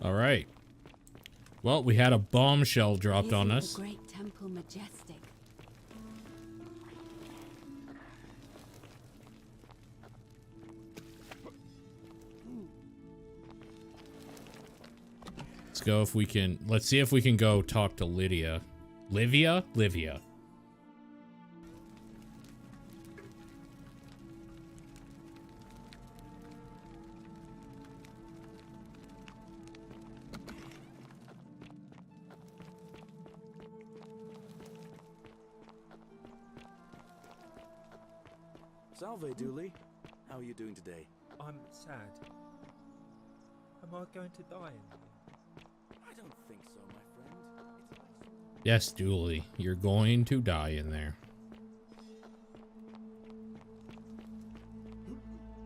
All right. Well, we had a bombshell dropped on us. The great temple majestic? Let's go if we can. Let's see if we can go talk to Lydia. Livia? Livia. Salve, Dooley. How are you doing today? I'm sad. Am I going to die in here? I don't think so, my friend. Yes, Dooley. You're going to die in there.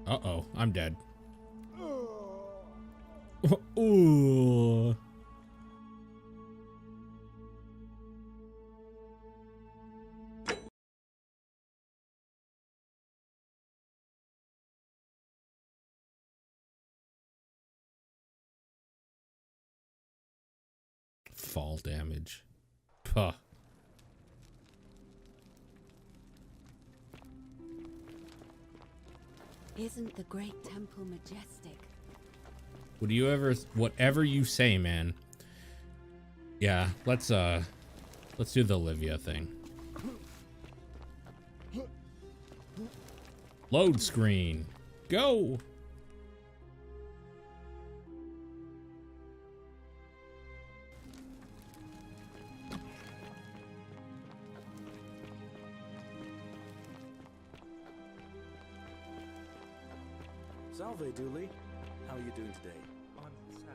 Uh-oh. I'm dead. Ooh. Fall damage. Puh. Isn't the great temple majestic? Would you ever, whatever you say, man. Yeah, let's do the Livia thing. Load screen. Go. Salve, Dooley. How are you doing today? I'm sad.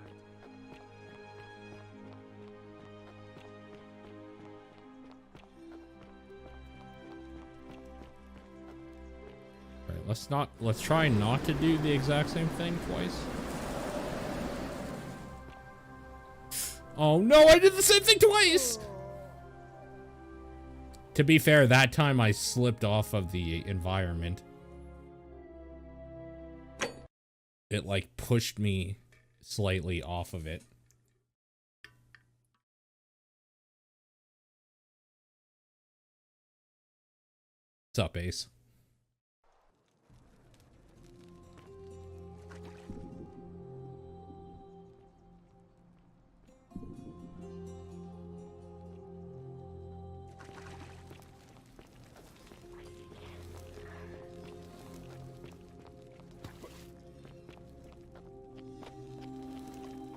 Right, let's try not to do the exact same thing twice. Oh no, I did the same thing twice! To be fair, that time I slipped off of the environment. It like pushed me slightly off of it. What's up, Ace?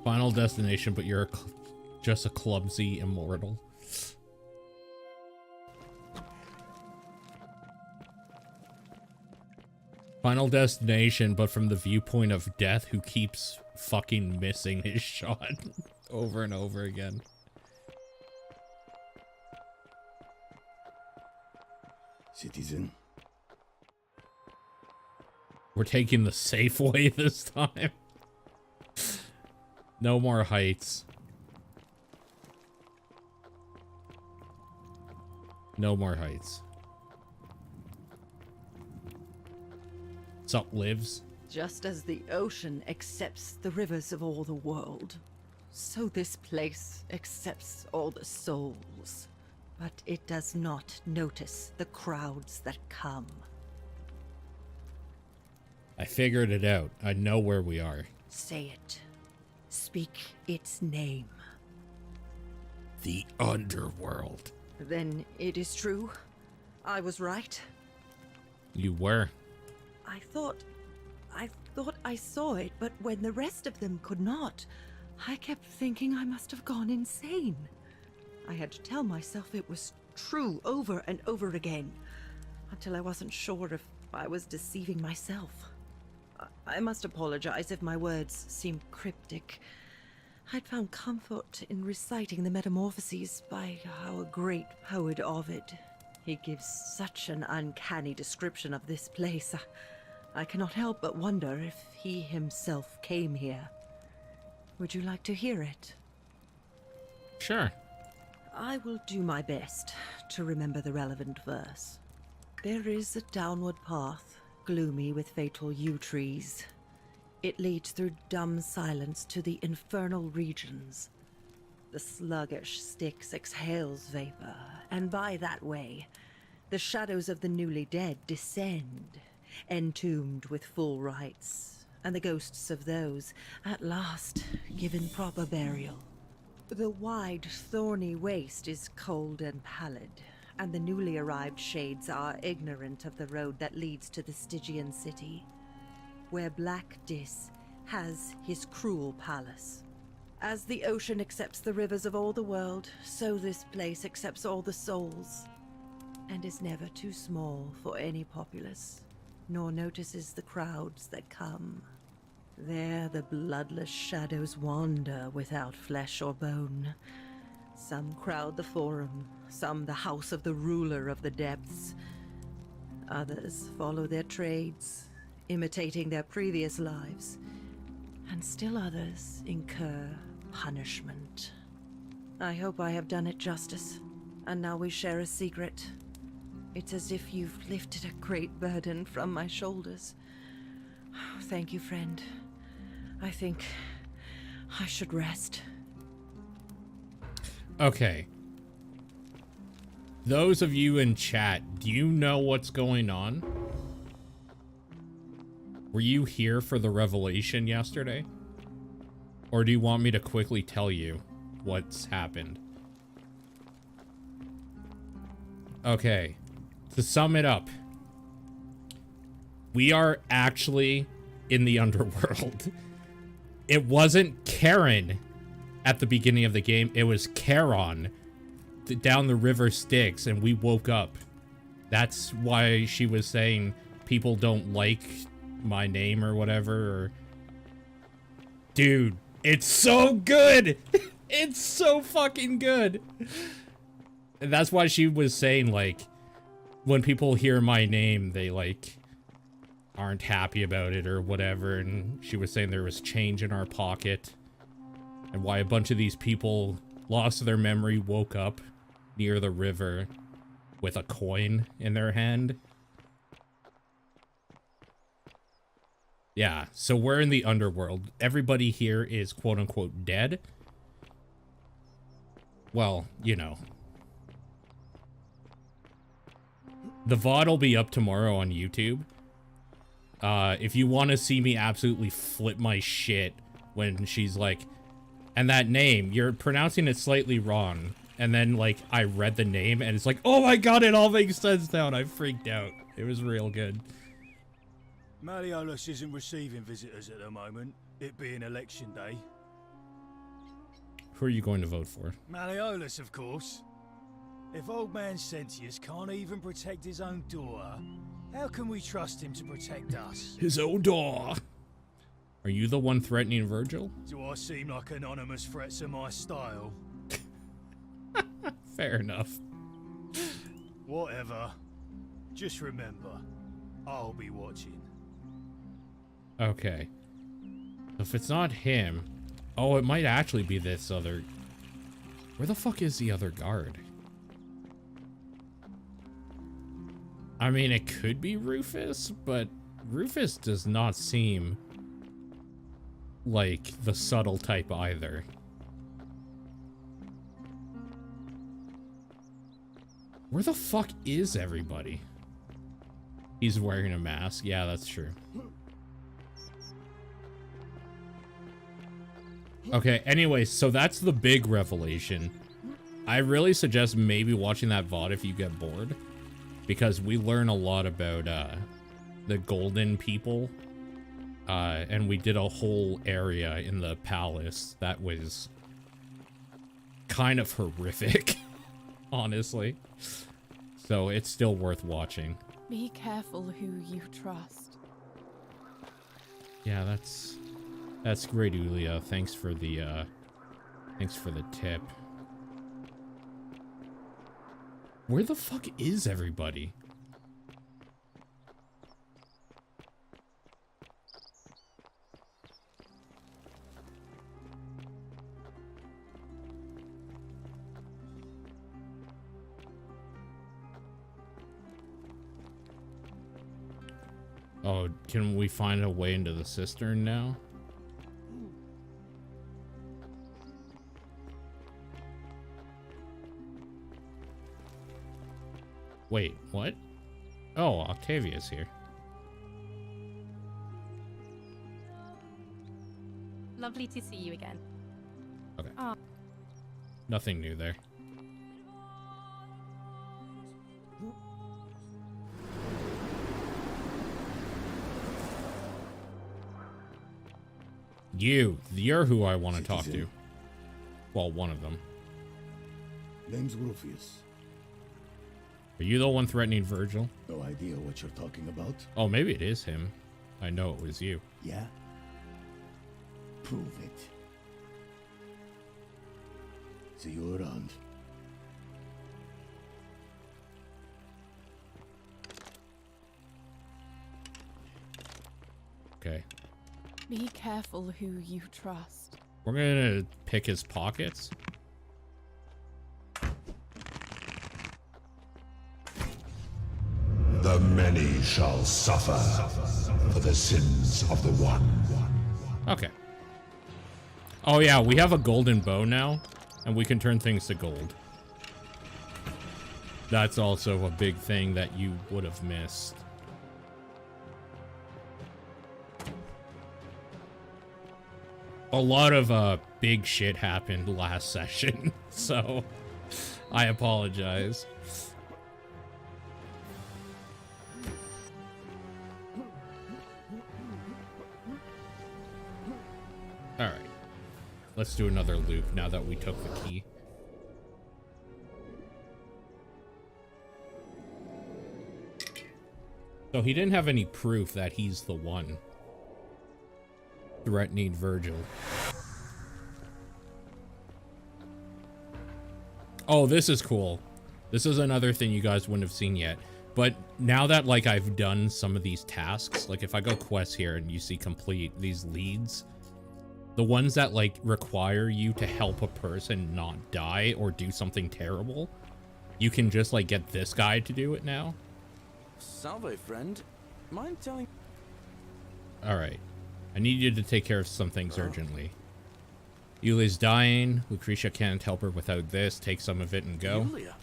Final destination, but you're just a clumsy immortal. Final destination, but from the viewpoint of Death, who keeps fucking missing his shot over and over again. Citizen. We're taking the safe way this time. No more heights. No more heights. What's up, Livs? Just as the ocean accepts the rivers of all the world, so this place accepts all the souls. But it does not notice the crowds that come. I figured it out. I know where we are. Say it. Speak its name. The underworld. Then it is true. I was right. You were. I thought I saw it, but when the rest of them could not, I kept thinking I must have gone insane. I had to tell myself it was true over and over again, until I wasn't sure if I was deceiving myself. I must apologize if my words seem cryptic. I'd found comfort in reciting the Metamorphoses by our great poet Ovid. He gives such an uncanny description of this place. I cannot help but wonder if he himself came here. Would you like to hear it? Sure. I will do my best to remember the relevant verse. There is a downward path, gloomy with fatal yew trees. It leads through dumb silence to the infernal regions. The sluggish Styx exhales vapor, and by that way, the shadows of the newly dead descend, entombed with full rites, and the ghosts of those, at last, given proper burial. The wide, thorny waste is cold and pallid, and the newly arrived shades are ignorant of the road that leads to the Stygian city, where Black Dis has his cruel palace. As the ocean accepts the rivers of all the world, so this place accepts all the souls, and is never too small for any populace, nor notices the crowds that come. There the bloodless shadows wander without flesh or bone. Some crowd the forum, some the house of the ruler of the depths. Others follow their trades, imitating their previous lives, and still others incur punishment. I hope I have done it justice, and now we share a secret. It's as if you've lifted a great burden from my shoulders. Thank you, friend. I think I should rest. Okay. Those of you in chat, do you know what's going on? Were you here for the revelation yesterday? Or do you want me to quickly tell you what's happened? Okay. To sum it up, we are actually in the underworld. It wasn't Karen at the beginning of the game. It was Charon down the river Styx, and we woke up. That's why she was saying people don't like my name or whatever. Or... Dude, it's so good. It's so fucking good. And that's why she was saying, like, when people hear my name, they, like, aren't happy about it or whatever. And she was saying there was change in our pocket, and why a bunch of these people lost their memory, woke up near the river with a coin in their hand. Yeah, so we're in the underworld. Everybody here is quote-unquote dead. Well, you know. The VOD will be up tomorrow on YouTube. If you want to see me absolutely flip my shit when she's like, and that name, you're pronouncing it slightly wrong. And then, like, I read the name, and it's like, oh my god, it all makes sense now, and I freaked out. It was real good. Malleolus isn't receiving visitors at the moment, it being election day. Who are you going to vote for? Malleolus, of course. If old man Sentius can't even protect his own daughter, how can we trust him to protect us? His own door. Are you the one threatening Virgil? Do I seem like anonymous threats are my style? Fair enough. Whatever. Just remember, I'll be watching. Okay. If it's not him... Oh, it might actually be this other... Where the fuck is the other guard? I mean, it could be Rufus, but Rufus does not seem like the subtle type either. Where the fuck is everybody? He's wearing a mask. Yeah, that's true. Okay, anyways, so that's the big revelation. I really suggest maybe watching that VOD if you get bored, because we learn a lot about the golden people, and we did a whole area in the palace that was kind of horrific, honestly. So it's still worth watching. Be careful who you trust. Yeah, that's great, Ulia. Thanks for the tip. Where the fuck is everybody? Oh, can we find a way into the cistern now? Wait, what? Oh, Octavia's here. Lovely to see you again. Okay. Oh. Nothing new there. You're who I want to talk to. Well, one of them. Name's Rufius. Are you the one threatening Virgil? No idea what you're talking about. Oh, maybe it is him. I know it was you. Yeah? Prove it. See you around. Okay. Be careful who you trust. We're gonna pick his pockets. The many shall suffer for the sins of the one. Okay. Oh yeah, we have a golden bow now, and we can turn things to gold. That's also a big thing that you would have missed. A lot of big shit happened last session, so I apologize. All right, let's do another loop now that we took the key. So he didn't have any proof that he's the one threatening Virgil. Oh, this is cool. This is another thing you guys wouldn't have seen yet. But now that, like, I've done some of these tasks, like if I go quest here and you see complete these leads, the ones that, like, require you to help a person not die or do something terrible, you can just, like, get this guy to do it now. Salve, friend. Mind telling... Alright. I need you to take care of some things urgently. Yulia's dying. Lucretia can't help her without this. Take some of it and go. Julia?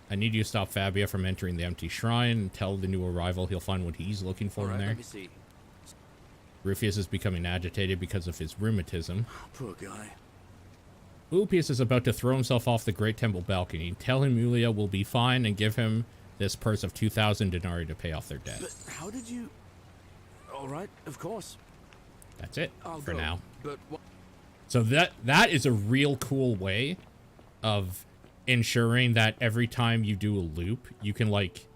I need you to stop Fabia from entering the empty shrine and tell the new arrival he'll find what he's looking for in there. Let me see. Rufius is becoming agitated because of his rheumatism. Poor guy. Lupius is about to throw himself off the Great Temple balcony. Tell him Yulia will be fine and give him this purse of 2,000 denarii to pay off their debt. But how did you... All right, of course. That's it for go, now. But so that is a real cool way of ensuring that every time you do a loop, you can, like,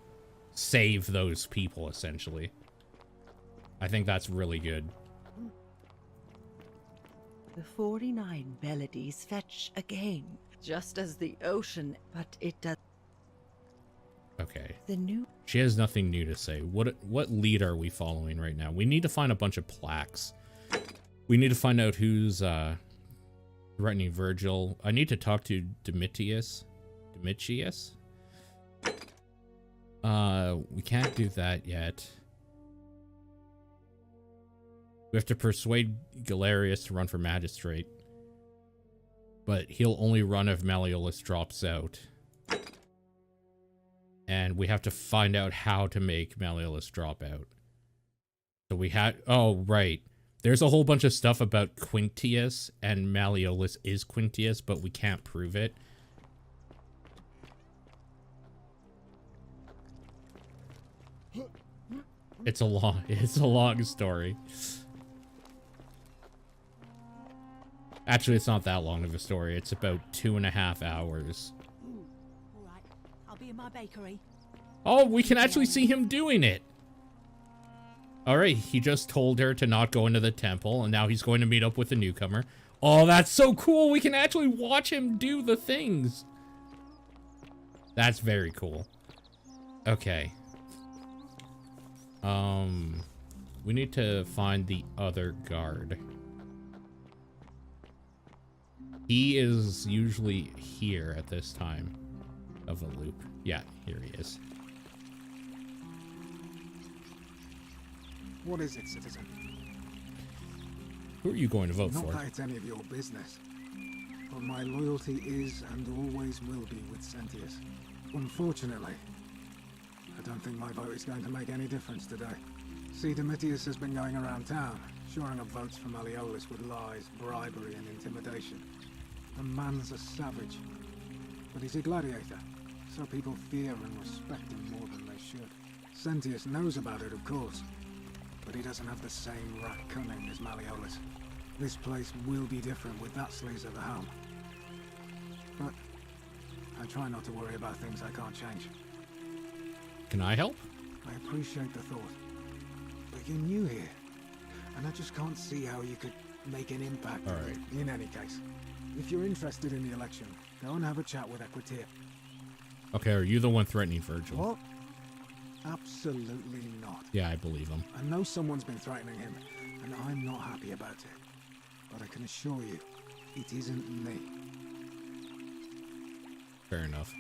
save those people, essentially. I think that's really good. The 49 melodies fetch again, just as the ocean, but it does. Okay. The new. She has nothing new to say. What lead are we following right now? We need to find a bunch of plaques. We need to find out who's threatening Virgil. I need to talk to Domitius. We can't do that yet. We have to persuade Galerius to run for magistrate. But he'll only run if Malleolus drops out. And we have to find out how to make Malleolus drop out. So we had... Oh, right. There's a whole bunch of stuff about Quintius, and Malleolus is Quintius, but we can't prove it. It's a long story. Actually, it's not that long of a story. It's about 2.5 hours. All right, I'll be in my bakery. Oh, we can actually see him doing it. All right, he just told her to not go into the temple, and now he's going to meet up with the newcomer. Oh, that's so cool. We can actually watch him do the things. That's very cool. Okay. We need to find the other guard. He is usually here at this time of a loop. Yeah, here he is. What is it, citizen? Who are you going to vote Not for? that it's any of your business, but my loyalty is and always will be with Sentius. Unfortunately, I don't think my vote is going to make any difference today. See, Domitius has been going around town, shoring up votes for Malleolus with lies, bribery, and intimidation. The man's a savage, but he's a gladiator, so people fear and respect him more than they should. Sentius knows about it, of course, but he doesn't have the same rat cunning as Malleolus. This place will be different with that sleaze at the helm. But I try not to worry about things I can't change. Can I help? I appreciate the thought, but you're new here, and I just can't see how you could make an impact. All right. In any case, if you're interested in the election, go and have a chat with Equitir. Okay, are you the one threatening Virgil? What? Absolutely not. Yeah, I believe him. I know someone's been threatening him, and I'm not happy about it. But I can assure you, it isn't me. Fair enough.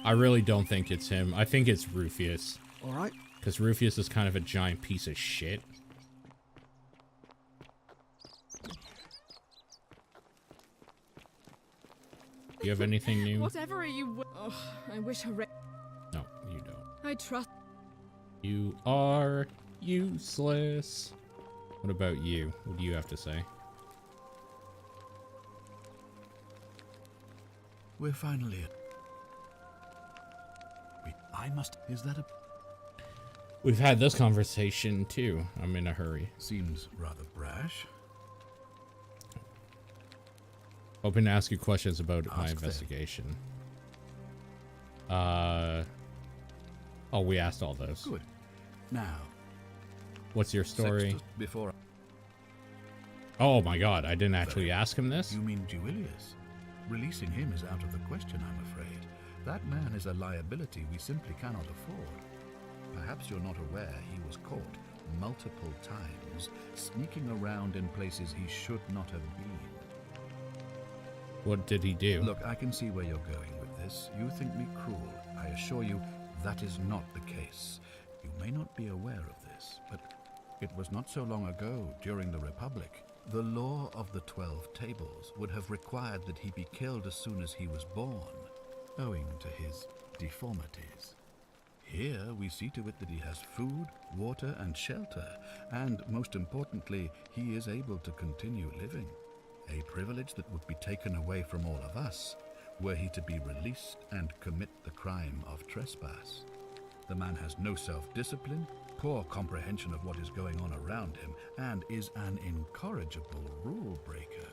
I really don't think it's him. I think it's Rufius. All right. Because Rufius is kind of a giant piece of shit. Do you have anything new? Whatever you... Oh, I wish I... No, you don't. I trust... You are useless. What about you? What do you have to say? We're finally... I must... Is that a... We've had this conversation too. I'm in a hurry. Seems rather brash. Hoping to ask you questions about my Ask investigation. Oh, we asked all those. Good. Now... What's your story? Sextus, before... Oh my god, I didn't actually ask him this? You mean Duilius? Releasing him is out of the question, I'm afraid. That man is a liability we simply cannot afford. Perhaps you're not aware he was caught multiple times, sneaking around in places he should not have been. What did he do? Look, I can see where you're going with this. You think me cruel. I assure you, that is not the case. You may not be aware of this, but it was not so long ago, during the Republic, the law of the 12 Tables would have required that he be killed as soon as he was born, owing to his deformities. Here we see to it that he has food, water, and shelter, and most importantly, he is able to continue living. A privilege that would be taken away from all of us, were he to be released and commit the crime of trespass. The man has no self-discipline, poor comprehension of what is going on around him, and is an incorrigible rule breaker.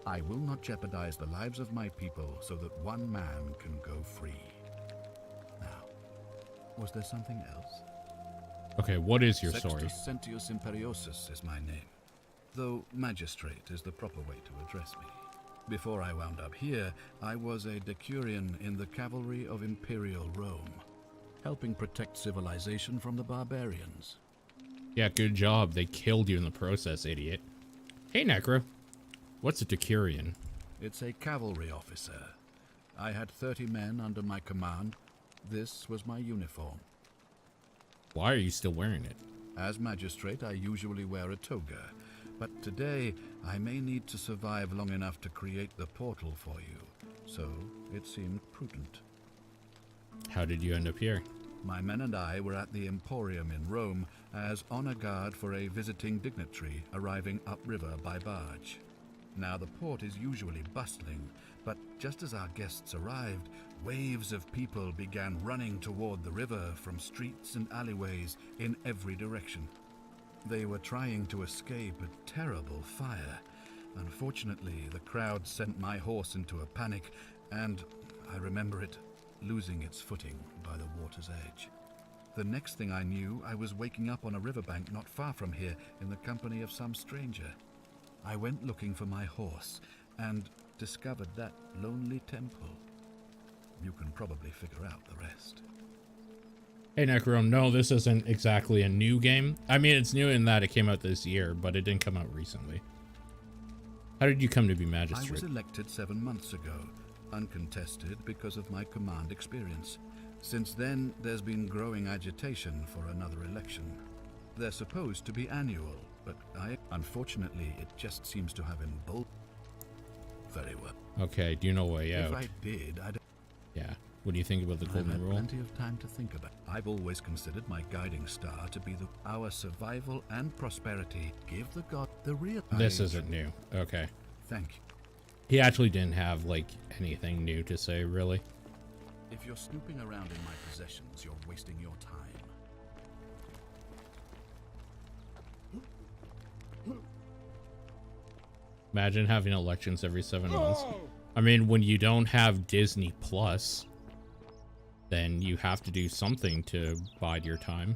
I will not jeopardize the lives of my people so that one man can go free. Now, was there something else? Okay, what is your Sextus story? Sentius Imperiosus is my name, though magistrate is the proper way to address me. Before I wound up here, I was a decurion in the cavalry of Imperial Rome, helping protect civilization from the barbarians. Yeah, good job. They killed you in the process, idiot. Hey, Necro. What's a decurion? It's a cavalry officer. I had 30 men under my command. This was my uniform. Why are you still wearing it? As magistrate, I usually wear a toga, but today I may need to survive long enough to create the portal for you, so it seemed prudent. How did you end up here? My men and I were at the Emporium in Rome as honor guard for a visiting dignitary arriving upriver by barge. Now the port is usually bustling, but just as our guests arrived, waves of people began running toward the river from streets and alleyways in every direction. They were trying to escape a terrible fire. Unfortunately, the crowd sent my horse into a panic, and I remember it losing its footing by the water's edge. The next thing I knew, I was waking up on a riverbank not far from here in the company of some stranger. I went looking for my horse and discovered that lonely temple. You can probably figure out the rest. Hey, Necro, no, this isn't exactly a new game. I mean, it's new in that it came out this year, but it didn't come out recently. How did you come to be magistrate? I was elected 7 months ago, uncontested because of my command experience. Since then, there's been growing agitation for another election. They're supposed to be annual, but unfortunately, it just seems to have emboldened very well. Okay, do you know a way out? If I did, I'd... Yeah. What do you think about the I've golden had rule? plenty of time to think about. I've always considered my guiding star to be our survival and prosperity. Give the god the real... This isn't new. Okay. Thank you. He actually didn't have, like, anything new to say, really. If you're snooping around in my possessions, you're wasting your time. Imagine having elections every 7 months. I mean, when you don't have Disney Plus, then you have to do something to bide your time.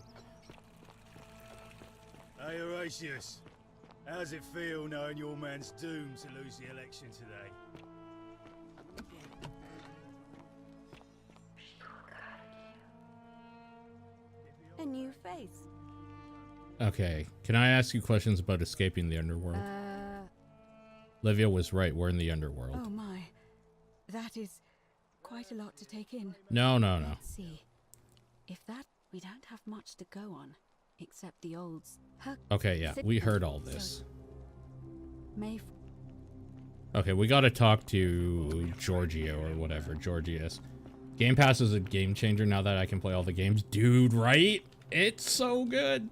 Hey, Horatius. How's it feel knowing your man's doomed to lose the election today? A new face. Okay, can I ask you questions about escaping the underworld? Livia was right, we're in the underworld. Oh my. That is quite a lot to take in. No. Let's see. If that... We don't have much to go on, except the olds. Okay, yeah, we heard all this. May... Okay, we gotta talk to Giorgio or whatever, Georgius. Game Pass is a game changer now that I can play all the games. Dude, right? It's so good.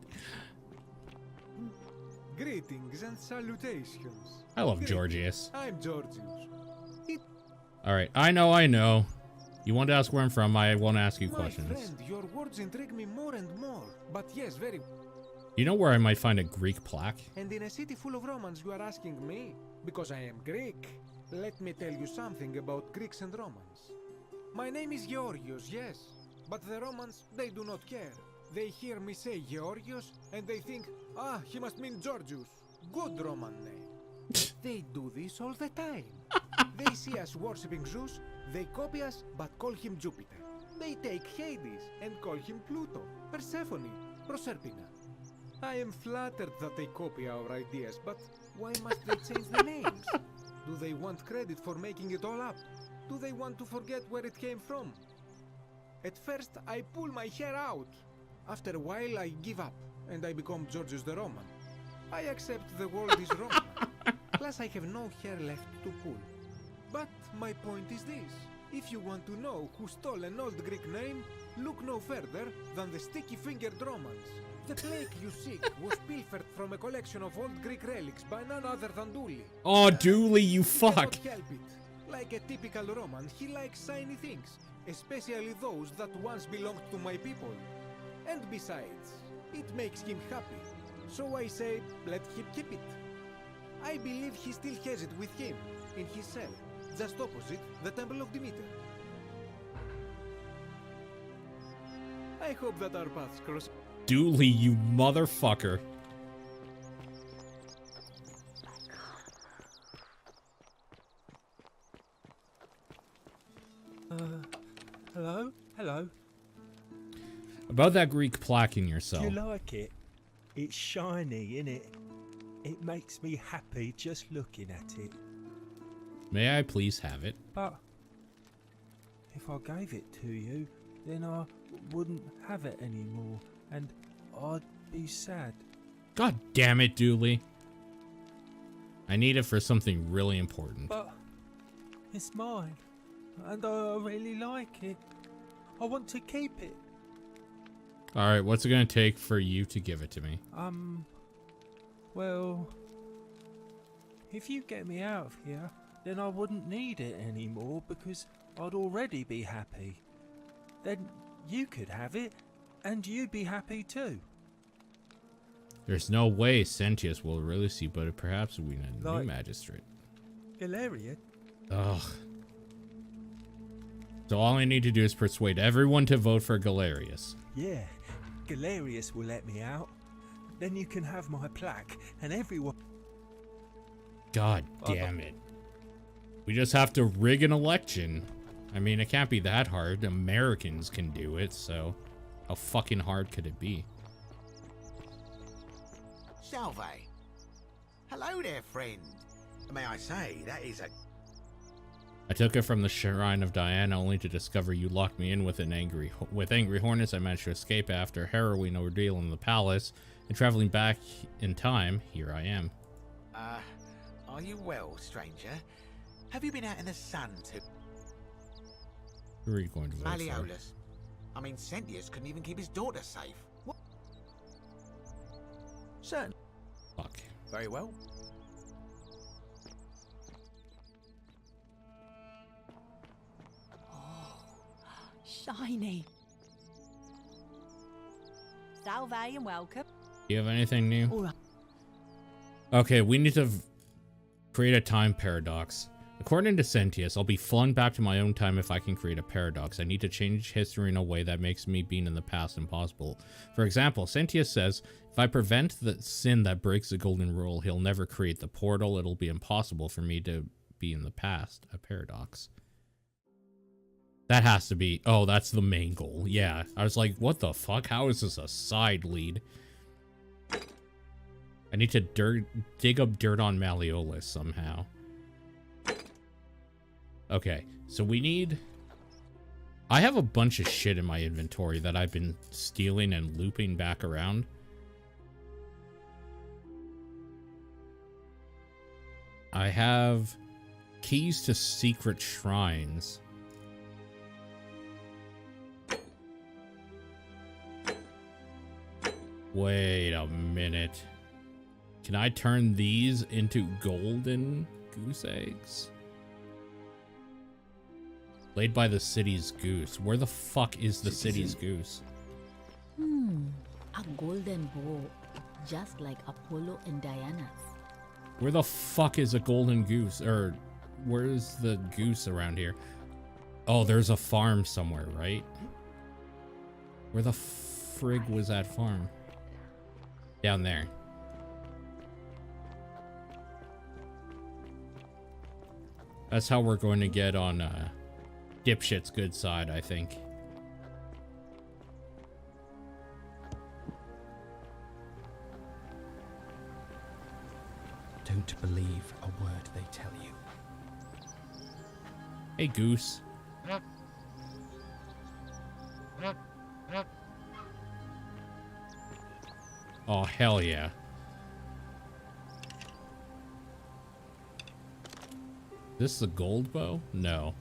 Greetings and salutations. I love Georgius. I'm Georgius. Alright, I know. You want to ask where I'm from, I won't ask you questions. My friend, your words intrigue me more and more. But yes, very... You know where I might find a Greek plaque? And in a city full of Romans, you are asking me? Because I am Greek. Let me tell you something about Greeks and Romans. My name is Georgios, yes. But the Romans, they do not care. They hear me say Georgios, and they think, ah, he must mean Georgius. Good Roman name. They do this all the time. They see us worshipping Zeus, they copy us, but call him Jupiter. They take Hades and call him Pluto, Persephone, Proserpina. I am flattered that they copy our ideas, but why must they change the names? Do they want credit for making it all up? Do they want to forget where it came from? At first, I pull my hair out. After a while, I give up, and I become Georgius the Roman. I accept the world is Roman. Plus, I have no hair left to pull. But my point is this. If you want to know who stole an old Greek name, look no further than the sticky-fingered Romans. The plague you seek was pilfered from a collection of old Greek relics by none other than Dooley. Oh, Dooley, you fuck! Cannot help it. Like a typical Roman, he likes shiny things, especially those that once belonged to my people. And besides, it makes him happy. So I say, let him keep it. I believe he still has it with him, in his cell, just opposite the Temple of Demeter. I hope that our paths cross. Dooley, you motherfucker. Hello? About that Greek plaque in your cell. Do you like it? It's shiny, innit? It makes me happy just looking at it. May I please have it? But if I gave it to you, then I wouldn't have it anymore, and I'd be sad. God damn it, Dooley. I need it for something really important. But it's mine, and I really like it. I want to keep it. Alright, what's it gonna take for you to give it to me? Well, if you get me out of here, then I wouldn't need it anymore because I'd already be happy. Then you could have it, and you'd be happy too. There's no way Sentius will release you, but perhaps we need a new Like magistrate. Galarian? Ugh. So all I need to do is persuade everyone to vote for Galerius. Yeah, Galerius will let me out. Then you can have my plaque, and everyone... God damn it. We just have to rig an election. I mean, it can't be that hard. Americans can do it, so how fucking hard could it be? Salve. Hello there, friend. May I say, that is a... I took it from the Shrine of Diana only to discover you locked me in with angry hornets. I managed to escape after a harrowing ordeal in the palace, and traveling back in time, here I am. Are you well, stranger? Have you been out in the sun to... Who are you going to vote for? Malleolus. I mean, Sentius couldn't even keep his daughter safe. What? Certain. Fuck. Very well. Shiny. Salve and welcome. Do you have anything new? All right. Okay, we need to create a time paradox. According to Sentius, I'll be flung back to my own time if I can create a paradox. I need to change history in a way that makes me being in the past impossible. For example, Sentius says, if I prevent the sin that breaks the golden rule, he'll never create the portal. It'll be impossible for me to be in the past. A paradox. That has to be... Oh, that's the main goal. Yeah. I was like, what the fuck? How is this a side lead? I need to dig up dirt on Malleolus somehow. Okay, so we need... I have a bunch of shit in my inventory that I've been stealing and looping back around. I have keys to secret shrines. Wait a minute. Can I turn these into golden goose eggs? Laid by the city's goose. Where the fuck is the city's goose? A golden bow, just like Apollo and Diana's. Where the fuck is a golden goose? Or where's the goose around here? Oh, there's a farm somewhere, right? Where the frig was that farm? Down there. That's how we're going to get on Dipshit's good side, I think. Don't believe a word they tell you. Hey, goose. Oh, hell yeah. This the gold bow? No.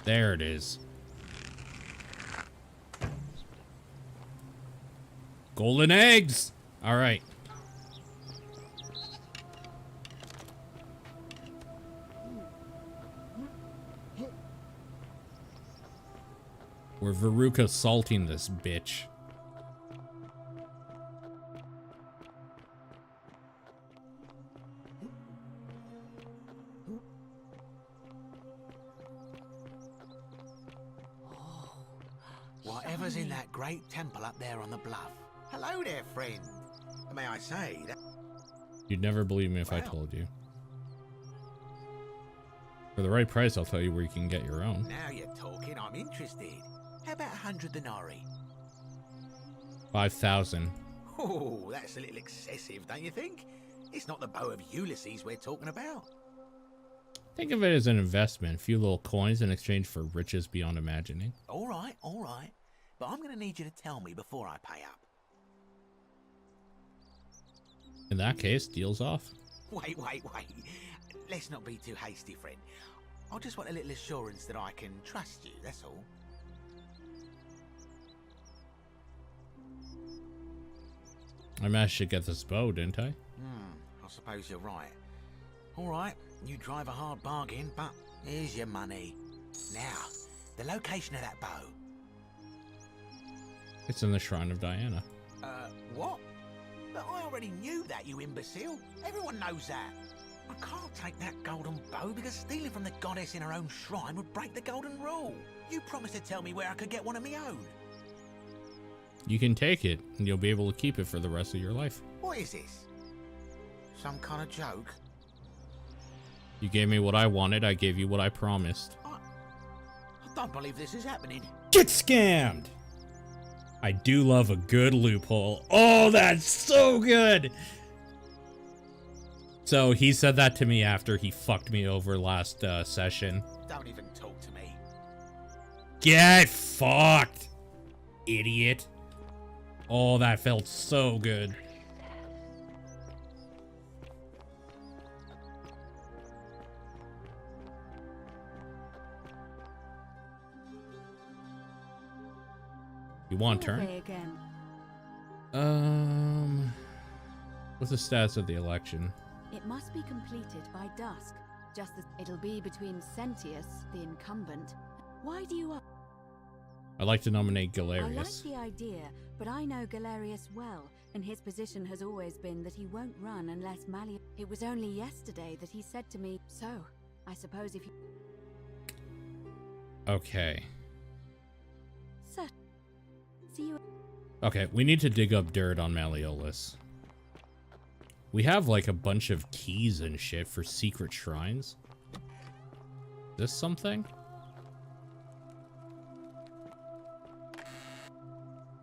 There it is. Golden eggs! All right. We're Veruca salting this bitch. Whatever's in that great temple up there on the bluff. Hello there, friend. May I say that... You'd never believe me if I told you. For the right price, I'll tell you where you can get your own. Now you're talking, I'm interested. How about 100 denarii? 5,000. Oh, that's a little excessive, don't you think? It's not the bow of Ulysses we're talking about. Think of it as an investment. A few little coins in exchange for riches beyond imagining. All right. But I'm going to need you to tell me before I pay up. In that case, deal's off. Wait. Let's not be too hasty, friend. I just want a little assurance that I can trust you, that's all. I managed to get this bow, didn't I? I suppose you're right. All right, you drive a hard bargain, but here's your money. Now, the location of that bow. It's in the Shrine of Diana. What? But I already knew that, you imbecile. Everyone knows that. I can't take that golden bow because stealing from the goddess in her own shrine would break the golden rule. You promised to tell me where I could get one of my own. You can take it, and you'll be able to keep it for the rest of your life. What is this? Some kind of joke? You gave me what I wanted, I gave you what I promised. Don't believe this is happening. Get scammed! I do love a good loophole. Oh, that's so good! So he said that to me after he fucked me over last session. Don't even talk to me. Get fucked, idiot. Oh, that felt so good. You want turn? Again. What's the status of the election? It must be completed by dusk, just as it'll be between Sentius, the incumbent. Why do you... I'd like to nominate I like Galerius. the idea, but I know Galerius well, and his position has always been that he won't run unless Mali... It was only yesterday that he said to me, so, I suppose if you... Okay. Sir, see you... Okay, we need to dig up dirt on Malleolus. We have like a bunch of keys and shit for secret shrines. Is this something?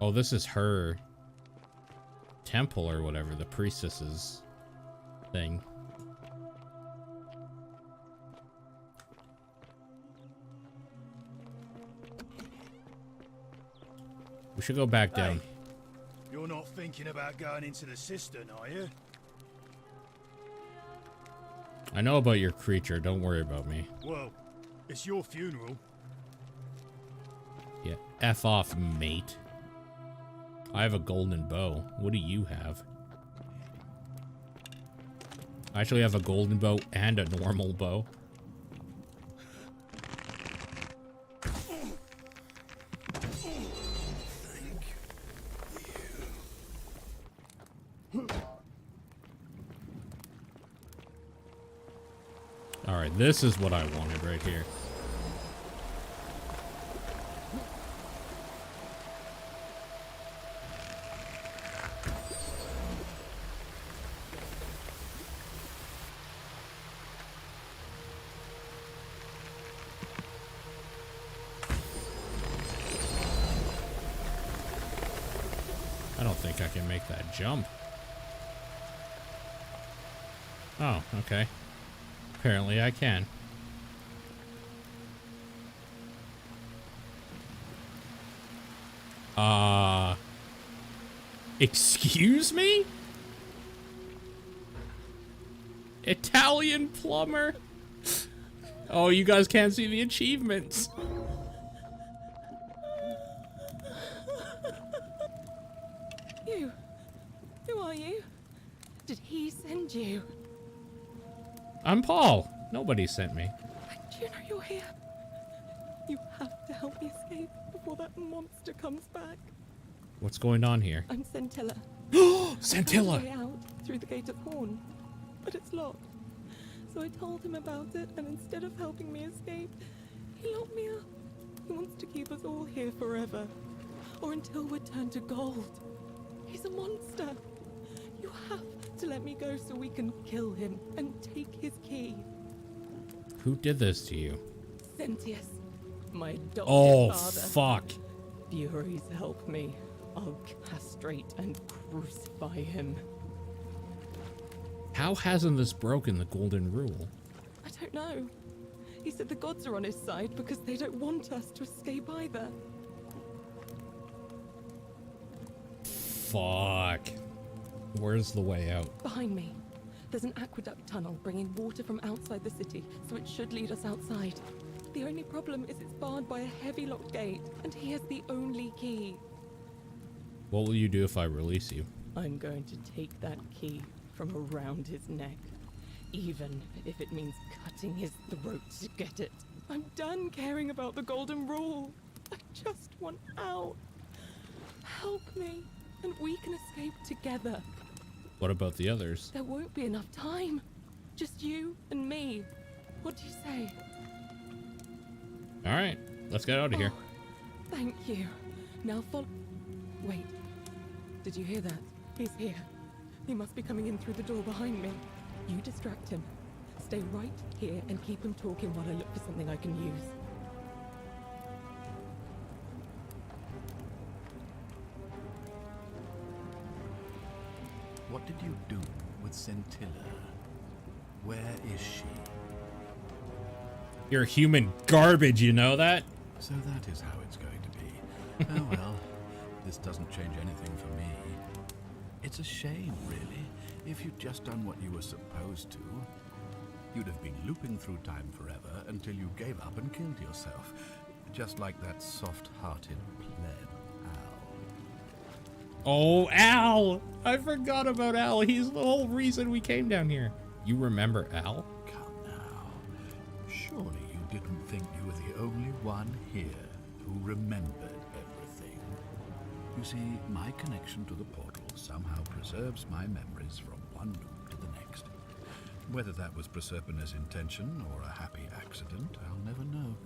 Oh, this is her temple or whatever, the priestess's thing. We should go back down. Hey, you're not thinking about going into the cistern, are you? I know about your creature, don't worry about me. Well, it's your funeral. Yeah, F off, mate. I have a golden bow. What do you have? I actually have a golden bow and a normal bow. Alright, this is what I wanted right here. I don't think I can make that jump. Oh, okay. Apparently I can. Excuse me? Italian plumber? Oh, you guys can't see the achievements. You? Who are you? Did he send you? I'm Paul. Nobody sent me. Do you know you're here? You have to help me escape before that monster comes back. What's going on here? I'm Centilla. Centilla! I found a way out through the Gate of Horn, but it's locked. So I told him about it, and instead of helping me escape, he locked me up. He wants to keep us all here forever, or until we're turned to gold. He's a monster. You have to let me go so we can kill him and take his key. Who did this to you? Sentius, my adopted Oh, father. fuck. Furies, help me. I'll castrate and crucify him. How hasn't this broken the golden rule? I don't know. He said the gods are on his side because they don't want us to escape either. Fuck. Where's the way out? Behind me. There's an aqueduct tunnel bringing water from outside the city, so it should lead us outside. The only problem is it's barred by a heavy locked gate, and he has the only key. What will you do if I release you? I'm going to take that key from around his neck, even if it means cutting his throat to get it. I'm done caring about the golden rule. I just want out. Help me, and we can escape together. What about the others? There won't be enough time. Just you and me. What do you say? Alright, let's get out of here. Thank you. Now follow... Wait. Did you hear that? He's here. He must be coming in through the door behind me. You distract him. Stay right here and keep him talking while I look for something I can use. What did you do with Scintilla? Where is she? You're human garbage, you know that? So that is how it's going to be. Oh well, this doesn't change anything for me. It's a shame, really. If you'd just done what you were supposed to, you'd have been looping through time forever until you gave up and killed yourself. Just like that soft-hearted pleb, Al. Oh, Al! I forgot about Al. He's the whole reason we came down here. You remember Al? Come now. Surely you didn't think you were the only one here who remembered everything. You see, my connection to the portal somehow preserves my memories from one loop to the next. Whether that was Proserpina's intention or a happy accident, I'll never know.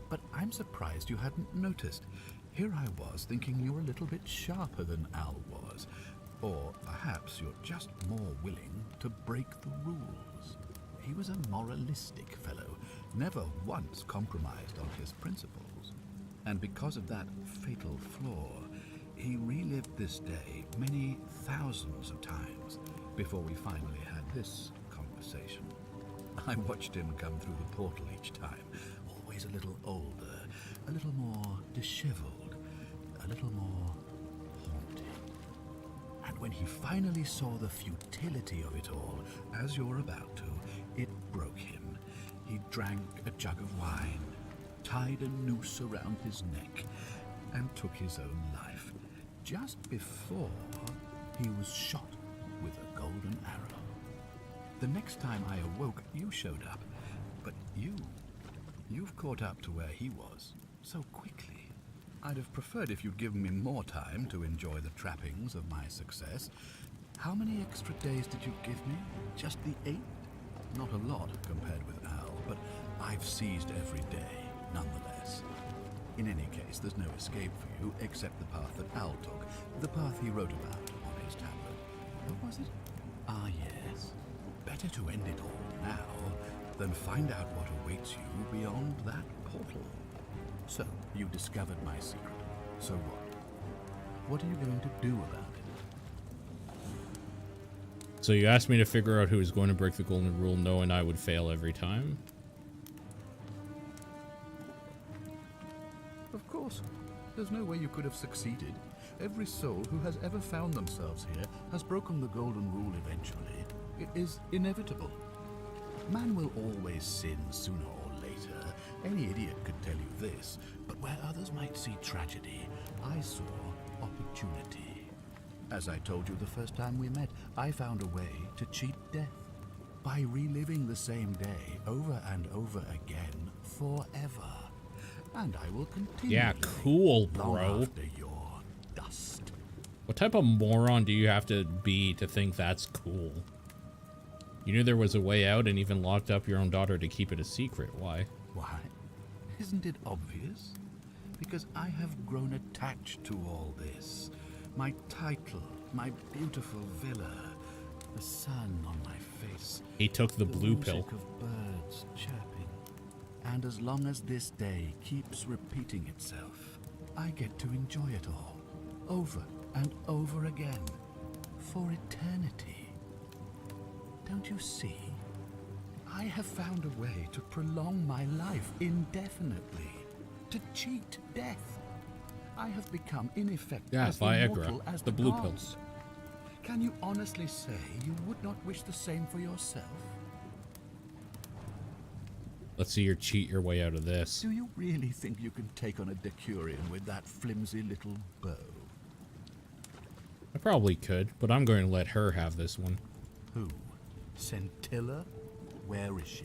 But I'm surprised you hadn't noticed. Here I was thinking you were a little bit sharper than Al was. Or perhaps you're just more willing to break the rules. He was a moralistic fellow, never once compromised on his principles. And because of that fatal flaw, he relived this day many thousands of times before we finally had this conversation. I watched him come through the portal each time, always a little older, a little more disheveled, a little more haunting. And when he finally saw the futility of it all, as you're about to, it broke him. He drank a jug of wine, tied a noose around his neck, and took his own life, just before he was shot with a golden arrow. The next time I awoke, you showed up, but you've caught up to where he was so quickly. I'd have preferred if you'd given me more time to enjoy the trappings of my success. How many extra days did you give me? Just the 8? Not a lot compared with Al, but I've seized every day, nonetheless. In any case, there's no escape for you except the path that Al took, the path he wrote about on his tablet. What was it? Ah, yes. Better to end it all now than find out what awaits you beyond that portal. So, you discovered my secret. So what? What are you going to do about it? So you asked me to figure out who was going to break the golden rule knowing I would fail every time? Of course. There's no way you could have succeeded. Every soul who has ever found themselves here has broken the golden rule eventually. It is inevitable. Man will always sin sooner or later. Any idiot could tell you this, but where others might see tragedy, I saw opportunity. As I told you the first time we met, I found a way to cheat death by reliving the same day over and over again forever. And I will continue. Yeah, cool, long bro. after your dust. What type of moron do you have to be to think that's cool? You knew there was a way out and even locked up your own daughter to keep it a secret. Why? Why? Isn't it obvious? Because I have grown attached to all this. My title, my beautiful villa, the sun on my face. He took the blue pill. Music of birds chirping. And as long as this day keeps repeating itself, I get to enjoy it all, over and over again, for eternity. Don't you see? I have found a way to prolong my life indefinitely, to cheat death. I have become, in effect, as immortal as the blue gods. pills. Can you honestly say you would not wish the same for yourself? Let's see you cheat your way out of this. Do you really think you can take on a Decurion with that flimsy little bow? I probably could, but I'm going to let her have this one. Who? Scintilla? Where is she?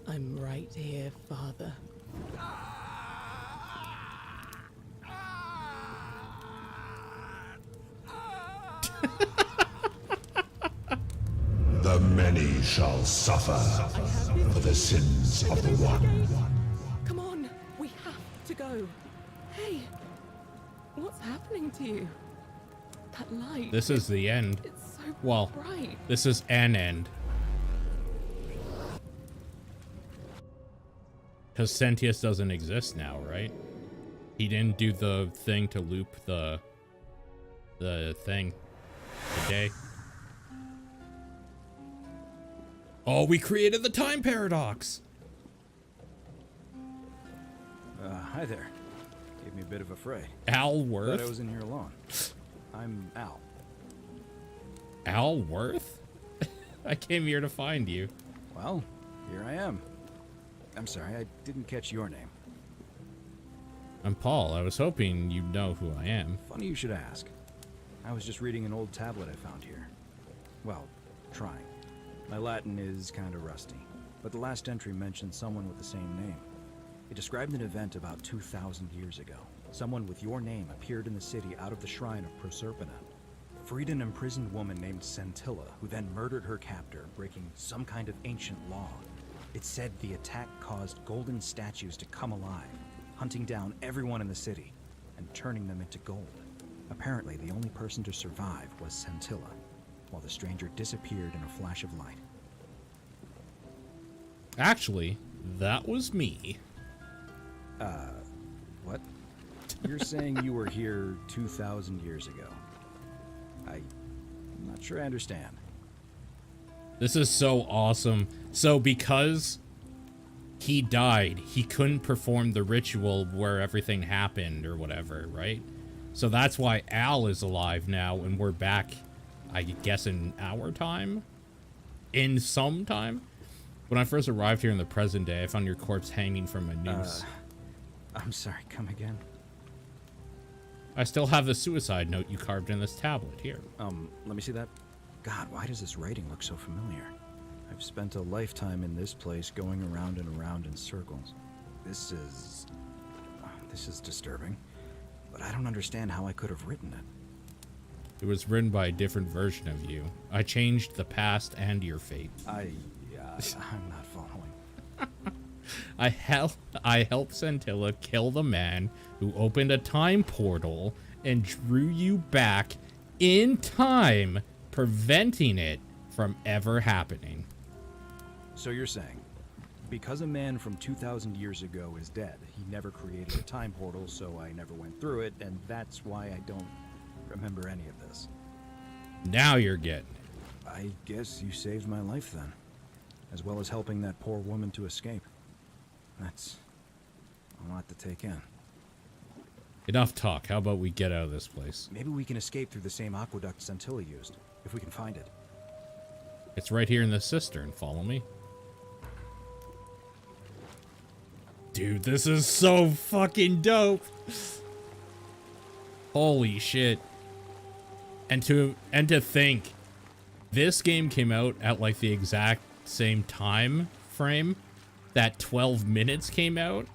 I'm right here, Father. The many shall suffer for the sins of the one. Come on, we have to go. Hey, what's happening to you? That light. This is the end. It's so well, bright. This is an end. Because Sentius doesn't exist now, right? He didn't do the thing to loop the thing. The day. Oh, we created the time paradox. Hi there. Gave me a bit of a fray. Al Worth? Thought I was in here alone. I'm Al. Al Worth? I came here to find you. Well, here I am. I'm sorry, I didn't catch your name. I'm Paul. I was hoping you'd know who I am. Funny you should ask. I was just reading an old tablet I found here. Well, trying. My Latin is kind of rusty, but the last entry mentioned someone with the same name. It described an event about 2,000 years ago. Someone with your name appeared in the city out of the shrine of Proserpina. Freed an imprisoned woman named Scintilla, who then murdered her captor, breaking some kind of ancient law. It said the attack caused golden statues to come alive, hunting down everyone in the city and turning them into gold. Apparently, the only person to survive was Scintilla, while the stranger disappeared in a flash of light. Actually, that was me. What? You're saying you were here 2,000 years ago? I'm not sure I understand. This is so awesome. So because he died, he couldn't perform the ritual where everything happened or whatever, right? So that's why Al is alive now and we're back, I guess, in our time? In some time? When I first arrived here in the present day, I found your corpse hanging from a noose. I'm sorry, come again? I still have the suicide note you carved in this tablet here. Let me see that. God, why does this writing look so familiar? I've spent a lifetime in this place going around and around in circles. This is disturbing, but I don't understand how I could have written it. It was written by a different version of you. I changed the past and your fate. I'm not following. I helped Scintilla kill the man who opened a time portal and drew you back in time, preventing it from ever happening. So you're saying, because a man from 2,000 years ago is dead, he never created a time portal, so I never went through it, and that's why I don't remember any of this. Now you're getting it. I guess you saved my life then, as well as helping that poor woman to escape. That's a lot to take in. Enough talk. How about we get out of this place? Maybe we can escape through the same aqueduct Scintilla used, if we can find it. It's right here in the cistern. Follow me. Dude, this is so fucking dope. Holy shit. And to think, this game came out at like the exact same time frame that 12 minutes came out.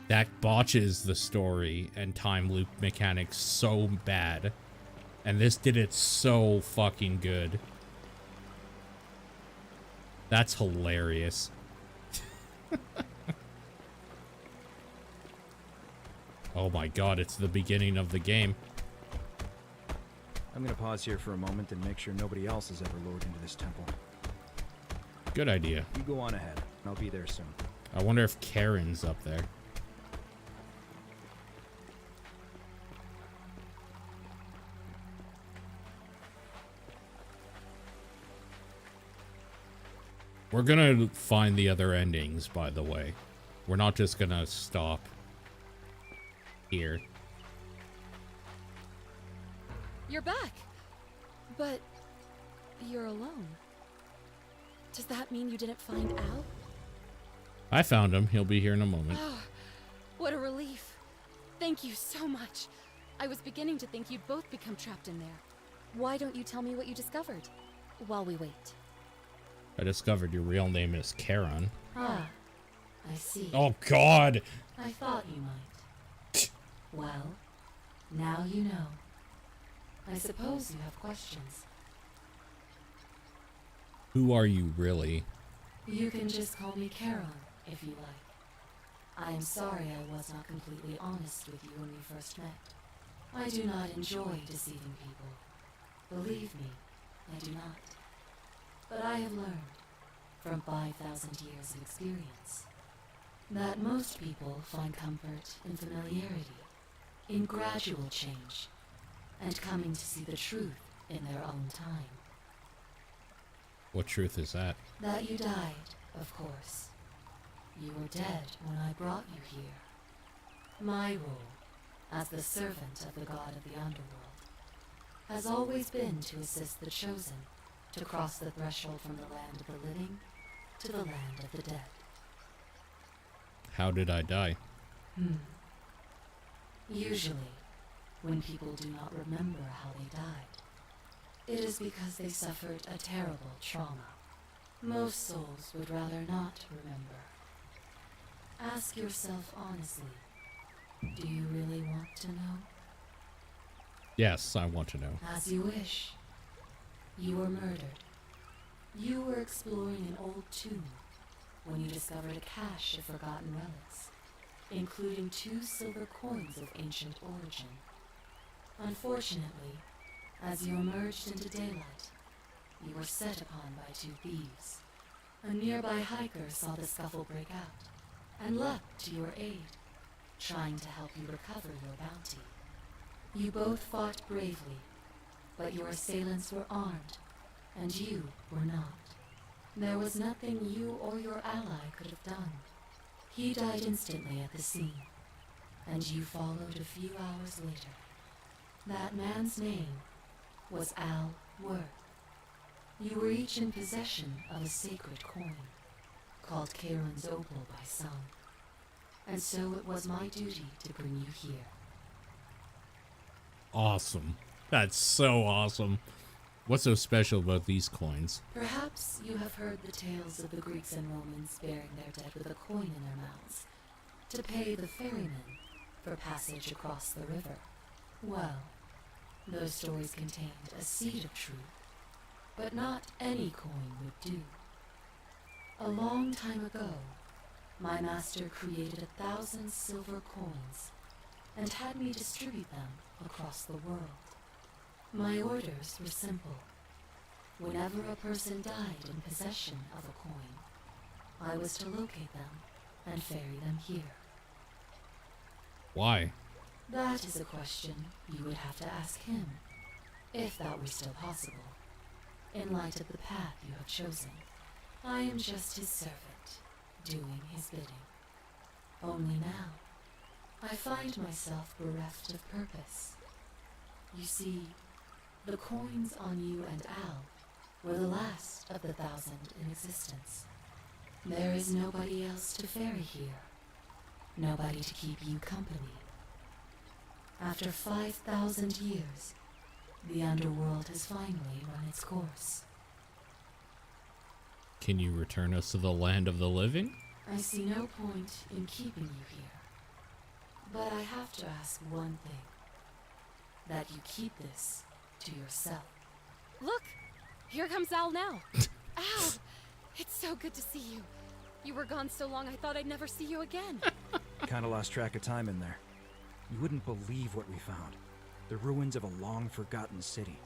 That botches the story and time loop mechanics so bad. And this did it so fucking good. That's hilarious. Oh my god, it's the beginning of the game. I'm gonna pause here for a moment and make sure nobody else has ever lured into this temple. Good idea. You go on ahead. I'll be there soon. I wonder if Karen's up there. We're gonna find the other endings, by the way. We're not just gonna stop here. You're back. But you're alone. Does that mean you didn't find Al? I found him. He'll be here in a moment. Oh, what a relief. Thank you so much. I was beginning to think you'd both become trapped in there. Why don't you tell me what you discovered while we wait? I discovered your real name is Karen. Ah, I see. Oh god! I thought you might. Well, now you know. I suppose you have questions. Who are you really? You can just call me Karen, if you like. I am sorry I was not completely honest with you when we first met. I do not enjoy deceiving people. Believe me, I do not. But I have learned, from 5,000 years of experience, that most people find comfort in familiarity, in gradual change, and coming to see the truth in their own time. What truth is that? That you died, of course. You were dead when I brought you here. My role, as the servant of the god of the underworld, has always been to assist the chosen to cross the threshold from the land of the living to the land of the dead. How did I die? Usually, when people do not remember how they died, it is because they suffered a terrible trauma. Most souls would rather not remember. Ask yourself honestly, do you really want to know? Yes, I want to know. As you wish. You were murdered. You were exploring an old tomb when you discovered a cache of forgotten relics, including 2 silver coins of ancient origin. Unfortunately, as you emerged into daylight, you were set upon by 2 thieves. A nearby hiker saw the scuffle break out and leapt to your aid, trying to help you recover your bounty. You both fought bravely, but your assailants were armed, and you were not. There was nothing you or your ally could have done. He died instantly at the scene, and you followed a few hours later. That man's name was F-AUX. You were each in possession of a sacred coin, called Charon's Opal by some, and so it was my duty to bring you here. Awesome. That's so awesome. What's so special about these coins? Perhaps you have heard the tales of the Greeks and Romans burying their dead with a coin in their mouths to pay the ferryman for passage across the river. Well, those stories contained a seed of truth, but not any coin would do. A long time ago, my master created 1,000 silver coins and had me distribute them across the world. My orders were simple. Whenever a person died in possession of a coin, I was to locate them and ferry them here. Why? That is a question you would have to ask him, if that were still possible, in light of the path you have chosen. I am just his servant, doing his bidding. Only now, I find myself bereft of purpose. You see, the coins on you and Al were the last of the 1,000 in existence. There is nobody else to ferry here, nobody to keep you company. After 5,000 years, the underworld has finally run its course. Can you return us to the land of the living? I see no point in keeping you here. But I have to ask one thing. That you keep this to yourself. Look! Here comes Al now. Al! It's so good to see you. You were gone so long I thought I'd never see you again. Kinda lost track of time in there. You wouldn't believe what we found. The ruins of a long-forgotten city.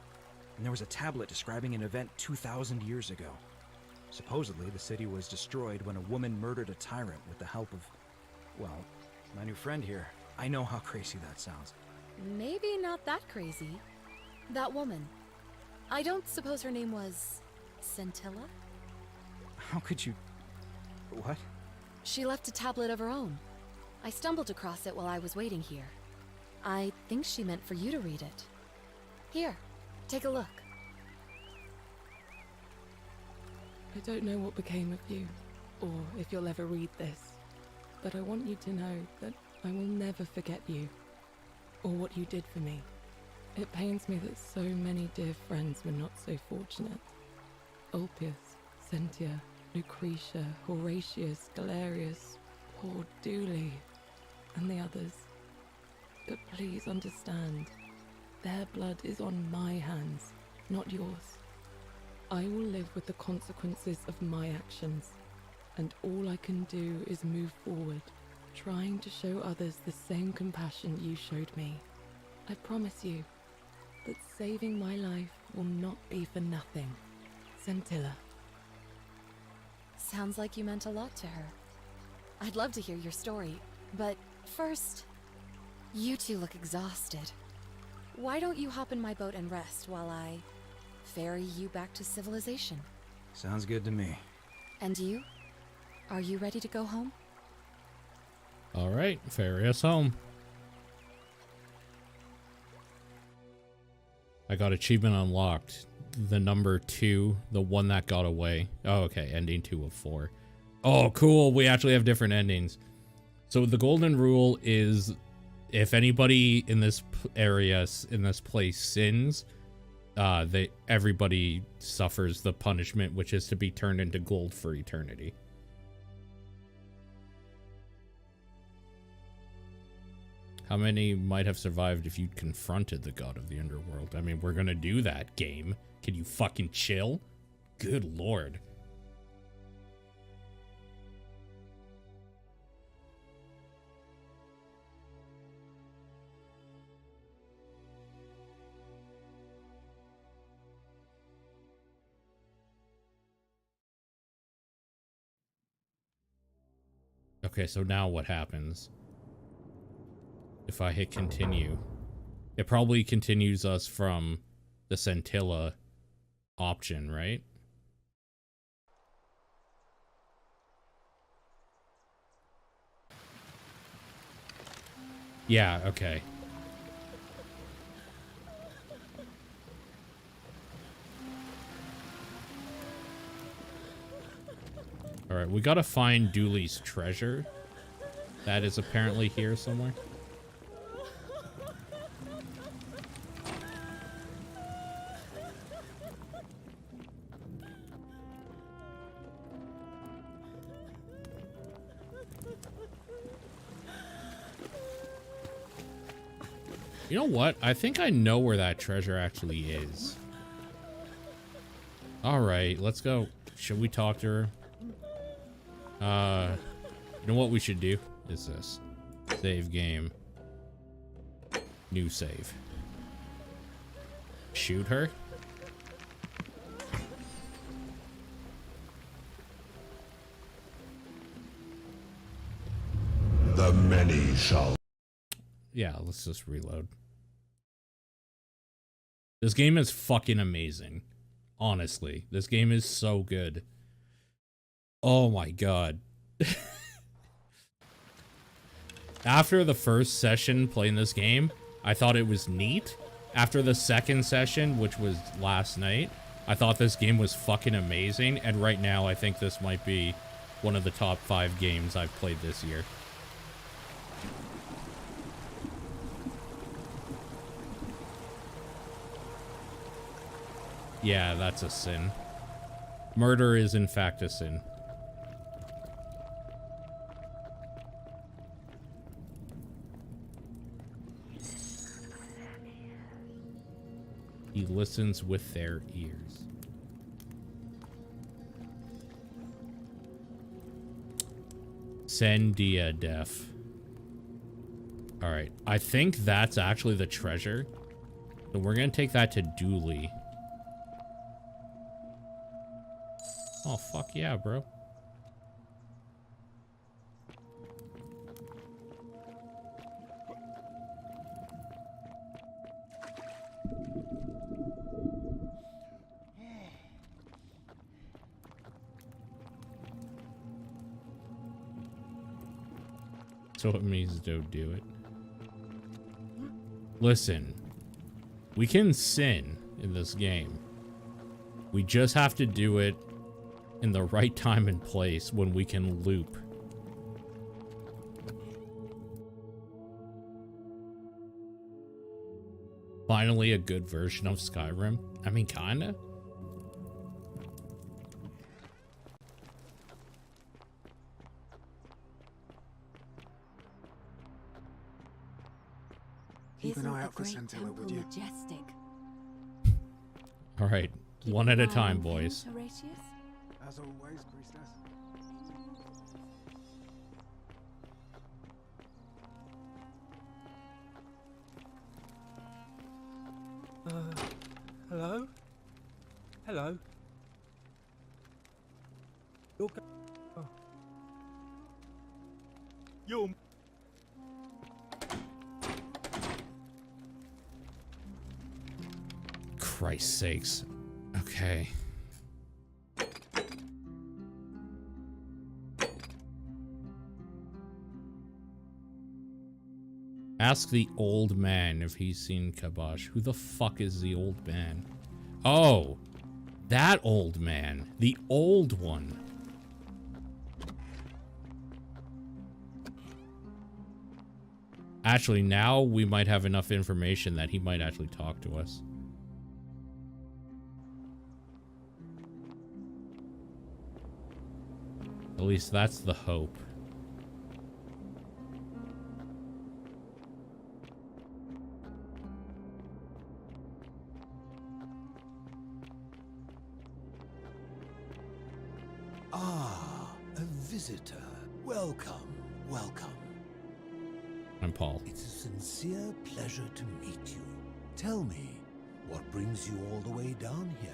And there was a tablet describing an event 2,000 years ago. Supposedly, the city was destroyed when a woman murdered a tyrant with the help of, well, my new friend here. I know how crazy that sounds. Maybe not that crazy. That woman. I don't suppose her name was Scintilla? How could you... What? She left a tablet of her own. I stumbled across it while I was waiting here. I think she meant for you to read it. Here, take a look. I don't know what became of you, or if you'll ever read this, but I want you to know that I will never forget you, or what you did for me. It pains me that so many dear friends were not so fortunate. Ulpius, Cynthia, Lucretia, Horatius, Galerius, poor Dooley, and the others. But please understand, their blood is on my hands, not yours. I will live with the consequences of my actions, and all I can do is move forward, trying to show others the same compassion you showed me. I promise you that saving my life will not be for nothing. Scintilla. Sounds like you meant a lot to her. I'd love to hear your story, but first, you two look exhausted. Why don't you hop in my boat and rest while I ferry you back to civilization? Sounds good to me. And you? Are you ready to go home? All right, ferry us home. I got achievement unlocked. The number 2, the one that got away. Oh, okay, ending 2 of 4. Oh, cool. We actually have different endings. So the golden rule is if anybody in this area, in this place sins, everybody suffers the punishment, which is to be turned into gold for eternity. How many might have survived if you'd confronted the god of the underworld? I mean, we're gonna do that, game. Can you fucking chill? Good lord. Okay, so now what happens? If I hit continue, it probably continues us from the Scintilla option, right? Yeah, okay. Alright, we gotta find Dooley's treasure. That is apparently here somewhere. You know what? I think I know where that treasure actually is. Alright, let's go. Should we talk to her? You know what we should do? Is this. Save game. New save. Shoot her? The many shall. Yeah, let's just reload. This game is fucking amazing. Honestly, this game is so good. Oh my god. After the first session playing this game, I thought it was neat. After the second session, which was last night, I thought this game was fucking amazing. And right now, I think this might be one of the top 5 games I've played this year. Yeah, that's a sin. Murder is in fact a sin. He listens with their ears. Sendia Def. Alright, I think that's actually the treasure. So we're gonna take that to Dooley. Oh, fuck yeah, bro. So it means don't do it. Listen, we can sin in this game. We just have to do it in the right time and place when we can loop. Finally, a good version of Skyrim. I mean, kinda. Keep an eye out for Scintilla, would you? Majestic. All right, one at a time, boys. As always, priestess. Hello? Hello? You're oh. You're... Christ's sakes. Okay. Ask the old man if he's seen Kabosh. Who the fuck is the old man? Oh, that old man. The old one. Actually, now we might have enough information that he might actually talk to us. At least that's the hope. Ah, a visitor. Welcome, welcome. I'm Paul. It's a sincere pleasure to meet you. Tell me, what brings you all the way down here?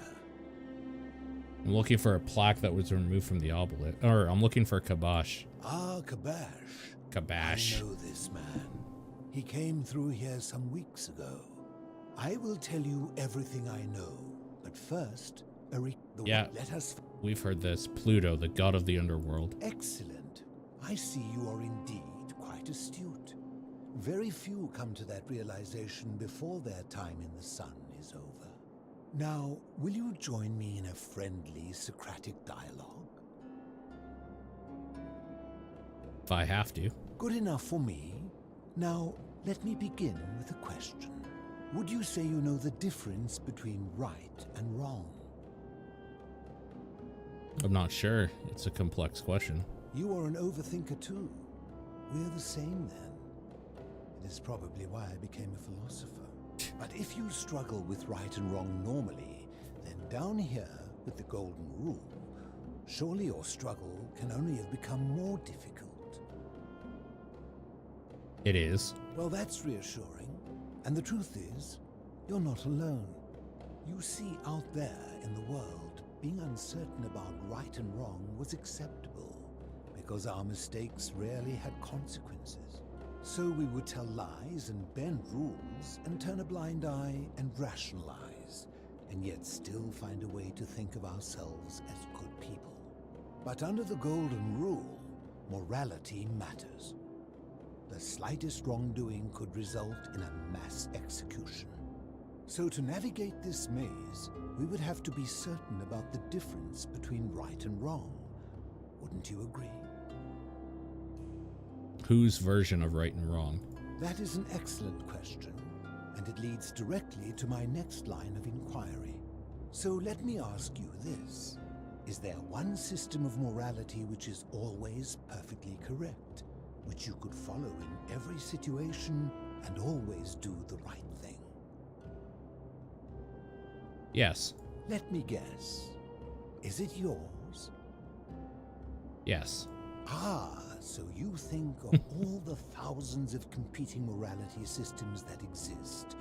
I'm looking for a plaque that was removed from the obelisk. Or I'm looking for Kabosh. Ah, Kabash. Kabash. I know this man. He came through here some weeks ago. I will tell you everything I know. But first, Eric, let us... We've heard this. Pluto, the god of the underworld. Excellent. I see you are indeed quite astute. Very few come to that realization before their time in the sun is over. Now, will you join me in a friendly Socratic dialogue? If I have to. Good enough for me. Now, let me begin with a question. Would you say you know the difference between right and wrong? I'm not sure. It's a complex question. You are an overthinker too. We're the same then. It is probably why I became a philosopher. But if you struggle with right and wrong normally, then down here with the golden rule, surely your struggle can only have become more difficult. It is. Well, that's reassuring. And the truth is, you're not alone. You see, out there in the world, being uncertain about right and wrong was acceptable, because our mistakes rarely had consequences. So we would tell lies and bend rules and turn a blind eye and rationalize, and yet still find a way to think of ourselves as good people. But under the golden rule, morality matters. The slightest wrongdoing could result in a mass execution. So to navigate this maze, we would have to be certain about the difference between right and wrong. Wouldn't you agree? Whose version of right and wrong? That is an excellent question, and it leads directly to my next line of inquiry. So let me ask you this. Is there one system of morality which is always perfectly correct, which you could follow in every situation and always do the right thing? Yes. Let me guess. Is it yours? Yes. Ah, so you think of all the thousands of competing morality systems that exist.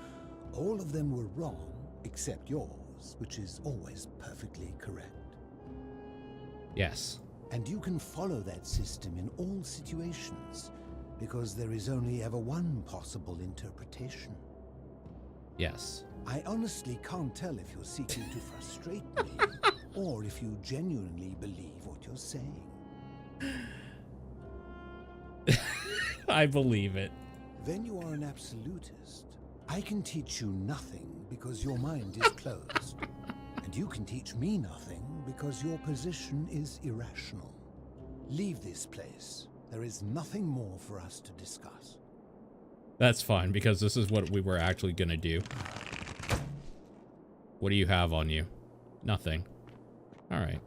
All of them were wrong, except yours, which is always perfectly correct. Yes. And you can follow that system in all situations, because there is only ever one possible interpretation. Yes. I honestly can't tell if you're seeking to frustrate me, or if you genuinely believe what you're saying. I believe it. Then you are an absolutist. I can teach you nothing because your mind is closed. And you can teach me nothing because your position is irrational. Leave this place. There is nothing more for us to discuss. That's fine, because this is what we were actually gonna do. What do you have on you? Nothing. Alright.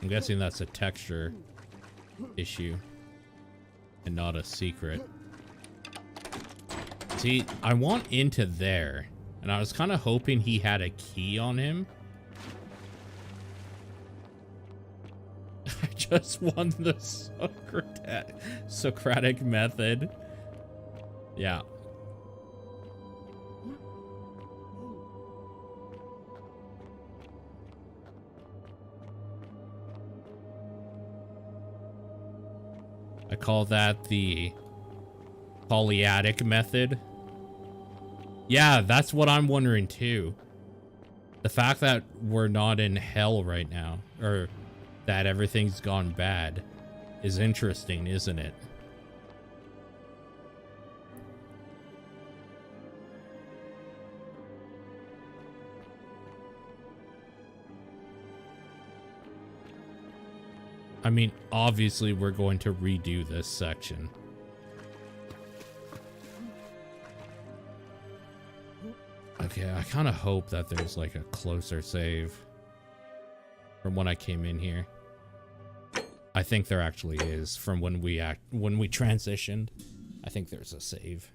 I'm guessing that's a texture issue and not a secret. See, I want into there, and I was kind of hoping he had a key on him. I just won the Socratic method. Yeah. I call that the polyadic method. Yeah, that's what I'm wondering too. The fact that we're not in hell right now, or that everything's gone bad, is interesting, isn't it? I mean, obviously we're going to redo this section. Okay, I kind of hope that there's like a closer save from when I came in here. I think there actually is from when we transitioned. I think there's a save.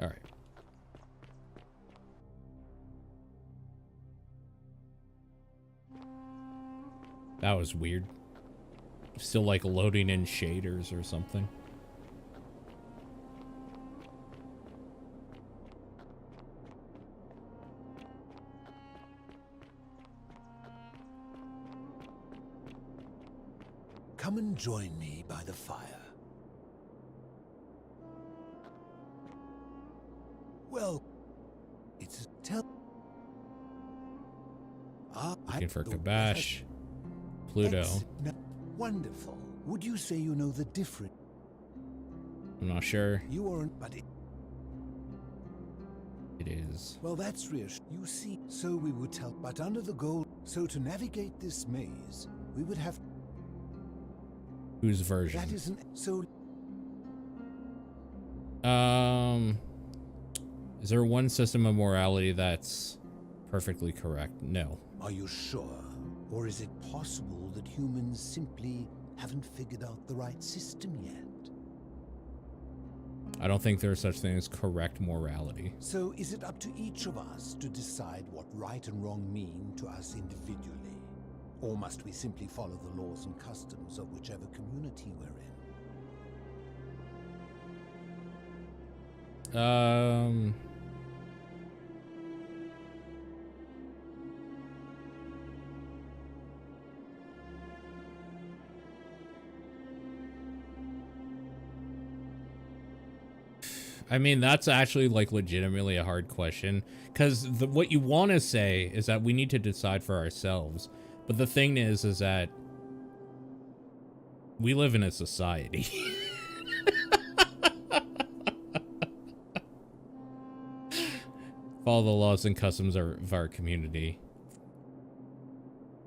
All right. That was weird. Still like loading in shaders or something. Come and join me by the fire. Well, it's Looking for Kabash. Pluto. Wonderful. Would you say you know the difference? I'm not sure. You aren't, but it is. Well, that's reassuring. You see, so we would tell, but under the goal. So to navigate this maze, we would have. Whose version? That isn't so. Is there one system of morality that's perfectly correct? No. Are you sure? Or is it possible that humans simply haven't figured out the right system yet? I don't think there's such thing as correct morality. So is it up to each of us to decide what right and wrong mean to us individually? Or must we simply follow the laws and customs of whichever community we're in? I mean, that's actually like legitimately a hard question, because what you want to say is that we need to decide for ourselves. But the thing is that we live in a society. Follow the laws and customs of our community.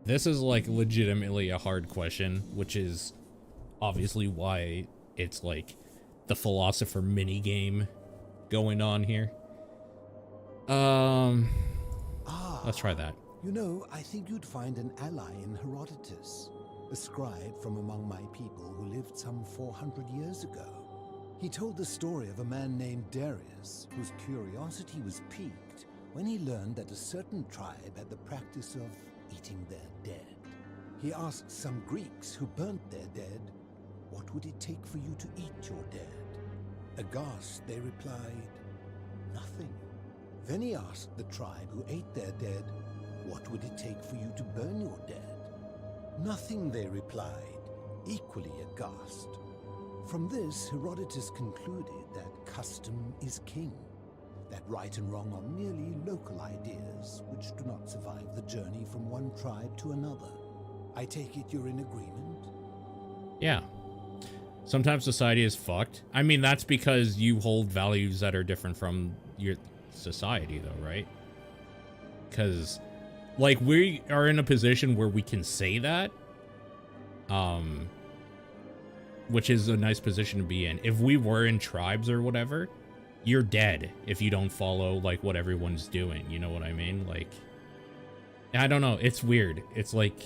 This is like legitimately a hard question, which is obviously why it's like the philosopher mini game going on here. Let's try that. You know, I think you'd find an ally in Herodotus, a scribe from among my people who lived some 400 years ago. He told the story of a man named Darius, whose curiosity was piqued when he learned that a certain tribe had the practice of eating their dead. He asked some Greeks who burnt their dead, "What would it take for you to eat your dead?" Aghast, they replied, "Nothing." Then he asked the tribe who ate their dead, "What would it take for you to burn your dead?" "Nothing," they replied, equally aghast. From this, Herodotus concluded that custom is king, that right and wrong are merely local ideas which do not survive the journey from one tribe to another. I take it you're in agreement? Yeah. Sometimes society is fucked. I mean, that's because you hold values that are different from your society, though, right? Because, like, we are in a position where we can say that, which is a nice position to be in. If we were in tribes or whatever, you're dead if you don't follow, like, what everyone's doing. You know what I mean? Like, I don't know. It's weird. It's, like,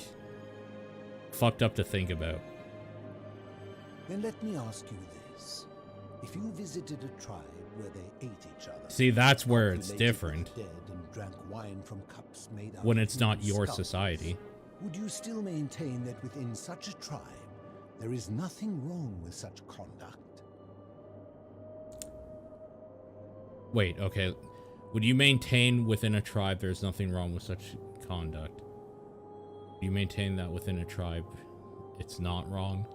fucked up to think about. Then let me ask you this. If you visited a tribe where they ate each other... See, that's where it's different. ...dead and drank wine from cups made out when of it's not human your skulls, society. Would you still maintain that within such a tribe, there is nothing wrong with such conduct? Wait, okay. Would you maintain within a tribe there's nothing wrong with such conduct? Do you maintain that within a tribe it's not wrong?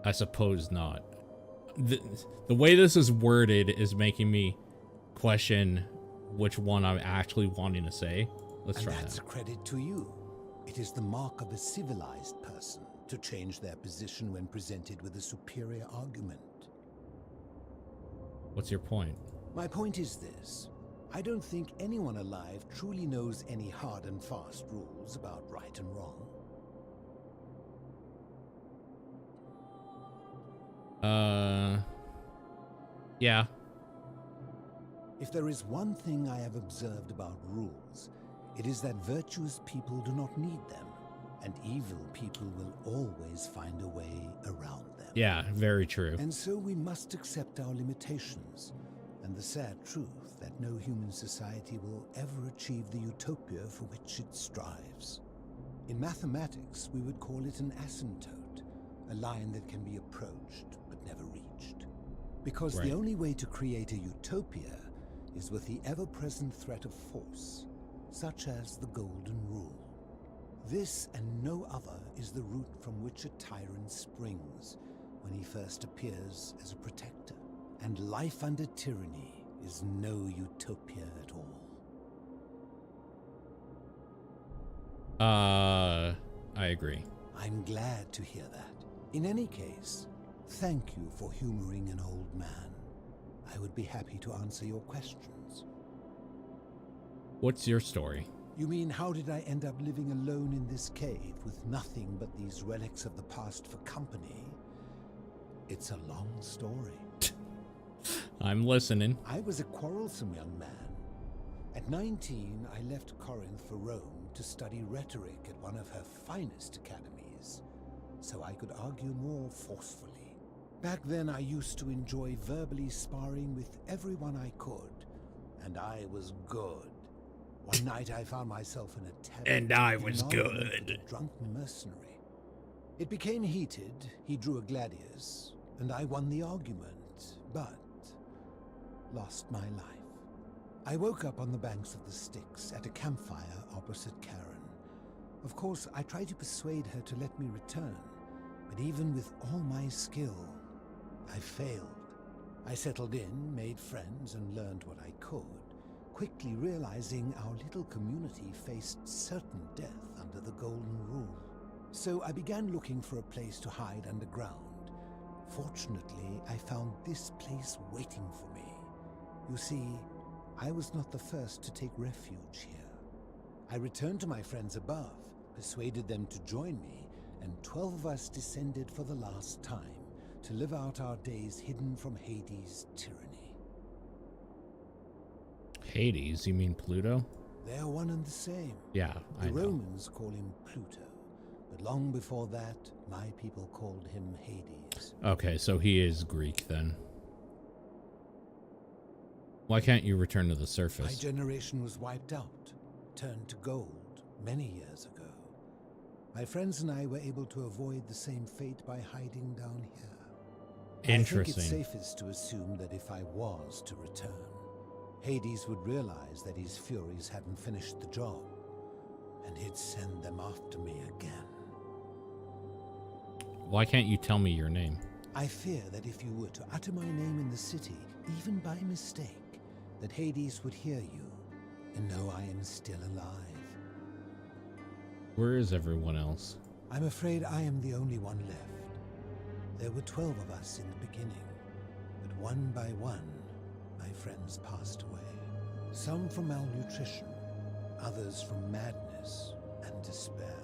I suppose not. The way this is worded is making me question which one I'm actually wanting to say. Let's try That's that. a credit to you. It is the mark of a civilized person to change their position when presented with a superior argument. What's your point? My point is this. I don't think anyone alive truly knows any hard and fast rules about right and wrong. Yeah. If there is one thing I have observed about rules, it is that virtuous people do not need them, and evil people will always find a way around them. Yeah, very true. And so we must accept our limitations, and the sad truth that no human society will ever achieve the utopia for which it strives. In mathematics, we would call it an asymptote, a line that can be approached but never reached. Because Right. the only way to create a utopia is with the ever-present threat of force, such as the Golden Rule. This and no other is the root from which a tyrant springs when he first appears as a protector. And life under tyranny is no utopia at all. I agree. I'm glad to hear that. In any case, thank you for humoring an old man. I would be happy to answer your questions. What's your story? You mean, how did I end up living alone in this cave with nothing but these relics of the past for company? It's a long story. I'm listening. I was a quarrelsome young man. At 19, I left Corinth for Rome to study rhetoric at one of her finest academies, so I could argue more forcefully. Back then, I used to enjoy verbally sparring with everyone I could, and I was good. One night, I found myself in a tavern. And I in was an argument good. with a drunken mercenary. It became heated. He drew a gladius, and I won the argument, but lost my life. I woke up on the banks of the Styx at a campfire opposite Karen. Of course, I tried to persuade her to let me return, but even with all my skill, I failed. I settled in, made friends, and learned what I could, quickly realizing our little community faced certain death under the Golden Rule. So I began looking for a place to hide underground. Fortunately, I found this place waiting for me. You see, I was not the first to take refuge here. I returned to my friends above, persuaded them to join me, and 12 of us descended for the last time to live out our days hidden from Hades' tyranny. Hades? You mean Pluto? They are one and the same. Yeah, I The know. Romans call him Pluto, but long before that, my people called him Hades. Okay, so he is Greek then. Why can't you return to the My surface? generation was wiped out, turned to gold many years ago. My friends and I were able to avoid the same fate by hiding down here. I think Interesting. it's safest to assume that if I was to return, Hades would realize that his furies hadn't finished the job, and he'd send them after me again. Why can't you tell me your name? I fear that if you were to utter my name in the city, even by mistake, that Hades would hear you and know I am still alive. Where is everyone else? I'm afraid I am the only one left. There were 12 of us in the beginning, but one by one, my friends passed away. Some from malnutrition, others from madness and despair.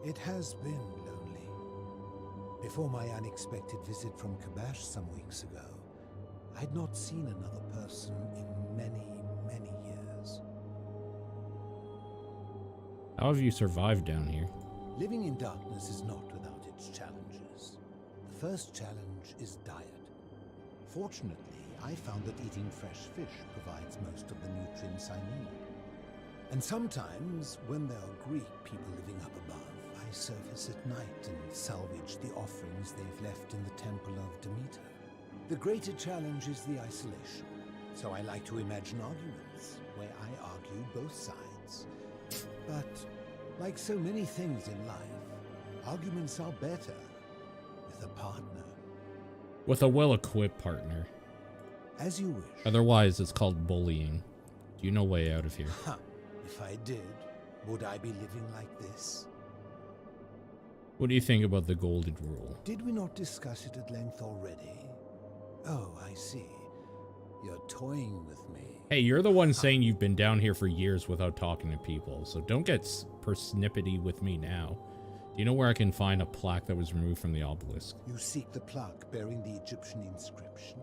It has been lonely. Before my unexpected visit from Kabash some weeks ago, I'd not seen another person in many, many years. How have you survived down here? Living in darkness is not without its challenges. The first challenge is diet. Fortunately, I found that eating fresh fish provides most of the nutrients I need. And sometimes, when there are Greek people living up above, I surface at night and salvage the offerings they've left in the Temple of Demeter. The greater challenge is the isolation, so I like to imagine arguments where I argue both sides. But, like so many things in life, arguments are better with a partner. With a well-equipped partner. As you wish. Otherwise, it's called bullying. Do you know way out of here? Huh. If I did, would I be living like this? What do you think about the golden rule? Did we not discuss it at length already? Oh, I see. You're toying with me. Hey, you're the one saying you've been down here for years without talking to people, so don't get persnippety with me now. Do you know where I can find a plaque that was removed from the obelisk? You seek the plaque bearing the Egyptian inscription?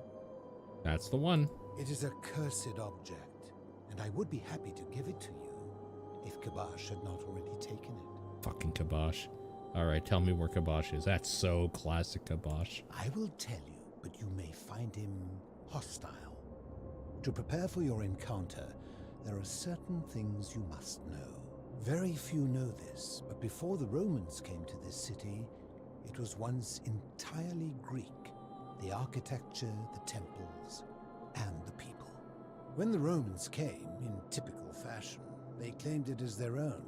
That's the one. It is a cursed object, and I would be happy to give it to you, if Kabash had not already taken it. Fucking Kabash. Alright, tell me where Kabash is. That's so classic Kabash. I will tell you, but you may find him hostile. To prepare for your encounter, there are certain things you must know. Very few know this, but before the Romans came to this city, it was once entirely Greek. The architecture, the temples, and the people. When the Romans came, in typical fashion, they claimed it as their own,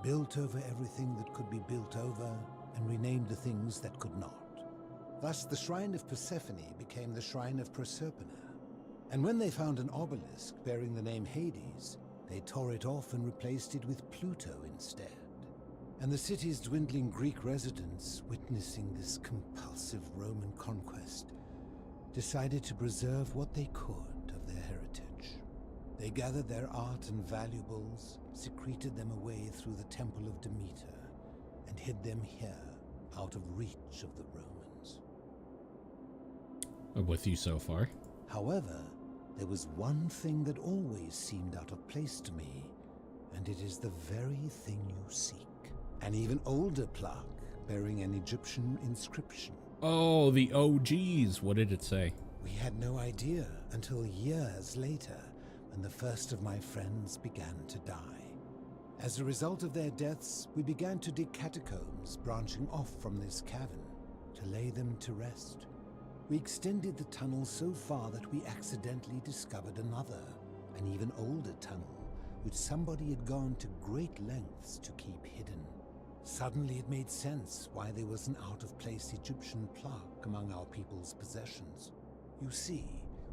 built over everything that could be built over, and renamed the things that could not. Thus, the shrine of Persephone became the shrine of Proserpina. And when they found an obelisk bearing the name Hades, they tore it off and replaced it with Pluto instead. And the city's dwindling Greek residents, witnessing this compulsive Roman conquest, decided to preserve what they could of their heritage. They gathered their art and valuables, secreted them away through the Temple of Demeter, and hid them here, out of reach of the Romans. I'm with you so far. However, there was one thing that always seemed out of place to me, and it is the very thing you seek. An even older plaque bearing an Egyptian inscription. Oh, the OGs. What did it say? We had no idea until years later, when the first of my friends began to die. As a result of their deaths, we began to dig catacombs branching off from this cavern to lay them to rest. We extended the tunnel so far that we accidentally discovered another, an even older tunnel, which somebody had gone to great lengths to keep hidden. Suddenly it made sense why there was an out-of-place Egyptian plaque among our people's possessions. You see,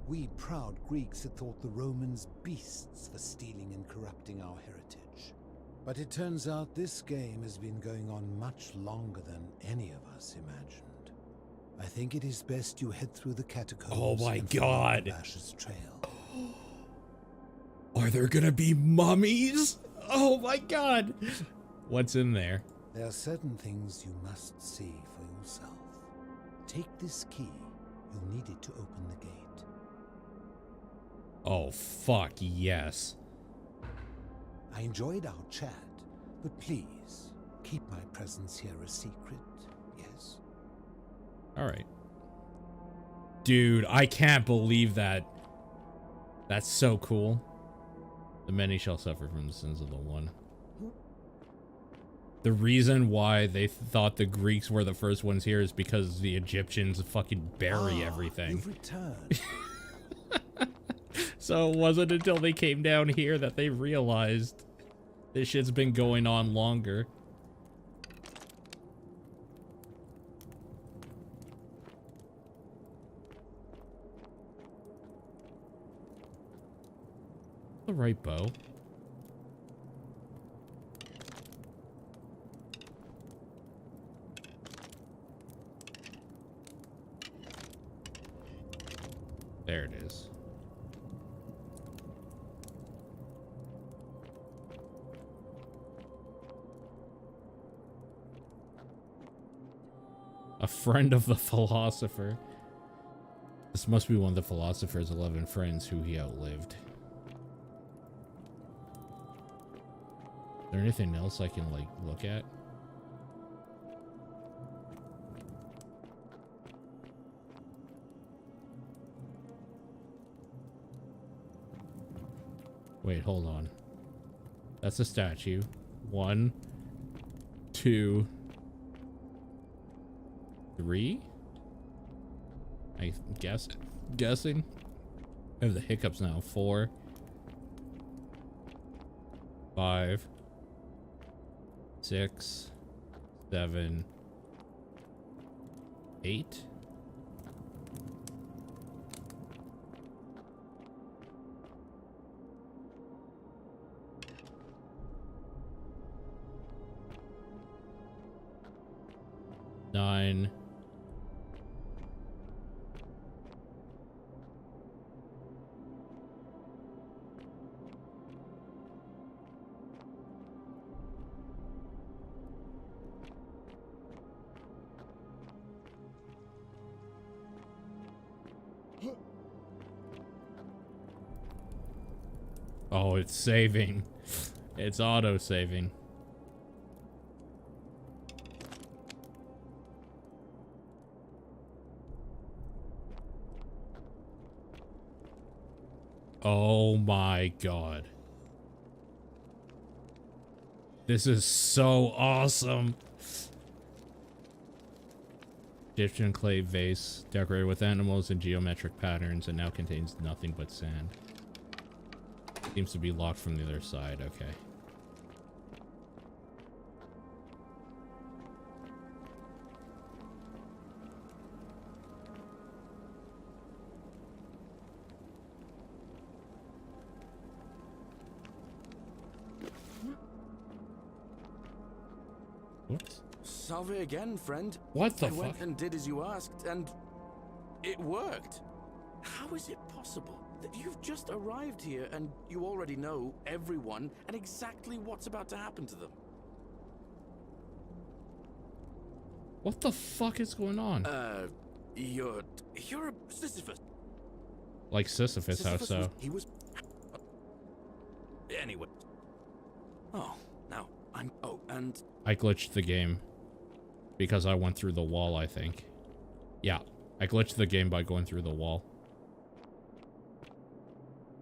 we proud Greeks had thought the Romans beasts for stealing and corrupting our heritage. But it turns out this game has been going on much longer than any of us imagined. I think it is best you head through the catacombs. Oh my and God. follow Kabash's trail. Are there gonna be mummies? Oh my God. What's in there? There are certain things you must see for yourself. Take this key. You'll need it to open the gate. Oh, fuck yes. I enjoyed our chat, but please, keep my presence here a secret, yes? Alright. Dude, I can't believe that. That's so cool. The many shall suffer from the sins of the one. The reason why they thought the Greeks were the first ones here is because the Egyptians fucking bury everything. You've returned. So it wasn't until they came down here that they realized this shit's been going on longer. The right bow. There it is. A friend of the philosopher. This must be one of the philosopher's 11 friends who he outlived. Is there anything else I can, like, look at? Wait, hold on. That's a statue. 1, 2, 3. I guessing. I have the hiccups now. 4, 5, 6, 7, 8. Nine. Oh, it's saving. It's auto saving. Oh my god. This is so awesome. Egyptian clay vase decorated with animals and geometric patterns and now contains nothing but sand. Seems to be locked from the other side. Okay. Whoops. Salve again, friend. What the I went fuck? and did as you asked, and it worked. How is it possible that you've just arrived here and you already know everyone and exactly what's about to happen to them? What the fuck is going on? You're a Sisyphus. Like Sisyphus, how so? He was. Anyway. Oh, now I'm. Oh, and I glitched the game because I went through the wall, I think. Yeah, I glitched the game by going through the wall.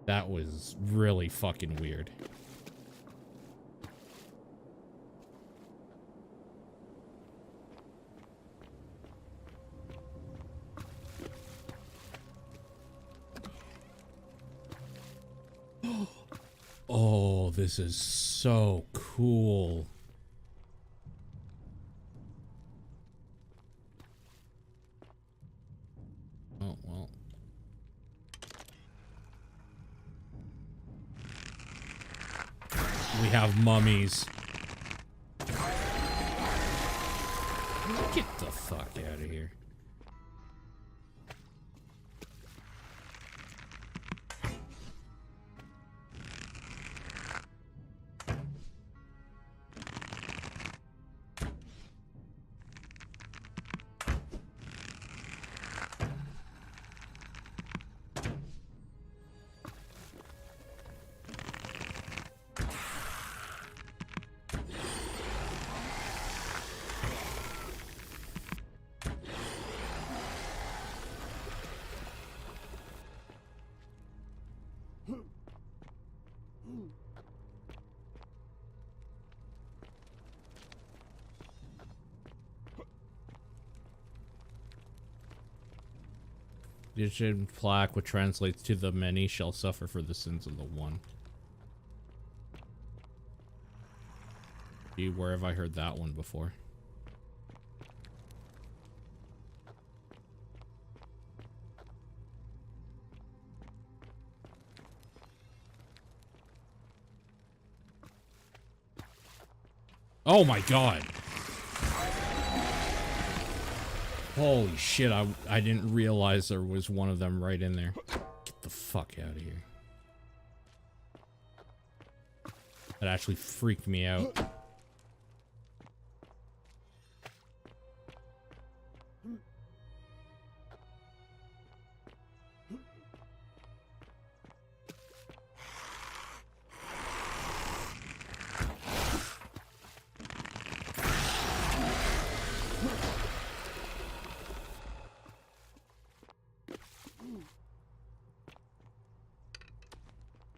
That was really fucking weird. Oh, this is so cool. Oh, well. We have mummies. Get the fuck out of here. The Egyptian plaque, which translates to the many shall suffer for the sins of the one. Gee, where have I heard that one before? Oh my god. Holy shit, I didn't realize there was one of them right in there. Get the fuck out of here. That actually freaked me out.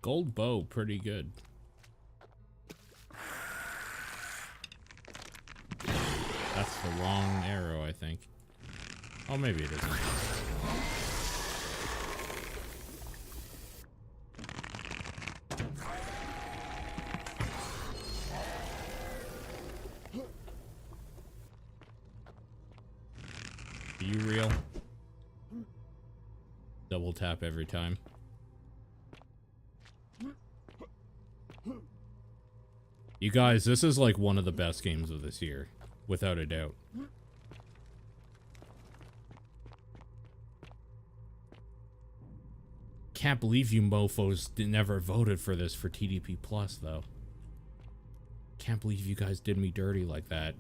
Gold bow, pretty good. the wrong arrow, I think. Oh, maybe it isn't. Are you real? Double tap every time. You guys, this is like one of the best games of this year, without a doubt. Can't believe you mofos never voted for this for TDP Plus, though. Can't believe you guys did me dirty like that.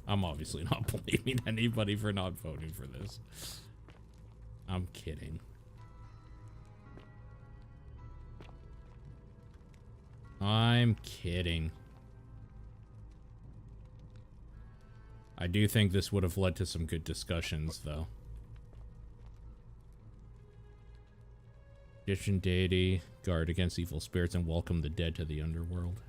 I'm obviously not blaming anybody for not voting for this. I'm kidding. I'm kidding. I do think this would have led to some good discussions, though. Egyptian deity, guard against evil spirits and welcome the dead to the underworld.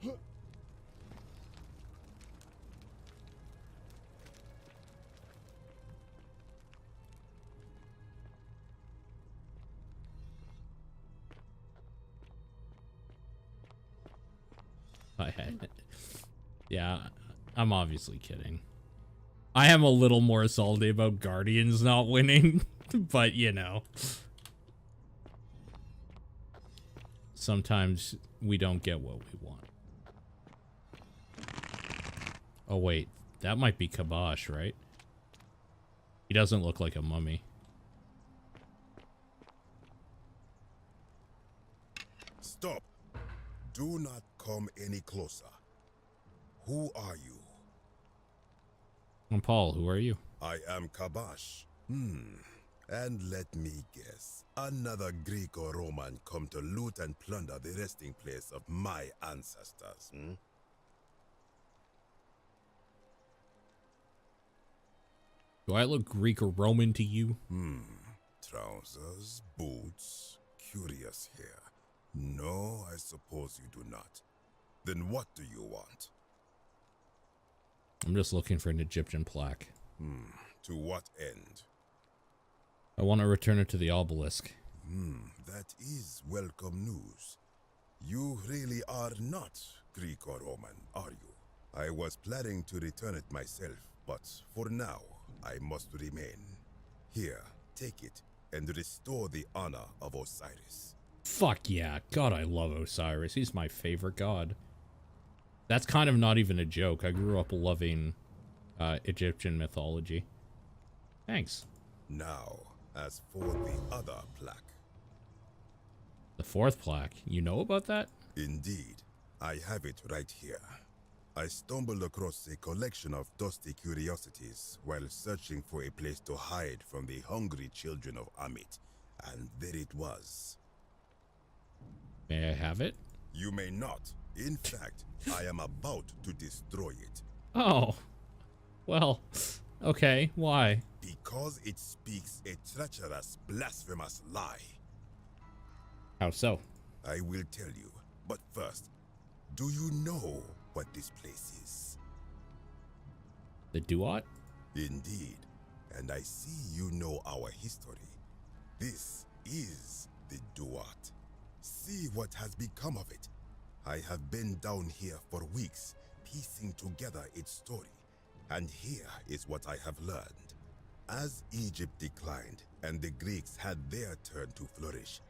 Yeah, I'm obviously kidding. I am a little more salty about Guardians not winning, but you know. Sometimes we don't get what we want. Oh wait, that might be Kabosh, right? He doesn't look like a mummy. Stop. Do not come any closer. Who are you? I'm Paul. Who are you? I am Kabosh. And let me guess. Another Greek or Roman come to loot and plunder the resting place of my ancestors, Do I look Greek or Roman to you? Trousers, boots, curious hair. No, I suppose you do not. Then what do you want? I'm just looking for an Egyptian plaque. To what end? I want to return it to the obelisk. That is welcome news. You really are not Greek or Roman, are you? I was planning to return it myself, but for now, I must remain. Here, take it and restore the honor of Osiris. Fuck yeah. God, I love Osiris. He's my favorite god. That's kind of not even a joke. I grew up loving Egyptian mythology. Thanks. Now, as for the other plaque. The fourth plaque? You know about that? Indeed. I have it right here. I stumbled across a collection of dusty curiosities while searching for a place to hide from the hungry children of Amit. And there it was. May I have it? You may not. In fact, I am about to destroy it. Oh. Well, okay. Why? Because it speaks a treacherous, blasphemous lie. How so? I will tell you. But first, do you know what this place is? The Duat? Indeed. And I see you know our history. This is the Duat. See what has become of it. I have been down here for weeks, piecing together its story. And here is what I have learned. As Egypt declined and the Greeks had their turn to flourish,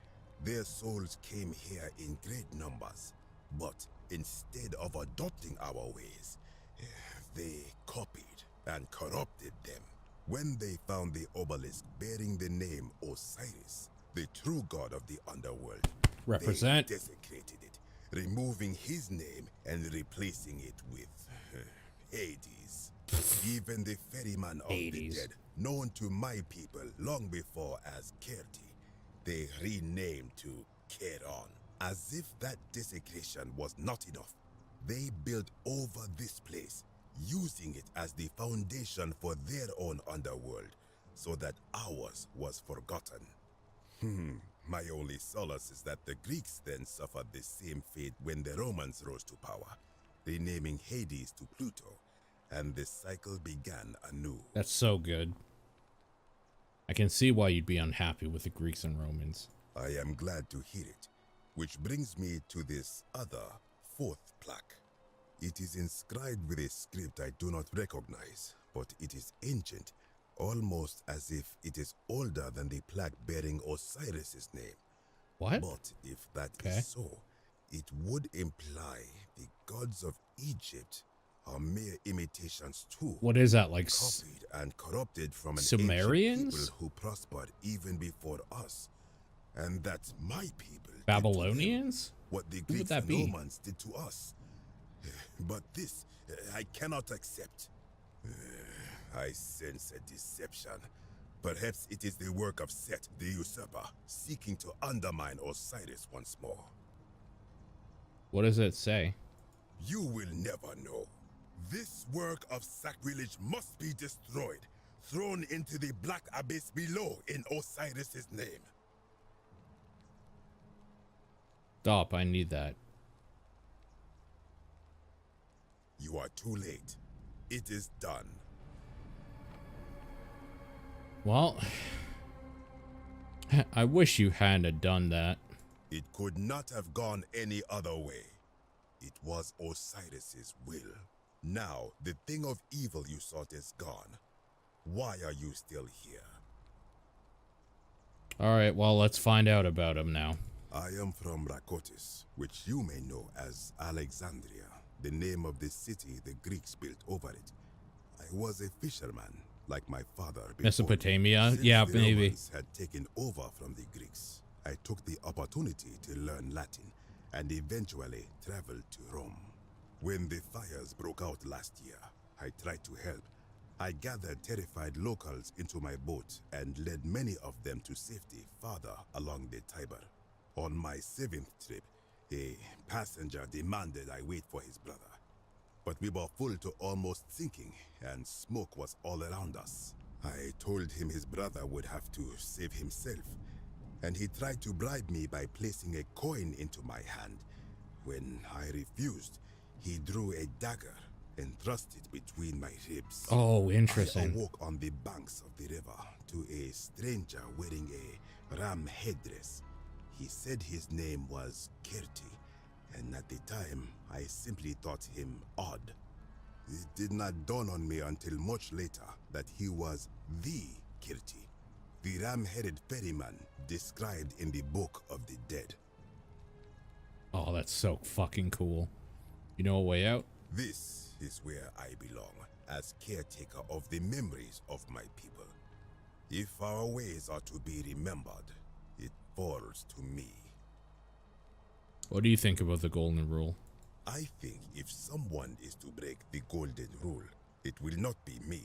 their souls came here in great numbers. But instead of adopting our ways, they copied and corrupted them. When they found the obelisk bearing the name Osiris, the true god of the underworld, Represent. they desecrated it, removing his name and replacing it with Hades. Even the ferryman of the dead, known to my people long before as Kerti, they renamed to Keron. As if that desecration was not enough, they built over this place, using it as the foundation for their own underworld, so that ours was forgotten. My only solace is that the Greeks then suffered the same fate when the Romans rose to power. renaming Hades to Pluto, and the cycle began anew. That's so good. I can see why you'd be unhappy with the Greeks and Romans. I am glad to hear it, which brings me to this other, fourth plaque. It is inscribed with a script I do not recognize, but it is ancient, almost as if it is older than the plaque bearing Osiris's name. What? But if that is so, it would imply the gods of Egypt are mere imitations too. What is that, like copied and corrupted from an Sumerians? ancient people who prospered even before us, and that my people Babylonians? did to them what the Who would Greeks that and be? Romans did to us. But this I cannot accept. I sense a deception. Perhaps it is the work of Set, the usurper, seeking to undermine Osiris once more. What does it say? You will never know. This work of sacrilege must be destroyed, thrown into the black abyss below in Osiris's name. Stop, I need that. You are too late. It is done. Well, I wish you hadn't done that. It could not have gone any other way. It was Osiris's will. Now, the thing of evil you sought is gone. Why are you still here? Alright, well, let's find out about him now. I am from Rakotis, which you may know as Alexandria, the name of the city the Greeks built over it. I was a fisherman, like my father before. Mesopotamia? Since Yeah, the maybe. Romans had taken over from the Greeks, I took the opportunity to learn Latin and eventually traveled to Rome. When the fires broke out last year, I tried to help. I gathered terrified locals into my boat and led many of them to safety farther along the Tiber. On my 7th trip, a passenger demanded I wait for his brother. But we were full to almost sinking, and smoke was all around us. I told him his brother would have to save himself, and he tried to bribe me by placing a coin into my hand. When I refused, he drew a dagger and thrust it between my ribs. Oh, interesting. I awoke on the banks of the river to a stranger wearing a ram headdress. He said his name was Kirti, and at the time, I simply thought him odd. It did not dawn on me until much later that he was the Kirti, the ram-headed ferryman described in the Book of the Dead. Oh, that's so fucking cool. You know a way out? This is where I belong, as caretaker of the memories of my people. If our ways are to be remembered, it falls to me. What do you think about the golden rule? I think if someone is to break the golden rule, it will not be me.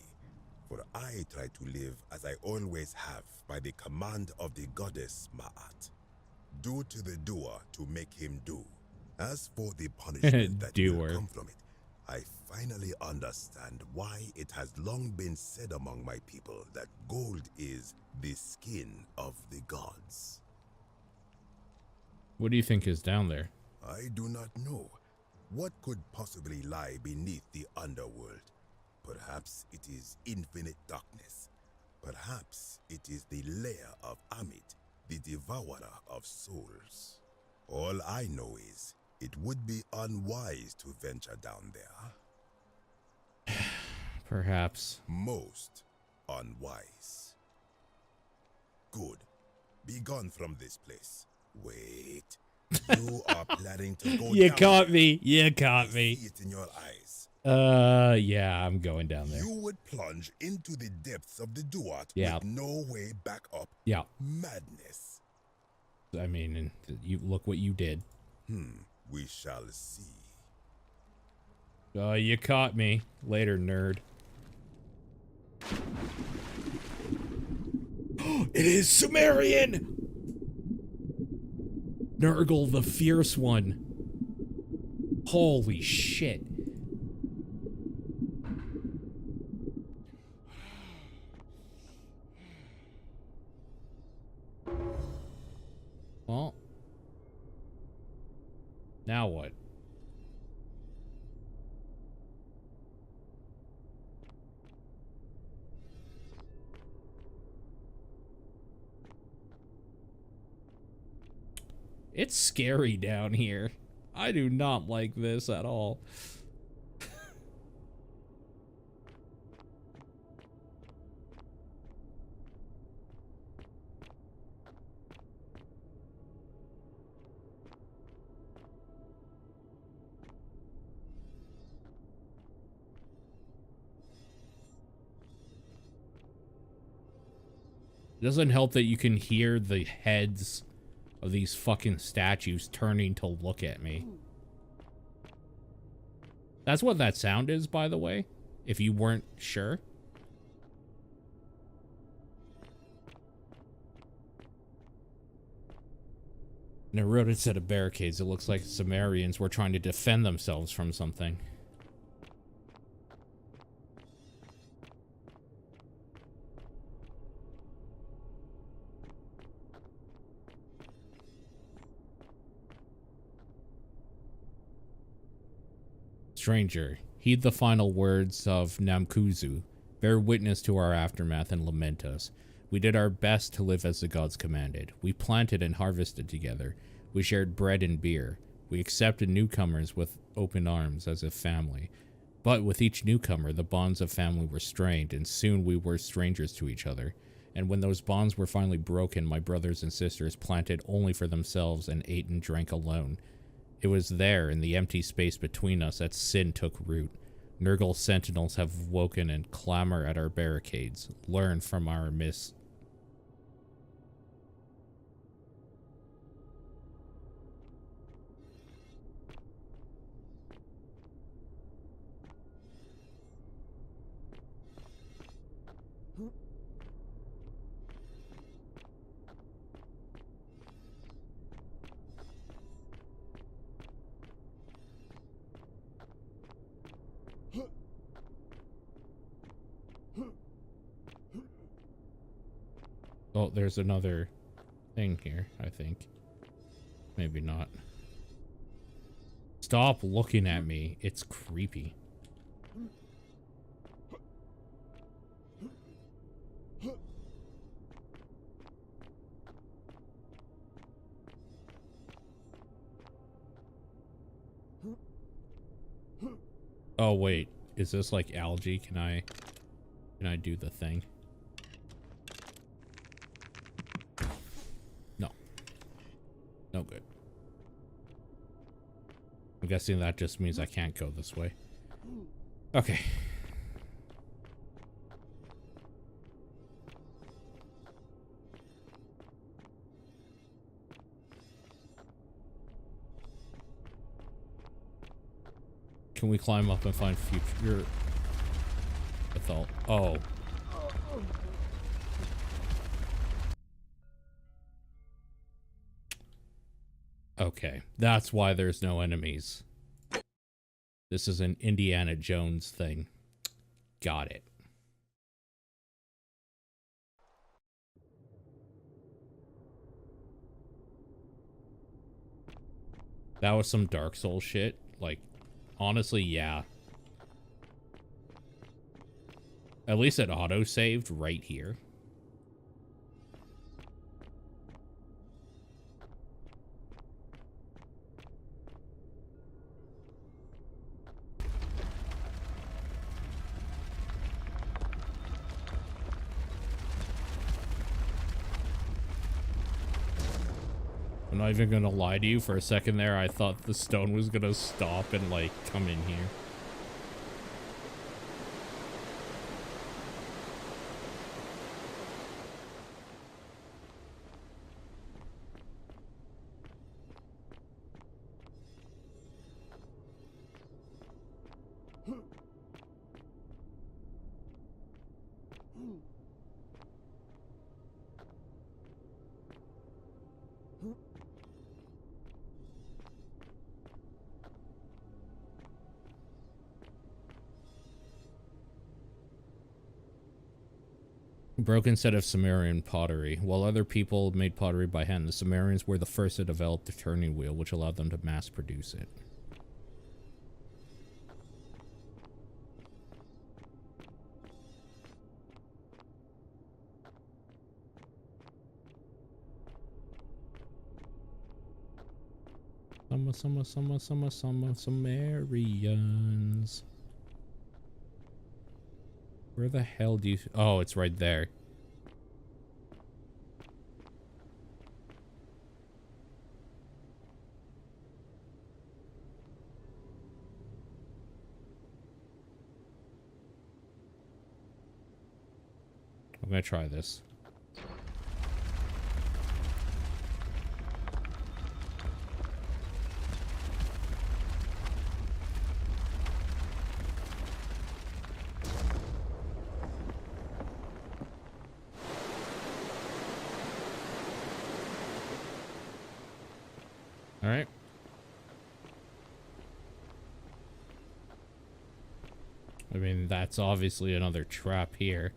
For I try to live as I always have by the command of the goddess Ma'at. Do to the doer to make him do. As for the punishment that will come from it, I finally understand why it has long been said among my people that gold is the skin of the gods. What do you think is down there? I do not know. What could possibly lie beneath the underworld? Perhaps it is infinite darkness. Perhaps it is the lair of Amit, the devourer of souls. All I know is, it would be unwise to venture down there. Perhaps. Most unwise. Good. Be gone from this place. Wait. You are planning to go You down caught there. me. You caught I me. see it in your eyes. Yeah, I'm going down there. You would plunge into the depths of the Duat Yeah. with no way back up. Yeah. Madness. I mean, you look what you did. We shall see. You caught me. Later, nerd. It is Sumerian! Nurgle the Fierce One. Holy shit. Well. Now what? It's scary down here. I do not like this at all. It doesn't help that you can hear the heads of these fucking statues turning to look at me. That's what that sound is, by the way, if you weren't sure. In a roaded set of barricades, it looks like Sumerians were trying to defend themselves from something. Stranger, heed the final words of Namkuzu. Bear witness to our aftermath and lament us. We did our best to live as the gods commanded. We planted and harvested together. We shared bread and beer. We accepted newcomers with open arms as a family. But with each newcomer, the bonds of family were strained, and soon we were strangers to each other. And when those bonds were finally broken, my brothers and sisters planted only for themselves and ate and drank alone. It was there, in the empty space between us, that sin took root. Nurgle sentinels have woken and clamor at our barricades. Learn from our miss. Oh, there's another thing here, I think. Maybe not. Stop looking at me. It's creepy. Oh, wait. Is this like algae? Can I do the thing? No. No good. I'm guessing that just means I can't go this way. Okay. Can we climb up and find future? I thought. Oh. Okay, that's why there's no enemies. This is an Indiana Jones thing. Got it. That was some Dark Souls shit. Like, honestly, yeah. At least it auto-saved right here. I'm not even gonna lie to you, for a second there I thought the stone was gonna stop and like come in here. Broken set of Sumerian pottery. While other people made pottery by hand, the Sumerians were the first to develop the turning wheel, which allowed them to mass produce it. Sumerians. Where the hell do you... Oh, it's right there. I'm gonna try this. All right. I mean, that's obviously another trap here.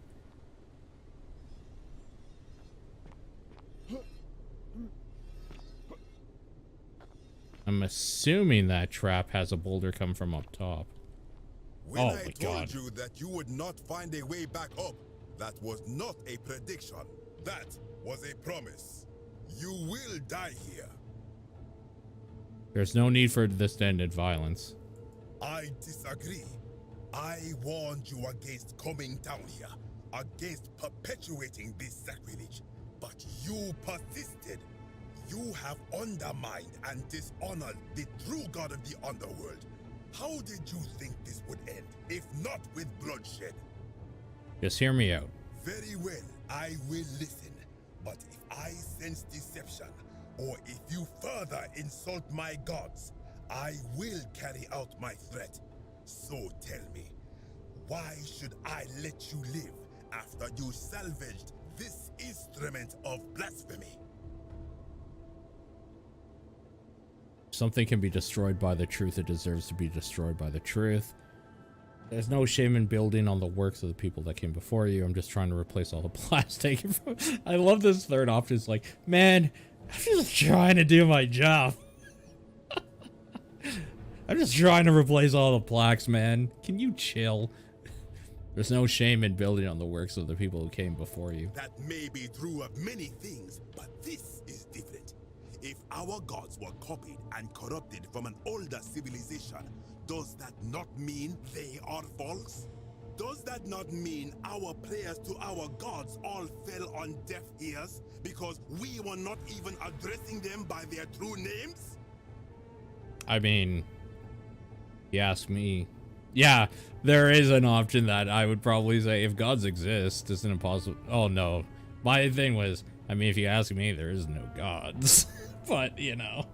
I'm assuming that trap has a boulder come from up top. When Oh I my told god. you that you would not find a way back up, that was not a prediction. That was a promise. You will die here. There's no need for this to end in violence. I disagree. I warned you against coming down here, against perpetuating this sacrilege, but you persisted. You have undermined and dishonored the true god of the underworld. How did you think this would end, if not with bloodshed? Just hear me out. Very well, I will listen. But if I sense deception, or if you further insult my gods, I will carry out my threat. So tell me, why should I let you live after you salvaged this instrument of blasphemy? Something can be destroyed by the truth. It deserves to be destroyed by the truth. There's no shame in building on the works of the people that came before you. I'm just trying to replace all the plastic. I love this third option. It's like, man, I'm just trying to do my job. I'm just trying to replace all the plaques, man. Can you chill? There's no shame in building on the works of the people who came before you. That may be true of many things, but this is different. If our gods were copied and corrupted from an older civilization, does that not mean they are false? Does that not mean our prayers to our gods all fell on deaf ears because we were not even addressing them by their true names? I mean, you ask me. Yeah, there is an option that I would probably say if gods exist, it's an impossible. Oh no. My thing was, I mean, if you ask me, there is no gods. But, you know.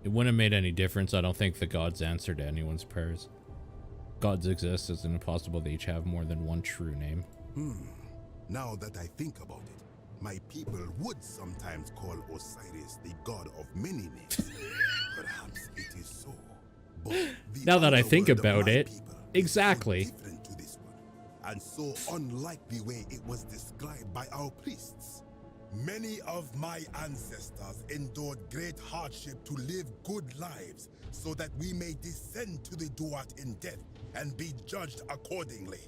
It wouldn't have made any difference. I don't think the gods answered anyone's prayers. Gods exist, it's impossible they each have more than one true name. Now that I think about it, my people would sometimes call Osiris the god of many names. Perhaps it is so. But the Now that I think underworld of about my it, people exactly. is so different to this one, and so unlike the way it was described by our priests. Many of my ancestors endured great hardship to live good lives so that we may descend to the Duat in death and be judged accordingly.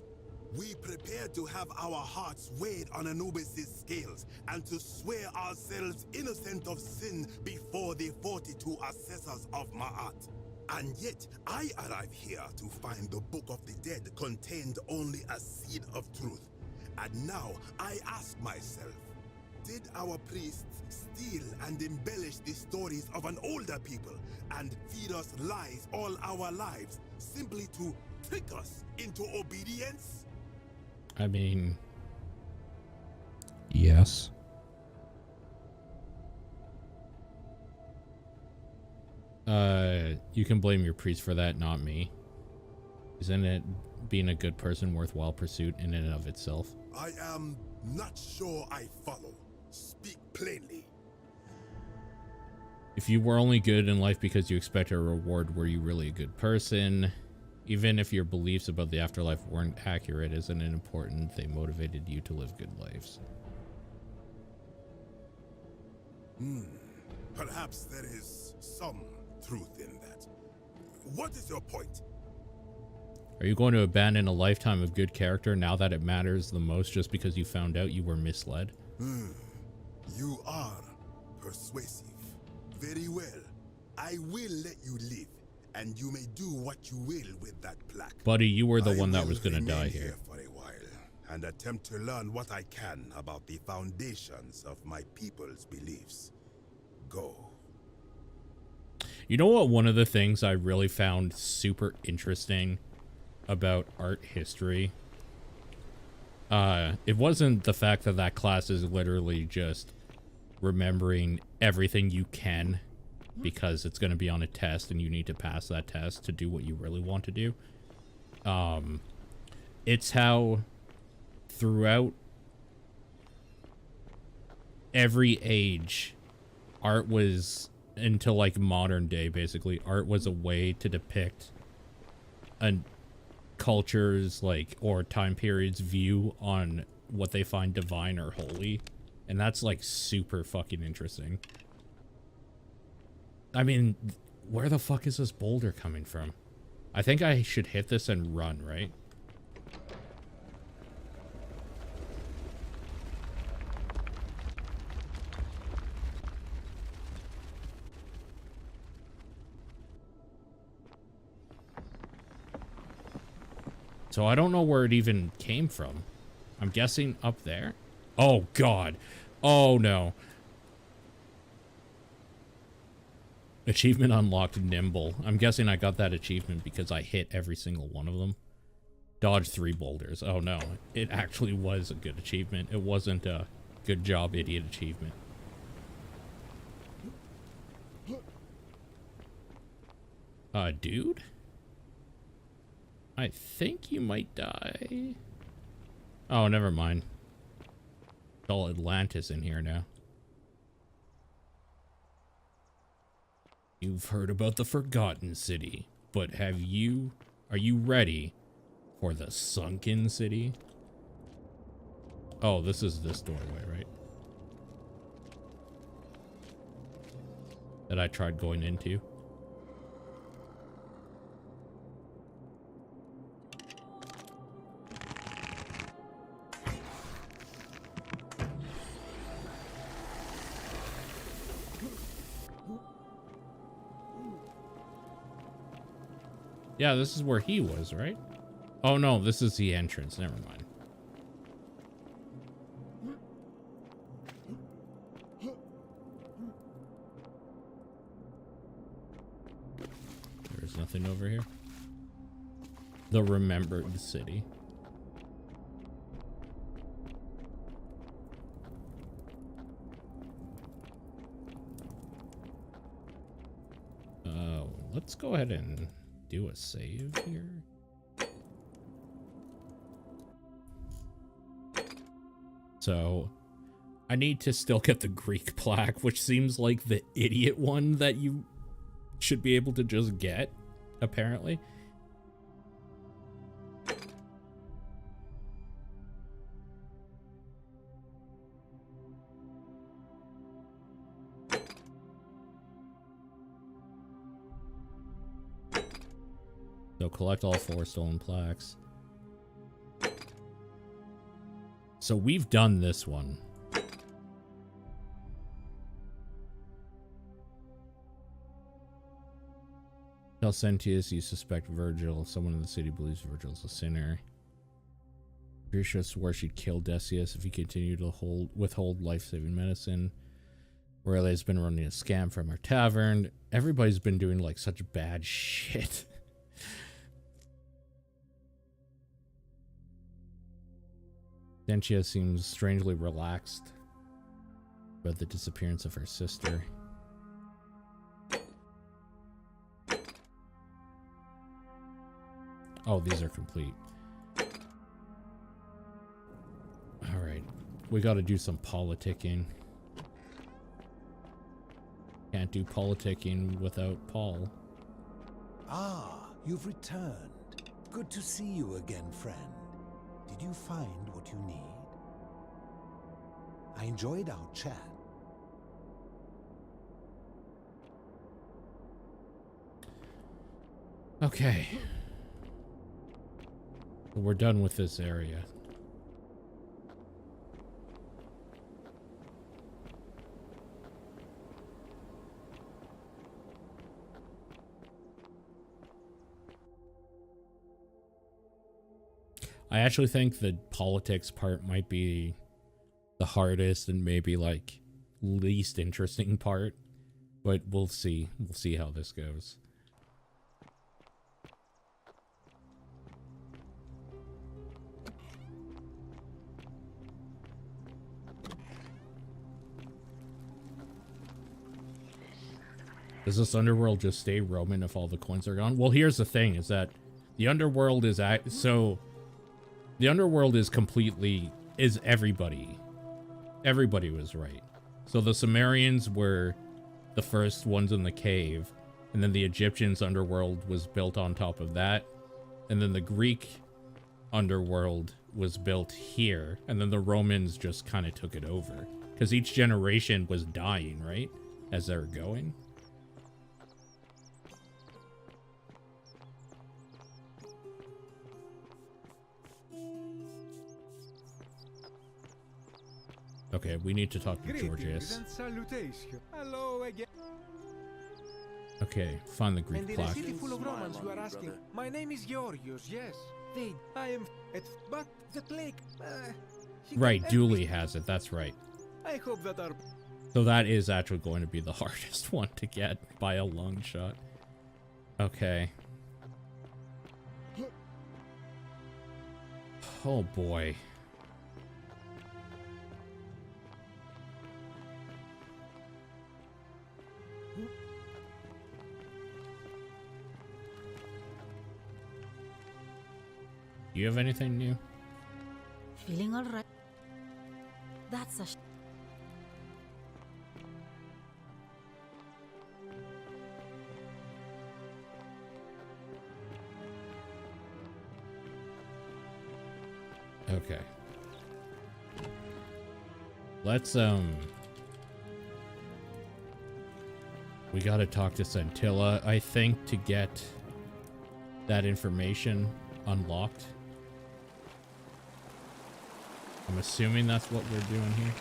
We prepare to have our hearts weighed on Anubis' scales and to swear ourselves innocent of sin before the 42 assessors of Ma'at. And yet, I arrive here to find the Book of the Dead contained only a seed of truth. And now, I ask myself, did our priests steal and embellish the stories of an older people and feed us lies all our lives simply to trick us into obedience? I mean, yes. You can blame your priest for that, not me. Isn't it being a good person worthwhile pursuit in and of itself? I am not sure I follow. Speak plainly. If you were only good in life because you expect a reward, were you really a good person? Even if your beliefs about the afterlife weren't accurate, isn't it important they motivated you to live good lives? Perhaps there is some truth in that. What is your point? Are you going to abandon a lifetime of good character now that it matters the most just because you found out you were misled? You are persuasive. Very well. I will let you live, and you may do what you will with that plaque. Buddy, you were the one that will was gonna die remain here. For a while and attempt to learn what I can about the foundations of my people's beliefs. Go. You know what? One of the things I really found super interesting about art history, it wasn't the fact that that class is literally just remembering everything you can because it's going to be on a test and you need to pass that test to do what you really want to do. It's how throughout every age, art was, until like modern day, basically, art was a way to depict a culture's like, or time period's view on what they find divine or holy. And that's like super fucking interesting. I mean, where the fuck is this boulder coming from? I think I should hit this and run, right? So I don't know where it even came from. I'm guessing up there. Oh, God. Oh, no. Achievement unlocked, nimble. I'm guessing I got that achievement because I hit every single one of them. Dodge 3 boulders. Oh, no. It actually was a good achievement. It wasn't a good job, idiot achievement. Dude? I think you might die. Oh, never mind. It's all Atlantis in here now. You've heard about the Forgotten City, but are you ready for the Sunken City? Oh, this is this doorway, right? That I tried going into. Yeah, this is where he was, right? Oh no, this is the entrance. Never mind. There's nothing over here. The Remembered City. Let's go ahead and do a save here. So I need to still get the Greek plaque, which seems like the idiot one that you should be able to just get, apparently. So collect all 4 stolen plaques. So we've done this one. Tell Sentius you suspect Virgil. Someone in the city believes Virgil's a sinner. Grisha swore she'd kill Decius if he continued to withhold life-saving medicine. Aurelia's been running a scam from her tavern. Everybody's been doing like such bad shit. Dentia seems strangely relaxed about the disappearance of her sister. Oh, these are complete. Alright. We gotta do some politicking. Can't do politicking without Paul. Ah, you've returned. Good to see you again, friend. Did you find what you need? I enjoyed our chat. Okay. We're done with this area. I actually think the politics part might be the hardest and maybe like least interesting part, but we'll see. We'll see how this goes. Does this underworld just stay Roman if all the coins are gone? Well, here's the thing, is that the underworld is the underworld is completely, is everybody. Everybody was right. So the Sumerians were the first ones in the cave, and then the Egyptians' underworld was built on top of that, and then the Greek underworld was built here, and then the Romans just kind of took it over. Because each generation was dying, right? As they were going. Okay, we need to talk to Georgius. Hello again. Okay, find the Greek And in plaque. a city full of Romans, you are asking. My name is Georgios, yes. I am but the plague. Right, Dooley has it, that's right. I hope that our... So that is actually going to be the hardest one to get by a long shot. Okay. Oh boy. Do you have anything new? Feeling alright. That's a Okay. Let's, we gotta talk to Scintilla, I think, to get that information unlocked. I'm assuming that's what we're doing here.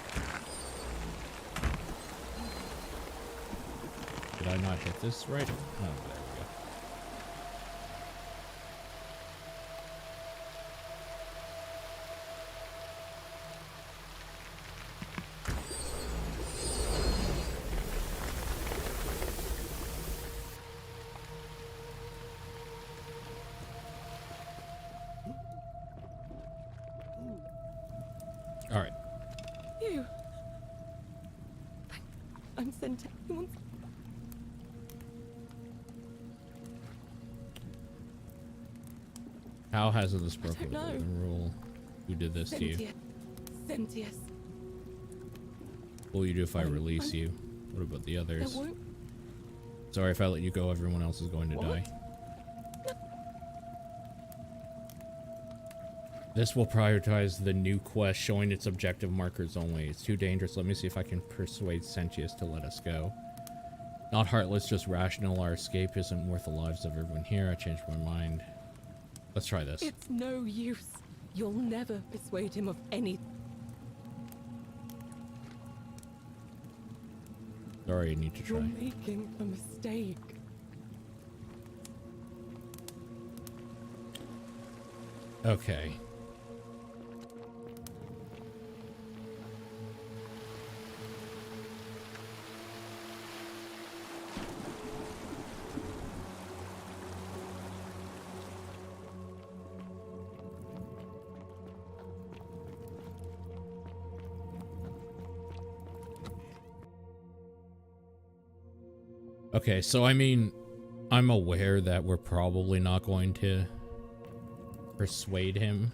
Did I not hit this right? Oh, there we go. All right. You. I'm sent. He wants. How has this broken the know. golden rule? Who did this to you? Sentius. What will you do if I release you? What about the others? There won't. Sorry if I let you go, everyone else is going to die. This will prioritize the new quest, showing its objective markers only. It's too dangerous. Let me see if I can persuade Sentius to let us go. Not heartless, just rational. Our escape isn't worth the lives of everyone here. I changed my mind. Let's try this. It's no use. You'll never persuade him of any. Sorry, I need to try. You're making a mistake. Okay. Okay, so I mean, I'm aware that we're probably not going to persuade him,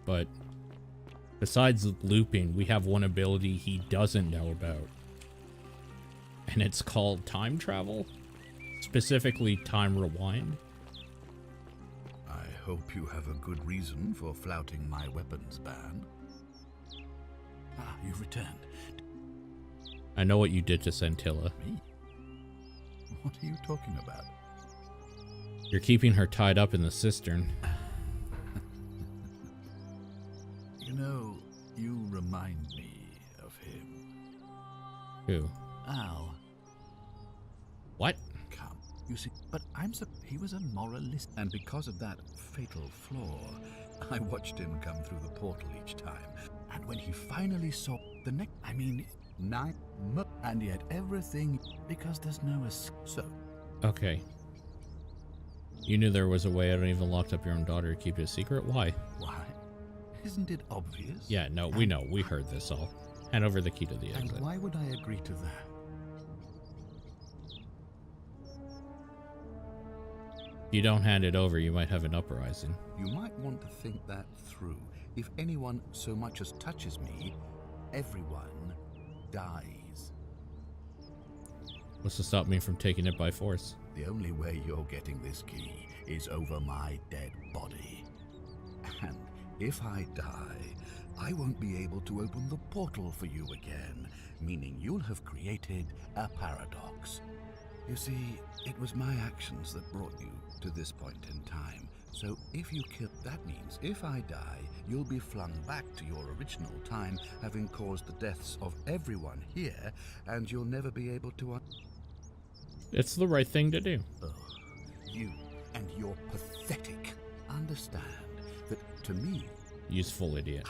but besides looping, we have one ability he doesn't know about, and it's called time travel, specifically time rewind. I hope you have a good reason for flouting my weapons ban. Ah, you've returned. I know what you did to Scintilla. Me? What are you talking about? You're keeping her tied up in the cistern. You know, you remind me of him. Who? Al. What? Come, you see, but he was a moralist, and because of that fatal flaw, I watched him come through the portal each time. And when he finally saw the next, and yet everything, because there's no so. Okay. You knew there was a way out and even locked up your own daughter to keep it a secret? Why? Why? Isn't it obvious? Yeah, no, we know. We heard this all. Hand over the key to the exit. And why would I agree to that? If you don't hand it over, you might have an uprising. You might want to think that through. If anyone so much as touches me, everyone dies. What's to stop me from taking it by force? The only way you're getting this key is over my dead body. And if I die, I won't be able to open the portal for you again, meaning you'll have created a paradox. You see, it was my actions that brought you to this point in time. So if you kill, that means if I die, you'll be flung back to your original time, having caused the deaths of everyone here, and you'll never be able to... It's the right thing to do. Ugh, you and your pathetic understand that to me... Useful idiot.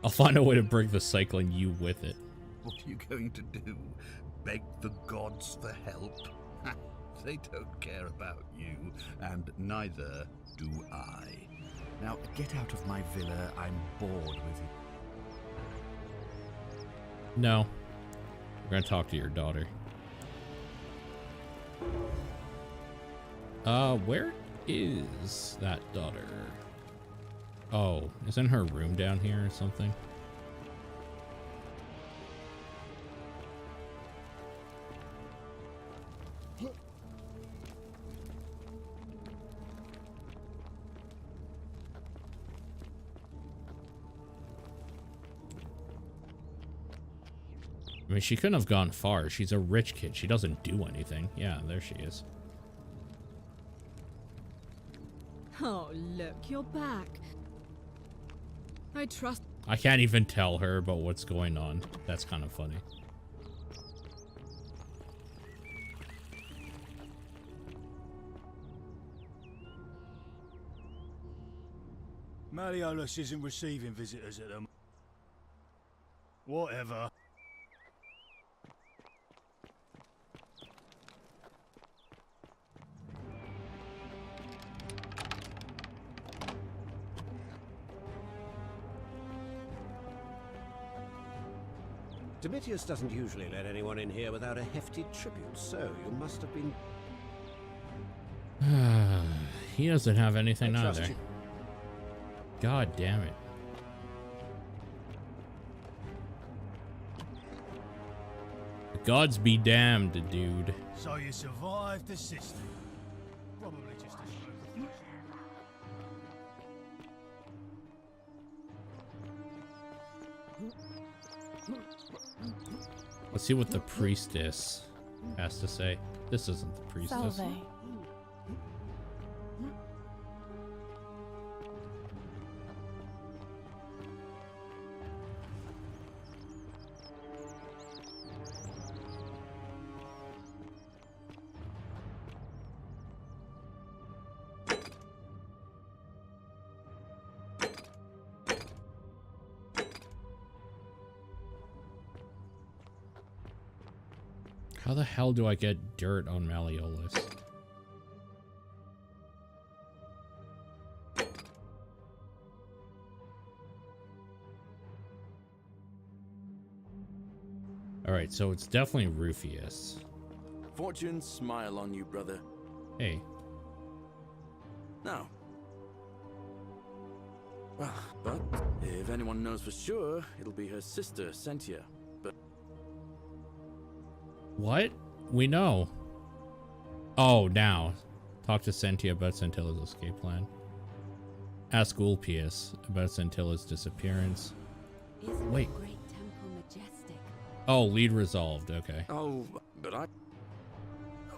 I'll find a way to break the cycle and you with it. What are you going to do? Beg the gods for help? They don't care about you, and neither do I. Now, get out of my villa. I'm bored with you. No. We're gonna talk to your daughter. Where is that daughter? Oh, isn't her room down here or something? I mean, she couldn't have gone far. She's a rich kid. She doesn't do anything. Yeah, there she is. Oh, look, you're back. I trust... I can't even tell her about what's going on. That's kind of funny. Malleolus isn't receiving visitors at the moment. Whatever. Domitius doesn't usually let anyone in here without a hefty tribute, so you must have been... He doesn't have anything I trust either. you. God damn it. The gods be damned, dude. So you survived the system. Probably just a stroke of Let's see what the priestess has to say. This isn't the priestess. Salve. How the hell do I get dirt on Malleolus? Alright, so it's definitely Rufius. Fortune smile on you, brother. Hey. Now. Well, but if anyone knows for sure, it'll be her sister, Sentia. But What? We know. Oh, now. Talk to Sentia about Centilla's escape plan. Ask Ulpius about Centilla's disappearance. Isn't Wait. the great temple majestic? Oh, lead resolved. Okay. oh, but I.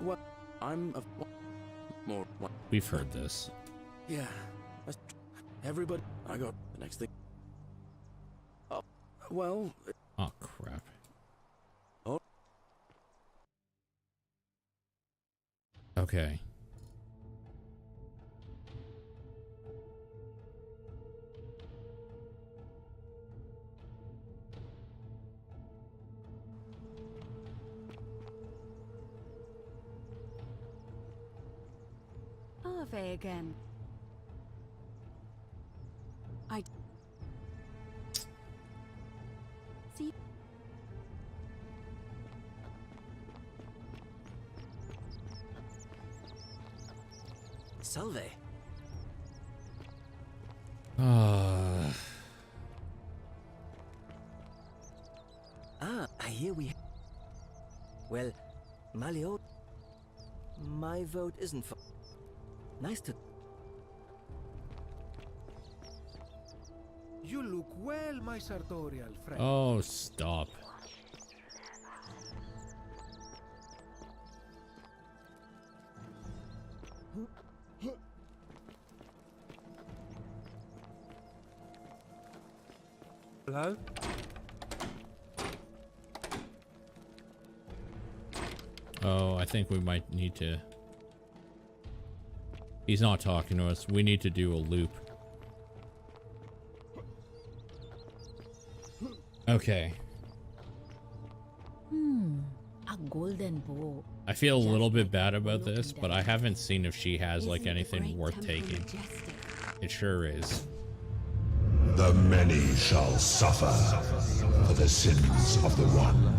Well, I'm a more. We've heard this. Yeah. Everybody, I got the next thing. Oh, well. Oh, crap. Oh. Okay. Harvey again. I see. Salve. Here we. Well, Malio. My vote isn't for. Nice to. You look well, my sartorial friend. Oh, stop. Hello? Oh, I think we might need to... He's not talking to us. We need to do a loop. Okay. A golden bow. I feel a little bit bad about this, but I haven't seen if she has like anything worth taking. It sure is. The many shall suffer for the sins of the one.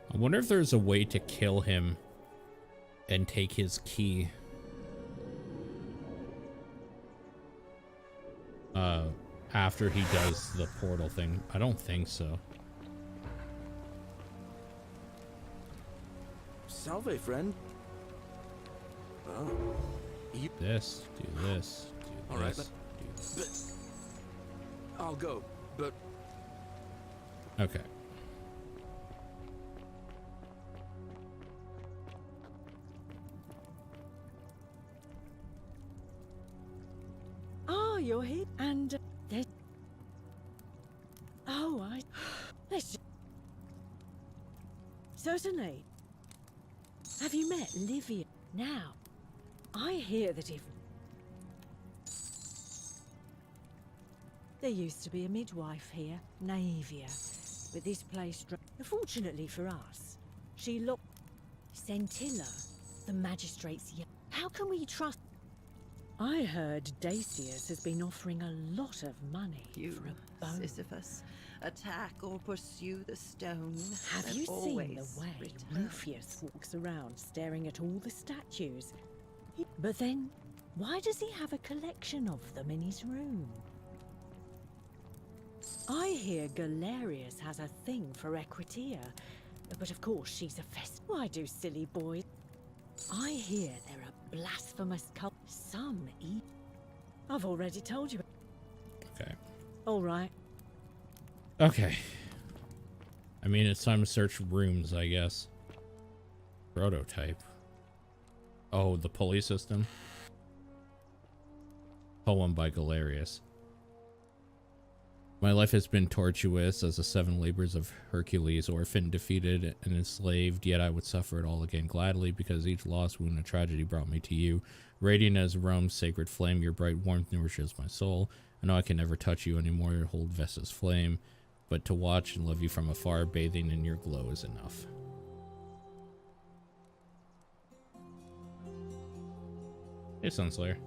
I wonder if there's a way to kill him and take his key. After he does the portal thing. I don't think so. Salve, friend. Oh. You... This, do this, do All right, this, do this. But I'll go, but... Okay. Oh, you're here, and there's. Oh, let's. Certainly. Have you met Livia? Now, I hear that if there used to be a midwife here, Naevia, but this place. Fortunately for us, she looked. Centilla, the magistrate's. How can we trust? I heard Dacius has been offering a lot of money You, for a bone. Sisyphus, attack or pursue the stone. Have and you seen always the way return. Rufius walks around staring at all the statues? But then, why does he have a collection of them in his room? I hear Galerius has a thing for Equitia, but of course she's a fest. Why do silly boys? I hear there are blasphemous cults. Some eat. I've already told you. Okay. All right. Okay. I mean, it's time to search rooms, I guess. Prototype. Oh, the pulley system. Poem by Galerius. My life has been tortuous as the 7 labors of Hercules, orphaned, defeated, and enslaved, yet I would suffer it all again gladly, because each loss, wound, and tragedy brought me to you. Radiant as Rome's sacred flame, your bright warmth nourishes my soul. I know I can never touch you anymore or hold Vesta's flame, but to watch and love you from afar, bathing in your glow is enough. Hey, Sunslayer.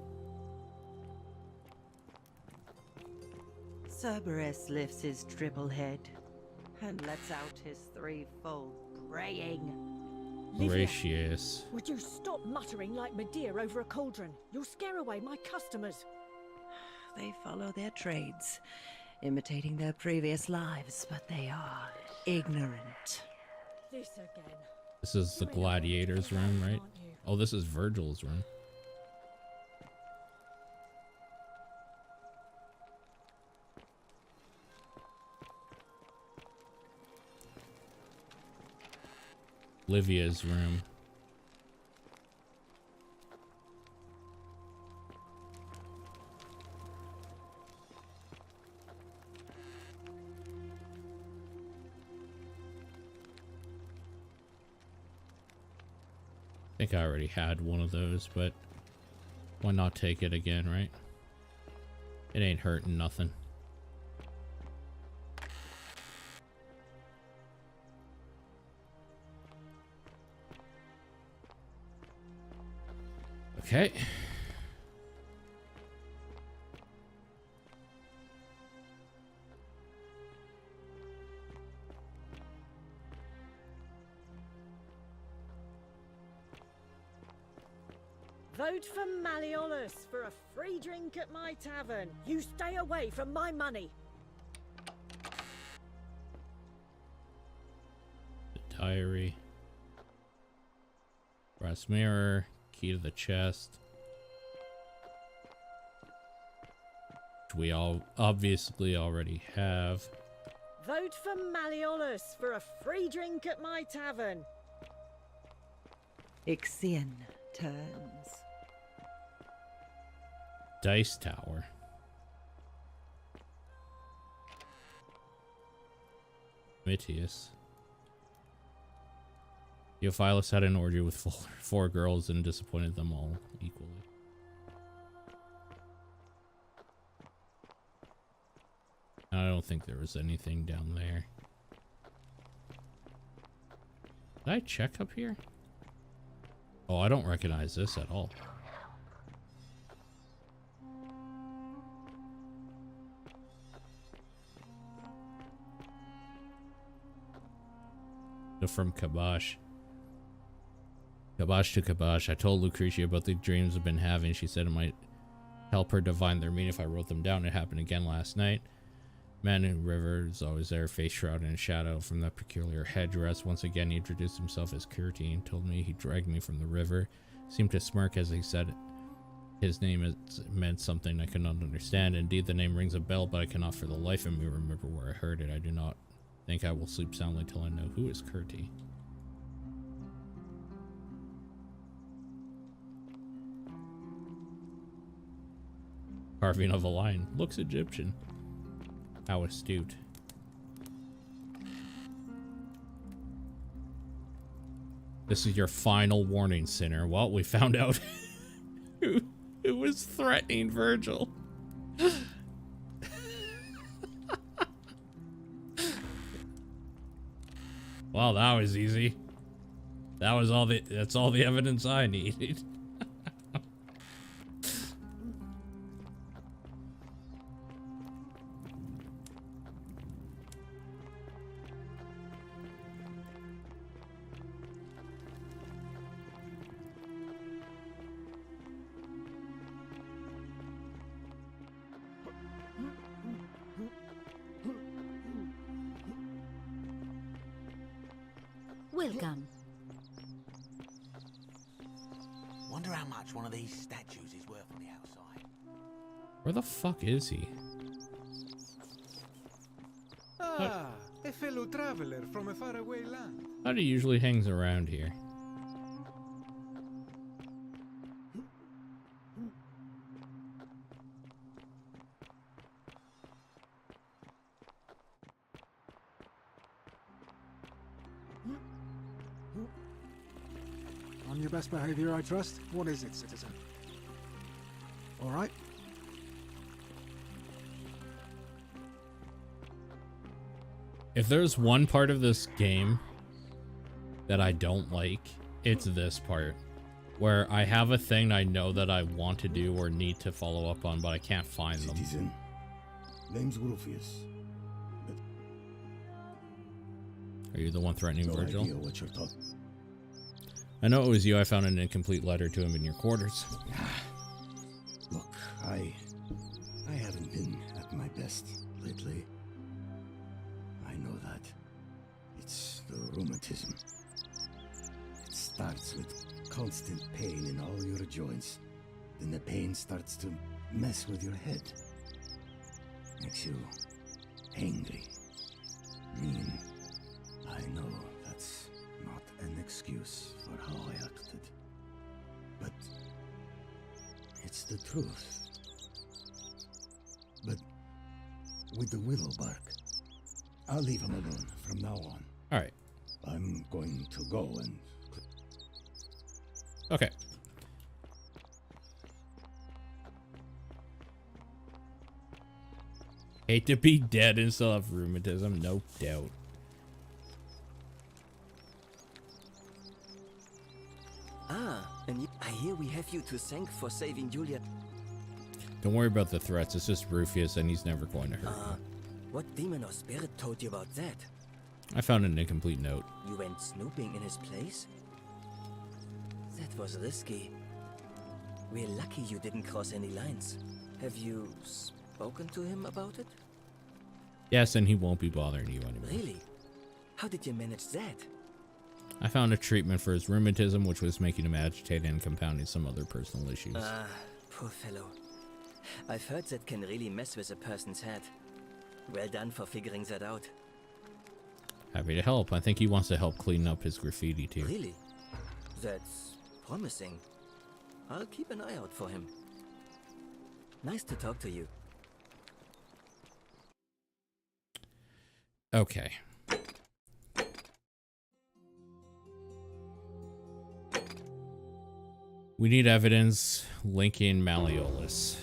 Cerberus lifts his triple head and lets out his threefold braying. Gracious. Would you stop muttering like Medea over a cauldron? You'll scare away my customers. They follow their trades, imitating their previous lives, but they are ignorant. This again. This is the gladiator's room, right? Oh, this is Virgil's room. Livia's room. I think I already had one of those, but why not take it again, right? It ain't hurting nothing. Okay. Vote for Malleolus for a free drink at my tavern. You stay away from my money. The diary. Brass mirror. Key to the chest. Which we all obviously already have. Vote for Malleolus for a free drink at my tavern. Ixion turns. Dice tower. Mitius. Theophilus had an orgy with four girls and disappointed them all equally. I don't think there was anything down there. Did I check up here? Oh, I don't recognize this at all. From Kabosh. Kabosh to Kabosh. I told Lucretia about the dreams I've been having. She said it might help her divine their meaning if I wrote them down. It happened again last night. Man in river is always there, face shrouded in shadow from that peculiar headdress. Once again, he introduced himself as Curti and told me he dragged me from the river. Seemed to smirk as he said his name meant something I could not understand. Indeed, the name rings a bell, but I cannot for the life of me remember where I heard it. I do not think I will sleep soundly till I know who is Curti. Carving of a lion. Looks Egyptian. How astute. This is your final warning, sinner. Well, we found out who was threatening Virgil. Well, that was easy. That's all the evidence I needed. Welcome. Wonder how much one of these statues is worth on the outside. Where the fuck is he? Ah, a fellow traveler from a faraway land. How do he usually hangs around here? On your best behavior, I trust. What is it, citizen? All right. If there's one part of this game that I don't like, it's this part. Where I have a thing I know that I want to do or need to follow up on, but I can't find them. Citizen, name's Rufius. Are you the one threatening No Virgil? idea what you're talking. I know it was you. I found an incomplete letter to him in your quarters. Look, I haven't been at my best lately. I know that. It's the rheumatism. It starts with constant pain in all your joints. Then the pain starts to mess with your head. Makes you angry, mean. I know that's not an excuse for how I acted. But it's the truth. But with the willow bark, I'll leave him alone from now on. Alright. I'm going to go and... Okay. Hate to be dead and still have rheumatism, no doubt. Ah, and I hear we have you to thank for saving Juliet. Don't worry about the threats, it's just Rufus and he's never going to hurt you. What demon or spirit told you about that? I found an incomplete note. You went snooping in his place? That was risky. We're lucky you didn't cross any lines. Have you spoken to him about it? Yes, and he won't be bothering you anymore. Really? How did you manage that? I found a treatment for his rheumatism, which was making him agitated and compounding some other personal issues. Ah, poor fellow. I've heard that can really mess with a person's head. Well done for figuring that out. Happy to help. I think he wants to help clean up his graffiti too. Really? That's promising. I'll keep an eye out for him. Nice to talk to you. Okay. We need evidence linking Malleolus.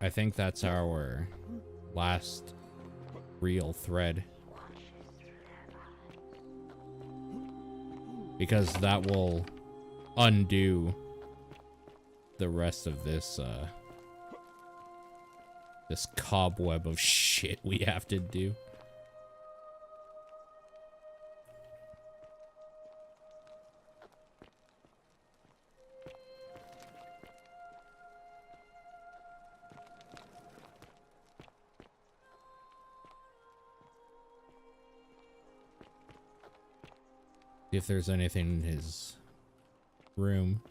I think that's our last real thread. Because that will undo the rest of this this cobweb of shit we have to do. See if there's anything in his room.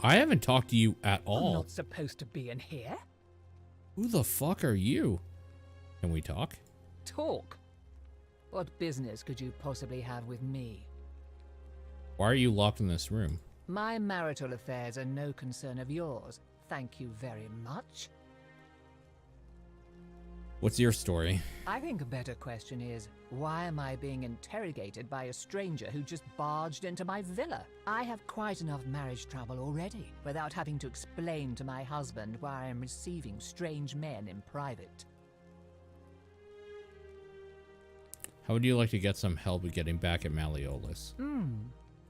I haven't talked to you at all. I'm not supposed to be in here. Who the fuck are you? Can we talk? Talk? What business could you possibly have with me? Why are you locked in this room? My marital affairs are no concern of yours. Thank you very much. What's your story? I think a better question is, why am I being interrogated by a stranger who just barged into my villa? I have quite enough marriage trouble already, without having to explain to my husband why I am receiving strange men in private. How would you like to get some help with getting back at Malleolus?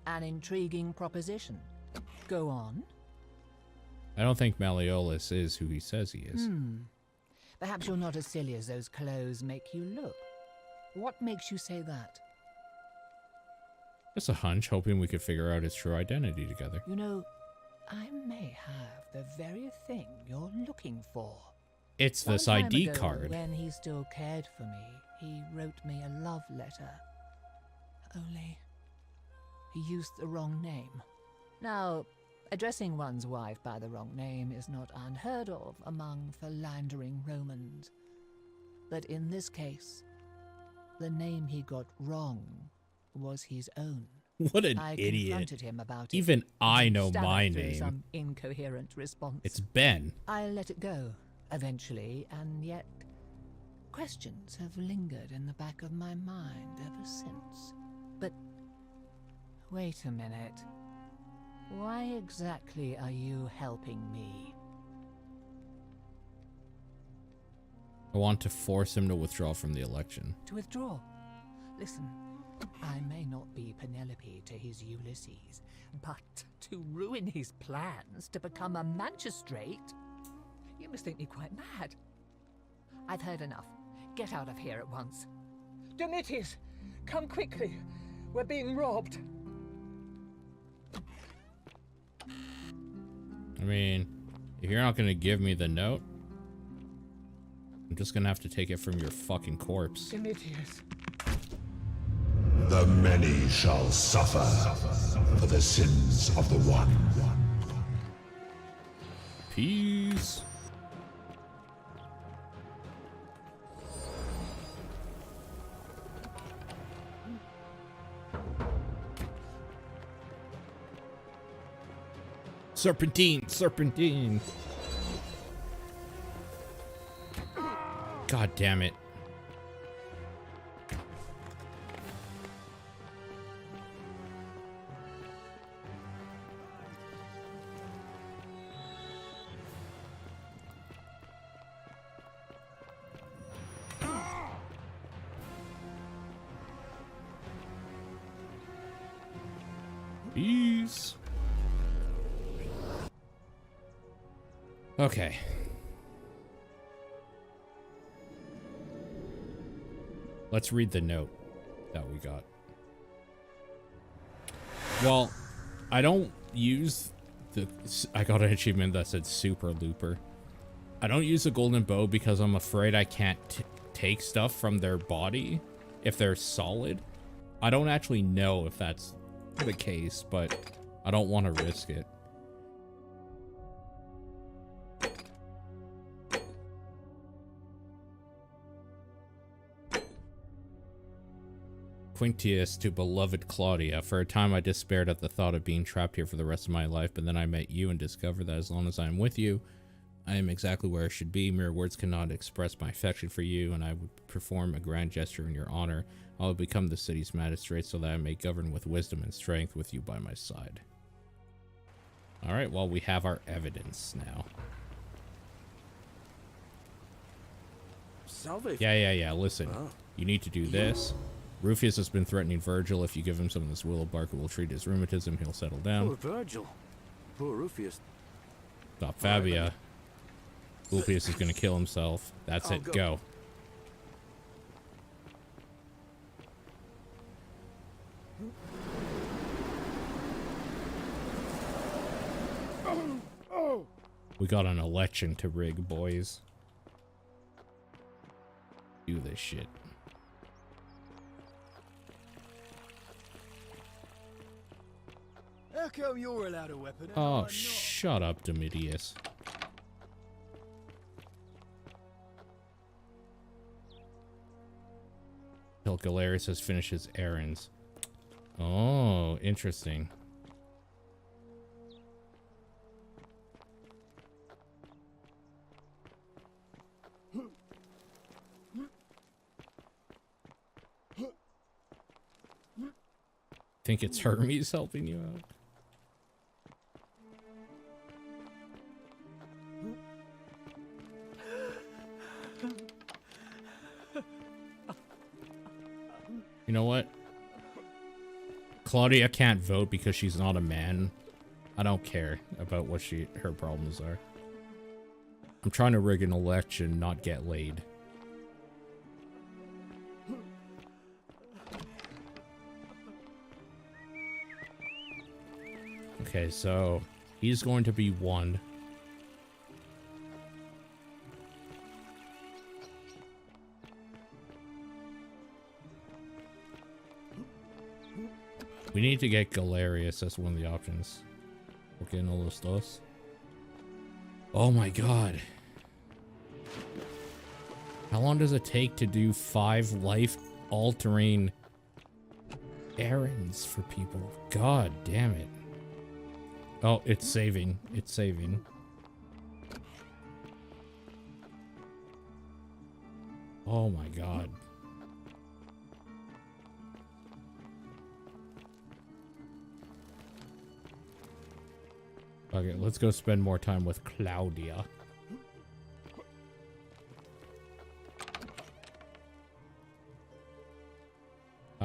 An intriguing proposition. Go on. I don't think Malleolus is who he says he is. Perhaps you're not as silly as those clothes make you look. What makes you say that? Just a hunch, hoping we could figure out his true identity together. You know, I may have the very thing you're looking for. It's this Some time ID ago, card. When he still cared for me, he wrote me a love letter. Only, he used the wrong name. Now, addressing one's wife by the wrong name is not unheard of among philandering Romans. But in this case, the name he got wrong was his own. What an I idiot. confronted him about it. Even I know Stammered my through name. Some incoherent response. It's Ben. I let it go, eventually, and yet questions have lingered in the back of my mind ever since. But wait a minute. Why exactly are you helping me? I want to force him to withdraw from the election. To withdraw? Listen, I may not be Penelope to his Ulysses, but to ruin his plans to become a magistrate? You must think me quite mad. I've heard enough. Get out of here at once. Domitius, come quickly. We're being robbed. I mean, if you're not gonna give me the note, I'm just gonna have to take it from your fucking corpse. Domitius. The many shall suffer for the sins of the one. Peace. Serpentine, serpentine. God damn it. Peace. Okay. Let's read the note that we got. Well, I don't use the... I got an achievement that said Super Looper. I don't use the golden bow because I'm afraid I can't take stuff from their body if they're solid. I don't actually know if that's the case, but I don't want to risk it. Quintius to beloved Claudia. For a time I despaired at the thought of being trapped here for the rest of my life, but then I met you and discovered that as long as I am with you, I am exactly where I should be. Mere words cannot express my affection for you, and I would perform a grand gesture in your honor. I will become the city's magistrate so that I may govern with wisdom and strength with you by my side. Alright, well, we have our evidence now. Salve. Yeah, listen. Oh. You need to do this. Rufius has been threatening Virgil. If you give him some of this willow bark, it will treat his rheumatism. He'll settle down. Poor Virgil. Poor Rufius. Stop Fabia. Rufius is going to kill himself. That's it. Go. We got an election to rig, boys. Do this shit. How come you're allowed a weapon? And Oh, I'm not? shut up, Domitius. Till Galerius has finished his errands. Oh, interesting. Think it's Hermes helping you out? You know what? Claudia can't vote because she's not a man. I don't care about what her problems are. I'm trying to rig an election, not get laid. Okay, so he's going to be 1. We need to get Galerius as one of the options. Okay, no los dos. Oh my god. How long does it take to do 5 life-altering errands for people? God damn it. Oh, it's saving. It's saving. Oh my god. Okay, let's go spend more time with Claudia.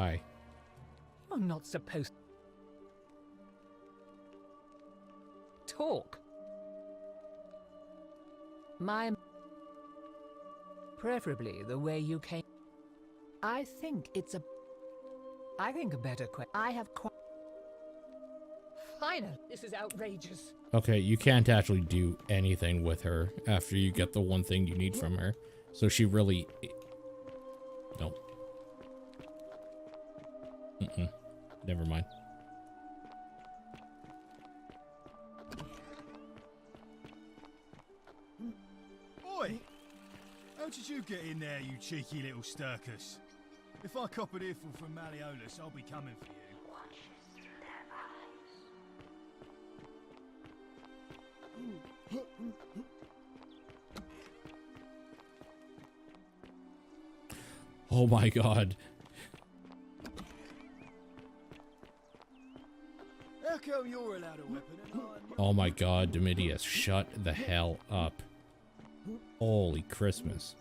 Hi. You're not supposed to talk. Preferably the way you came. I think a better question. I have Final. This is outrageous. Okay, you can't actually do anything with her after you get the one thing you need from her. So she really... No. Never mind. Oi! How did you get in there, you cheeky little Sturkus? If I cop an earful from Malleolus, I'll be coming for you. Oh my god. How come you're allowed a weapon and I'm not? Oh my god, Domitius, shut the hell up. Holy Christmas.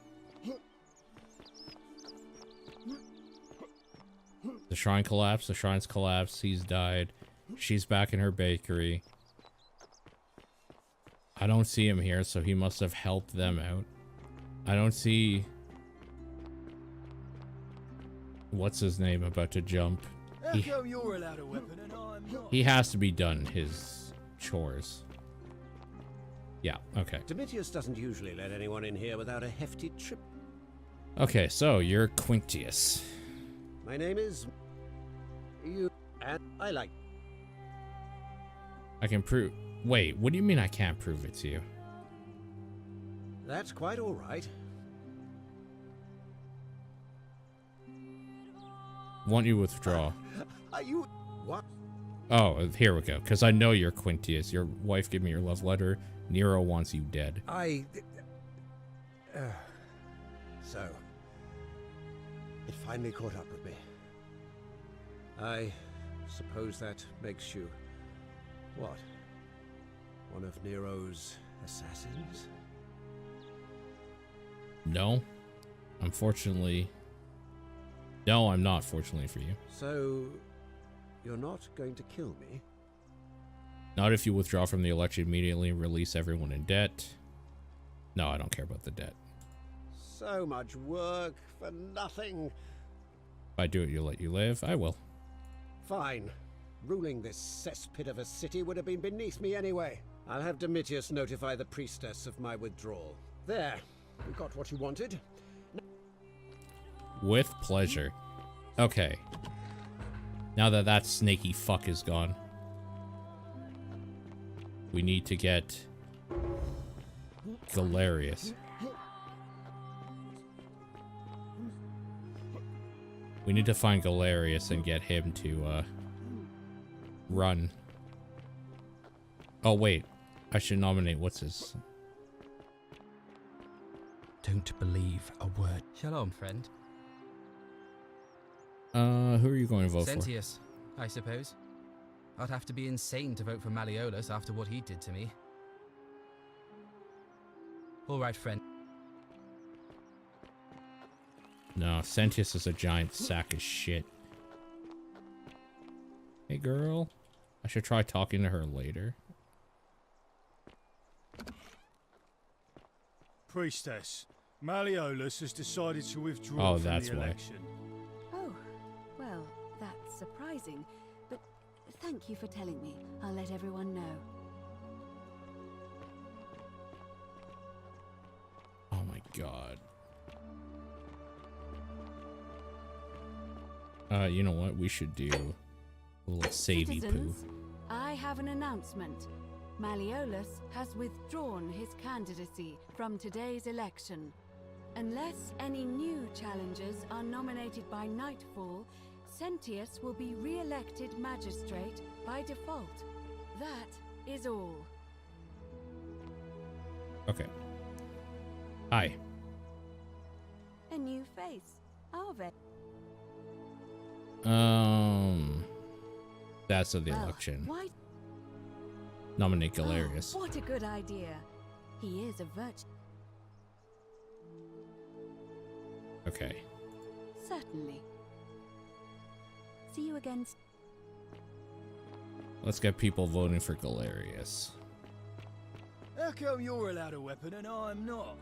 The shrine collapsed, the shrine's collapsed, he's died. She's back in her bakery. I don't see him here, so he must have helped them out. I don't see... What's his name about to jump? How come you're allowed a weapon and I'm not? He has to be done his chores. Yeah, okay. Domitius doesn't usually let anyone in here without a hefty trip. Okay, so you're Quintius. My name is... You... And I like... I can prove... Wait, what do you mean I can't prove it to you? That's quite all right. Want you withdraw? Are you... What? Oh, here we go. Because I know you're Quintius. Your wife gave me your love letter. Nero wants you dead. So... It finally caught up with me. I suppose that makes you... What? One of Nero's assassins? No. Unfortunately... No, I'm not, fortunately for you. So... You're not going to kill me? Not if you withdraw from the election immediately and release everyone in debt. No, I don't care about the debt. So much work for nothing. If I do it, you'll let you live. I will. Fine. Ruling this cesspit of a city would have been beneath me anyway. I'll have Domitius notify the priestess of my withdrawal. There. You got what you wanted. With pleasure. Okay. Now that that snaky fuck is gone, we need to get Galerius. We need to find Galerius and get him to run. Oh wait, I should nominate what's his. Don't believe a word. Shalom, friend. Who are you going to vote Sentius, I suppose. I'd have to be insane to vote for Malleolus after what he did to me. All right, friend. No, Sentius is a giant sack of shit. Hey girl, I should try talking to her later. Priestess, Malleolus has decided to withdraw from that's the why. election. Oh, well, that's surprising. But thank you for telling me. I'll let everyone know. Oh my god. You know what? We should do a little savey poo. Citizens, I have an announcement. Malleolus has withdrawn his candidacy from today's election. Unless any new challengers are nominated by nightfall, Sentius will be re-elected magistrate by default. That is all. Okay. Hi. A new face, are they? That's of the election. Why? Nominate Galerius. Oh, what a good idea. He is a virtue. Okay. Certainly. See you again. Let's get people voting for Galerius. How come you're allowed a weapon and I'm not?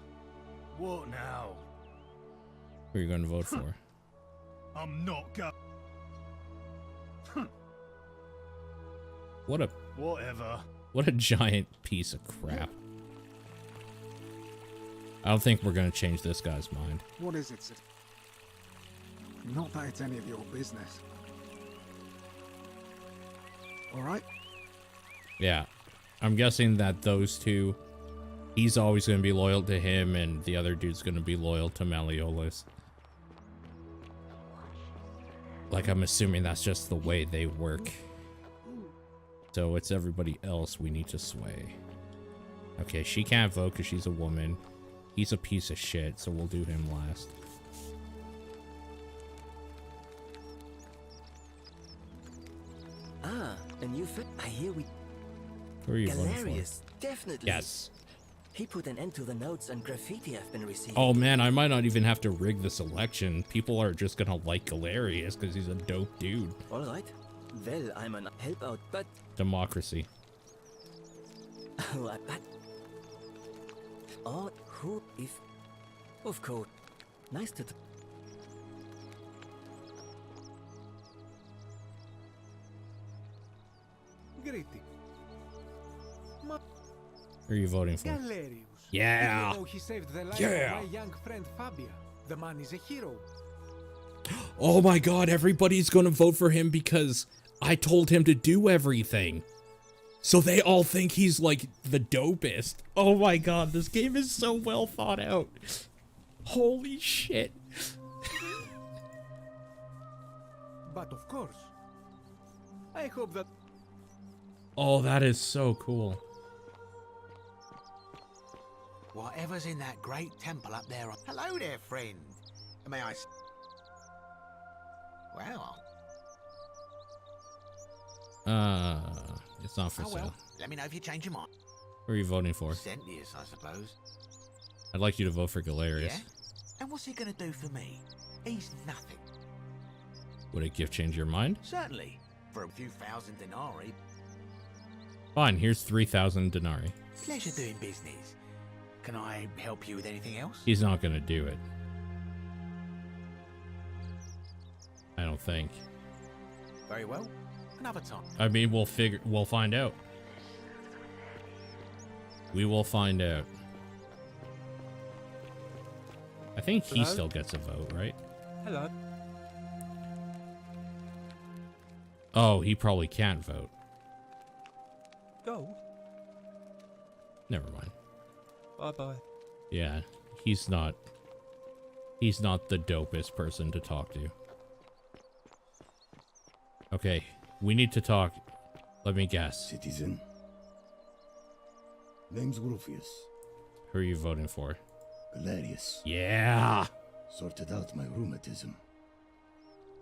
What now? Who are you going to vote for? I'm not go. Whatever. What a giant piece of crap. I don't think we're going to change this guy's mind. What is it, Sid? Not that it's any of your business. Alright? Yeah. I'm guessing that those two, he's always going to be loyal to him and the other dude's going to be loyal to Malleolus. Like, I'm assuming that's just the way they work. So it's everybody else we need to sway. Okay, she can't vote because she's a woman. He's a piece of shit, so we'll do him last. Ah, a new fit. I hear we... Who are you voting Galerius, for? definitely. Yes. He put an end to the notes and graffiti I've been receiving. Oh man, I might not even have to rig this election. People are just gonna like Galerius because he's a dope dude. Alright. Well, I'm an help out, but... Democracy. Oh, but... Oh, who if... Of course. Nice to... Greeting. Who are you voting for? Galerius. Yeah. Did you know he saved the life Yeah. of my young friend Fabia? The man is a hero. Oh my god, everybody's gonna vote for him because I told him to do everything. So they all think he's like the dopest. Oh my god, this game is so well thought out. Holy shit. But of course, I hope that... Oh, that is so cool. Whatever's in that great temple up there. Hello there, friend. May I... Well... It's not for Oh sale. well, let me know if you change your mind. Who are you voting for? Sentius, I suppose. I'd like you to vote for Galerius. Yeah? And what's he gonna do for me? He's nothing. Would a gift change your mind? Certainly. For a few thousand denarii. Fine, here's 3,000 denarii. Pleasure doing business. Can I help you with anything else? He's not gonna do it. I don't think. Very well. Another time. I mean, we'll find out. We will find out. I think he Hello? still gets a vote, right? Hello. Oh, he probably can't vote. Go. Never mind. Bye-bye. Yeah, he's not the dopest person to talk to. Okay, we need to talk. Let me guess. Citizen. Name's Rufius. Who are you voting for? Galerius. Yeah! Sorted out my rheumatism.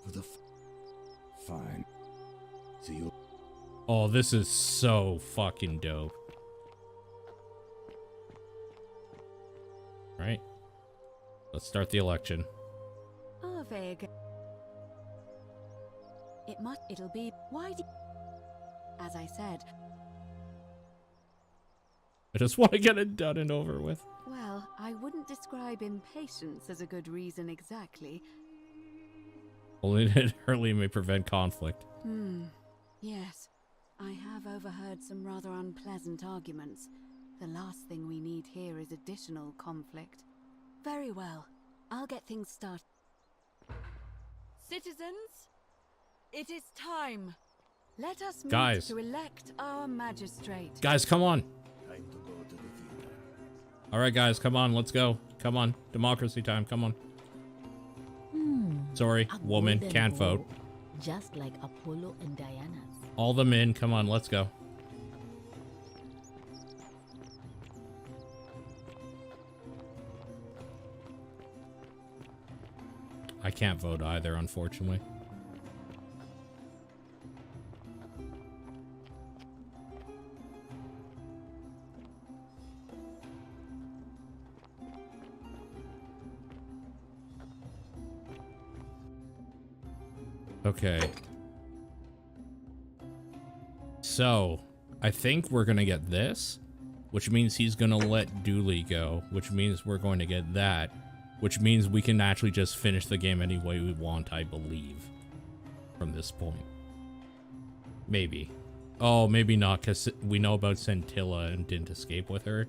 For the fine. See you. Oh, this is so fucking dope. Right? Let's start the election. Oh, Vega. It'll be... Why do... As I said... I just want to get it done and over with. Well, I wouldn't describe impatience as a good reason exactly. Only that early may prevent conflict. Yes. I have overheard some rather unpleasant arguments. The last thing we need here is additional conflict. Very well. I'll get things started. Citizens, it is time. Let us meet Guys. to elect our magistrate. Guys, come on. Time to go to the theater. All right, guys, come on. Let's go. Come on. Democracy time. Come on. Sorry, A woman. golden Can't bowl, vote. Just like Apollo and Diana's. All the men. Come on. Let's go. I can't vote either, unfortunately. Okay. So, I think we're gonna get this, which means he's gonna let Dooley go, which means we're going to get that, which means we can actually just finish the game any way we want, I believe, from this point. Maybe. Oh, maybe not, because we know about Scintilla and didn't escape with her.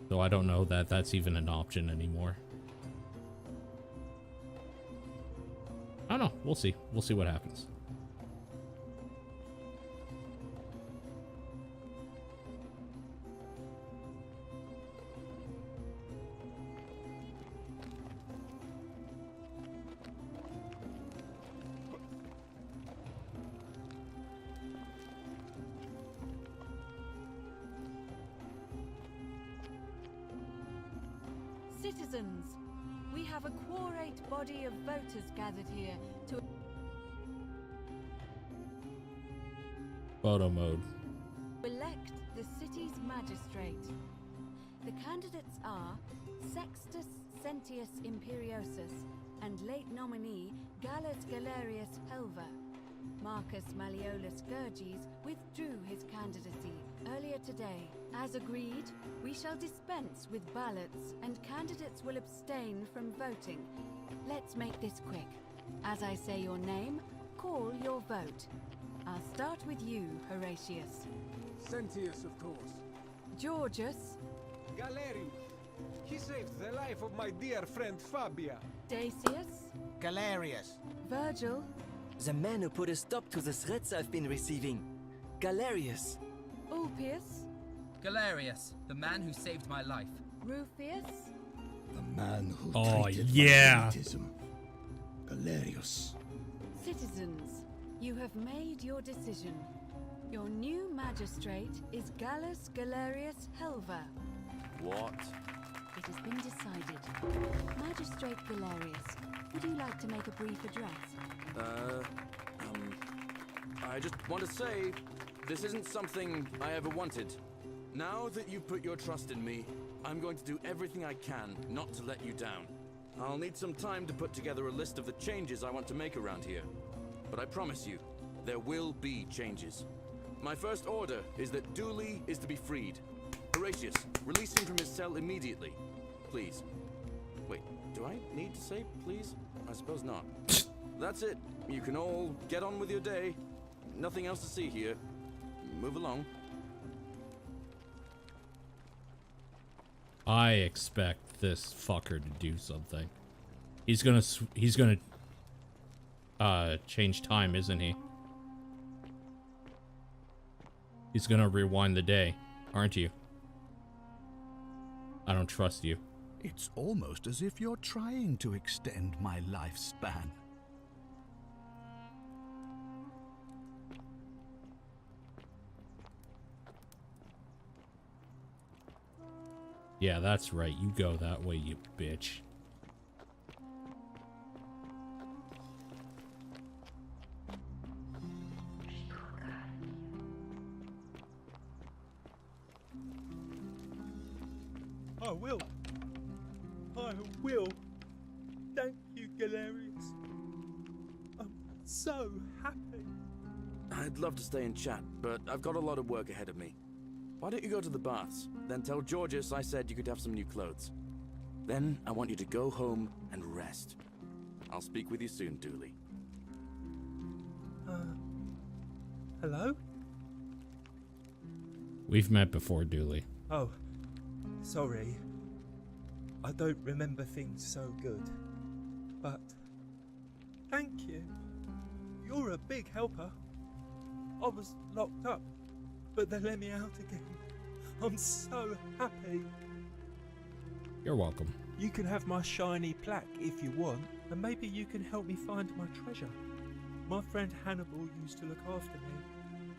So I don't know that that's even an option anymore. I don't know. We'll see. We'll see what happens. Citizens, we have a quorate body of voters gathered here to Photo mode. elect the city's magistrate. The candidates are Sextus Sentius Imperiosus and late nominee Gallus Galerius Helver. Marcus Malleolus Gurges withdrew his candidacy earlier today. As agreed, we shall dispense with ballots and candidates will abstain from voting. Let's make this quick. As I say your name, call your vote. I'll start with you, Horatius. Sentius, of course. Georgius. Galerius. He saved the life of my dear friend Fabia. Dacius. Galerius. Virgil. The man who put a stop to the threats I've been receiving. Galerius. Ulpius. Galerius, the man who saved my life. Rufius. The man who treated my rheumatism. Galerius. Citizens, you have made your decision. Your new magistrate is Gallus Galerius Helver. What? It has been decided. Magistrate Galerius, would you like to make a brief address? I just want to say, this isn't something I ever wanted. Now that you've put your trust in me, I'm going to do everything I can not to let you down. I'll need some time to put together a list of the changes I want to make around here. But I promise you, there will be changes. My first order is that Dooley is to be freed. Horatius, release him from his cell immediately. Please. Wait, do I need to say please? I suppose not. That's it. You can all get on with your day. Nothing else to see here. Move along. I expect this fucker to do something. He's gonna change time, isn't he? He's gonna rewind the day, aren't you? I don't trust you. It's almost as if you're trying to extend my lifespan. Yeah, that's right. You go that way, you bitch. I will. I will. Thank you, Galerius. I'm so happy. I'd love to stay and chat, but I've got a lot of work ahead of me. Why don't you go to the baths? Then tell Georgius I said you could have some new clothes. Then I want you to go home and rest. I'll speak with you soon, Dooley. Hello? We've met before, Dooley. Oh, sorry. I don't remember things so good. But thank you. You're a big helper. I was locked up, but they let me out again. I'm so happy. You're welcome. You can have my shiny plaque if you want, and maybe you can help me find my treasure. My friend Hannibal used to look after me,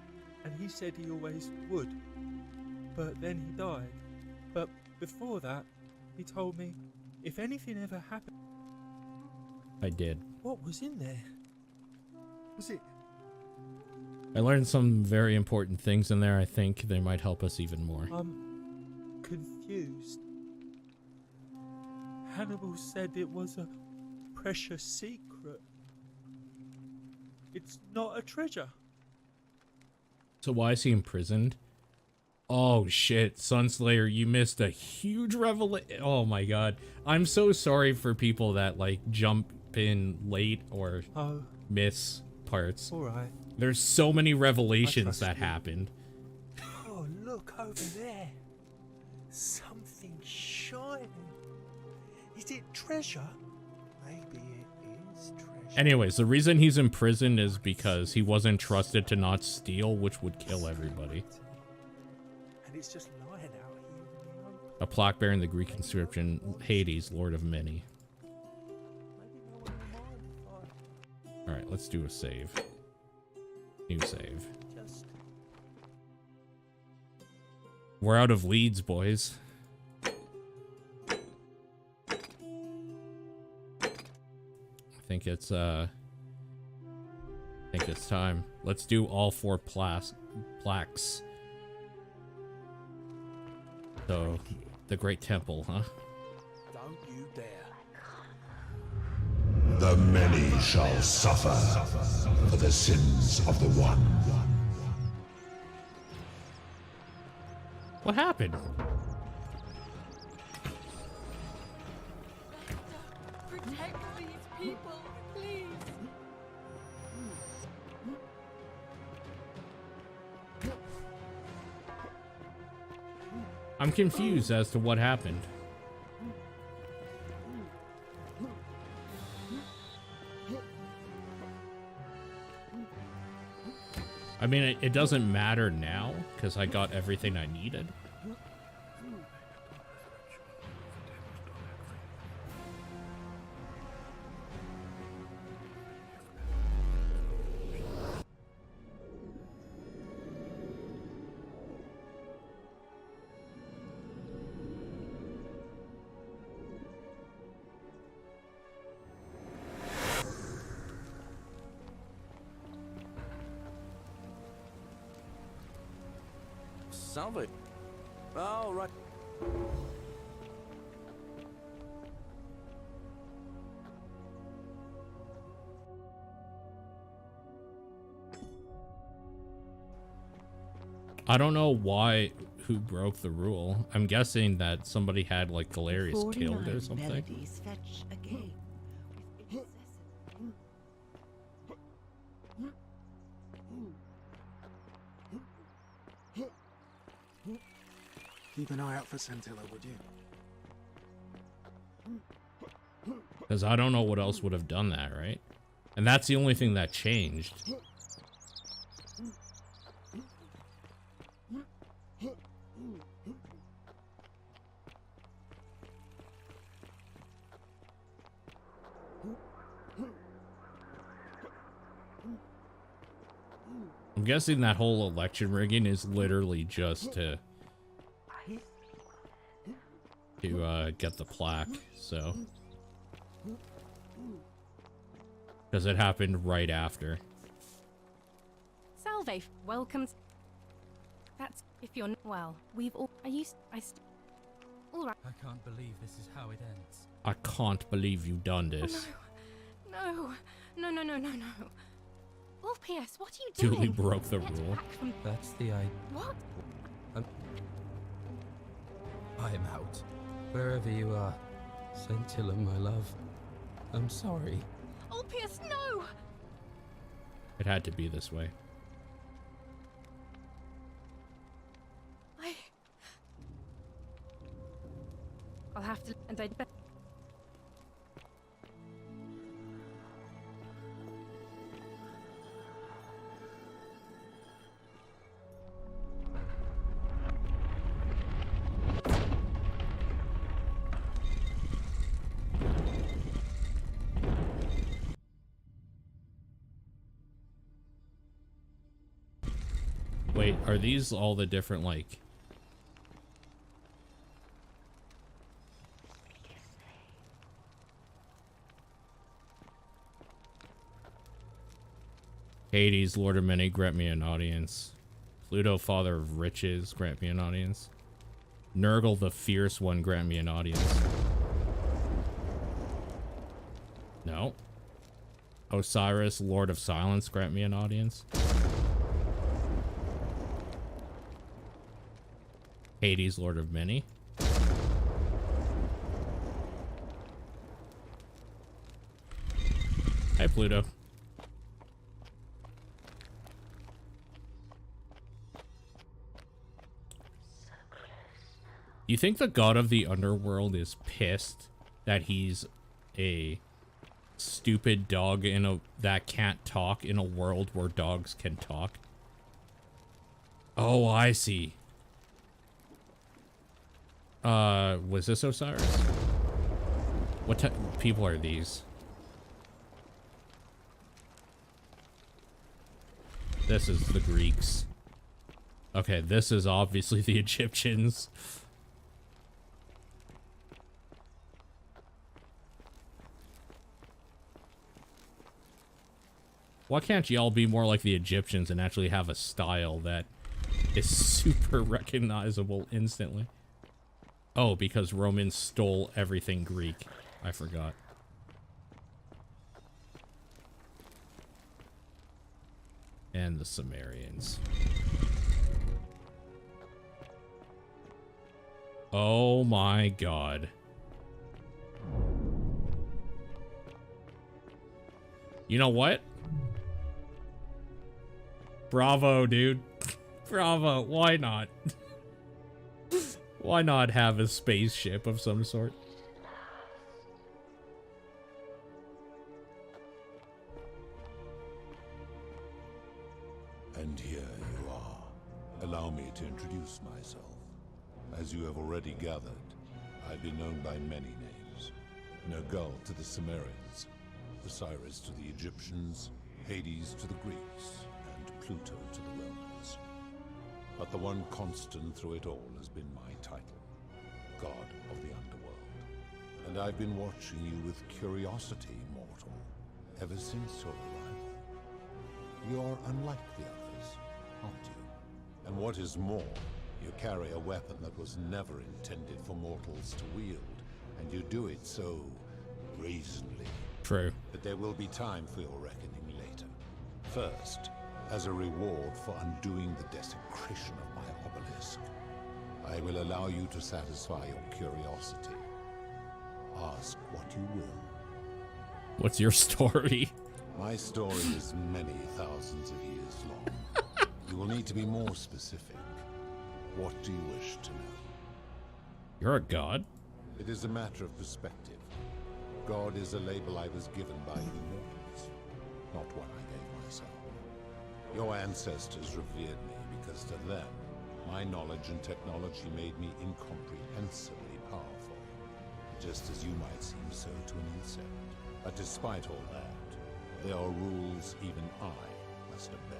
and he said he always would. But then he died. But before that, he told me if anything ever happened... I did. What was in there? Was it... I learned some very important things in there. I think they might help us even more. I'm confused. Hannibal said it was a precious secret. It's not a treasure. So why is he imprisoned? Oh shit, Sunslayer, you missed a huge revelation. Oh my god. I'm so sorry for people that like jump in late or miss parts. Alright. There's so many revelations that you. happened. Oh, look over there. Something shining. Is it treasure? Maybe it is treasure. Anyways, the reason he's in prison is because he wasn't trusted to not steal, which would kill everybody. And it's just lying out here. A plaque bearing the Greek inscription, Hades, Lord of Many. Alright, let's do a save. New save. We're out of leads, boys. I think it's time. Let's do all 4 plaques. So, the Great Temple, huh? Don't you dare. The many shall suffer for the sins of the one. What happened? Protect these people, please. I'm confused as to what happened. I mean, it doesn't matter now, because I got everything I needed. Salve. All right. I don't know who broke the rule. I'm guessing that somebody had like Galerius killed or something. Melodies fetch a game. Keep an eye out for Scintilla, would you? Because I don't know what else would have done that, right? And that's the only thing that changed. I'm guessing that whole election rigging is literally just to get the plaque, so. Because it happened right after. Salve, welcome. That's if you're well. We've all. All right. I can't believe this is how it ends. I can't believe you done this. No. Ulpius, what are you doing? Duly broke the rule. That's the idea. What? I am out. Wherever you are. Scintilla, my love. I'm sorry. Ulpius, no! It had to be this way. I'll have to. And I'd bet. Wait, are these all the different, like... Hades, Lord of Many, grant me an audience. Pluto, Father of Riches, grant me an audience. Nurgle, the Fierce One, grant me an audience. No. Osiris, Lord of Silence, grant me an audience. Hades, Lord of Many. Hi, Pluto. You think the god of the underworld is pissed that he's a stupid dog that can't talk in a world where dogs can talk? Oh, I see. Was this Osiris? What type of people are these? This is the Greeks. Okay, this is obviously the Egyptians. Why can't y'all be more like the Egyptians and actually have a style that is super recognizable instantly? Oh, because Romans stole everything Greek. I forgot. And the Sumerians. Oh my god. You know what? Bravo, dude. Bravo. Why not? Why not have a spaceship of some sort? And here you are. Allow me to introduce myself. As you have already gathered, I've been known by many names. Nergal to the Sumerians, Osiris to the Egyptians, Hades to the Greeks, and Pluto to the Romans. But the one constant through it all has been my title, God of the Underworld. And I've been watching you with curiosity, mortal, ever since your arrival. You're unlike the others, aren't you? And what is more, you carry a weapon that was never intended for mortals to wield, and you do it so brazenly. True. But there will be time for your reckoning later. First, as a reward for undoing the desecration of my obelisk, I will allow you to satisfy your curiosity. Ask what you will. What's your story? My story is many thousands of years long. You will need to be more specific. What do you wish to know? You're a god? It is a matter of perspective. God is a label I was given by the immortals, not one I gave myself. Your ancestors revered me because to them, my knowledge and technology made me incomprehensibly powerful, just as you might seem so to an insect. But despite all that, there are rules even I must obey.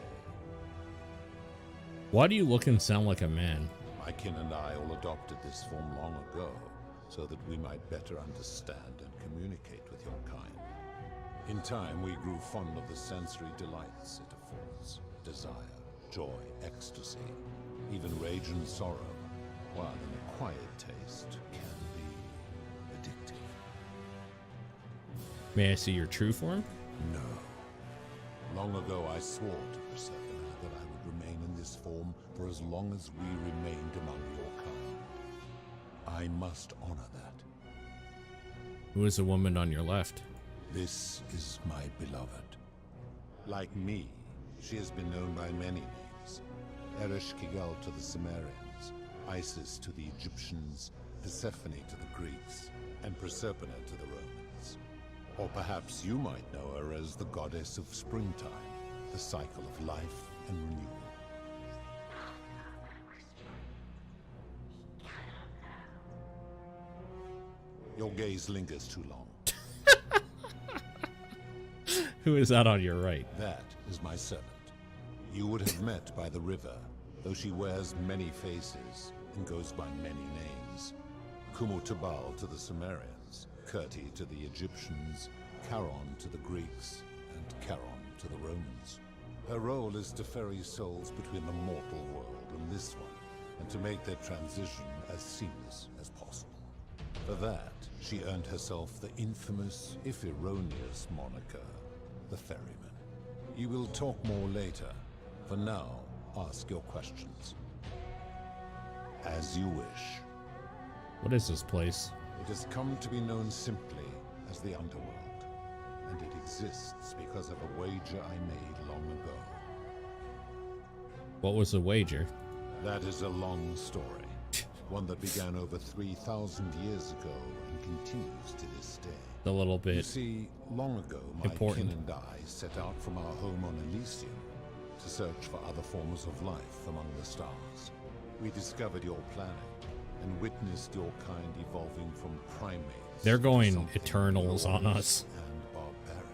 Why do you look and sound like a man? My kin and I all adopted this form long ago, so that we might better understand and communicate with your kind. In time, we grew fond of the sensory delights it affords. Desire, joy, ecstasy, even rage and sorrow, while an acquired taste can be addictive. May I see your true form? No. Long ago, I swore to Persephone that I would remain in this form for as long as we remained among your kind. I must honor that. Who is the woman on your left? This is my beloved. Like me, she has been known by many names. Ereshkigal to the Sumerians, Isis to the Egyptians, Persephone to the Greeks, and Proserpina to the Romans. Or perhaps you might know her as the goddess of springtime, the cycle of life and renewal. Your gaze lingers too long. Who is that on your right? That is my servant. You would have met by the river, though she wears many faces and goes by many names. Kumutabal to the Sumerians, Kirti to the Egyptians, Charon to the Greeks, and Charon to the Romans. Her role is to ferry souls between the mortal world and this one, and to make their transition as seamless as possible. For that, she earned herself the infamous, if erroneous, moniker, the Ferryman. You will talk more later. For now, ask your questions. As you wish. What is this place? It has come to be known simply as the Underworld, and it exists because of a wager I made long ago. What was the wager? That is a long story, one that began over 3,000 years ago and continues to this day. A little bit. You see, long ago, my important. kin and I set out from our home on Elysium to search for other forms of life among the stars. We discovered your planet and witnessed your kind evolving from primates. They're going Eternals on us. And barbaric.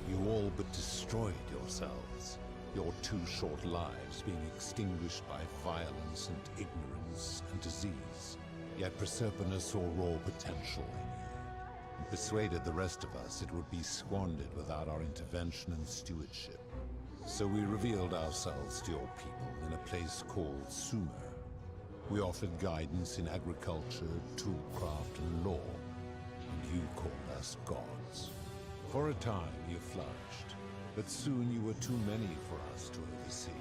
You all but destroyed yourselves. Your 2 short lives being extinguished by violence and ignorance and disease. Yet Proserpina saw raw potential in you, and persuaded the rest of us it would be squandered without our intervention and stewardship. So we revealed ourselves to your people in a place called Sumer. We offered guidance in agriculture, toolcraft, and law, and you called us gods. For a time you flourished, but soon you were too many for us to oversee.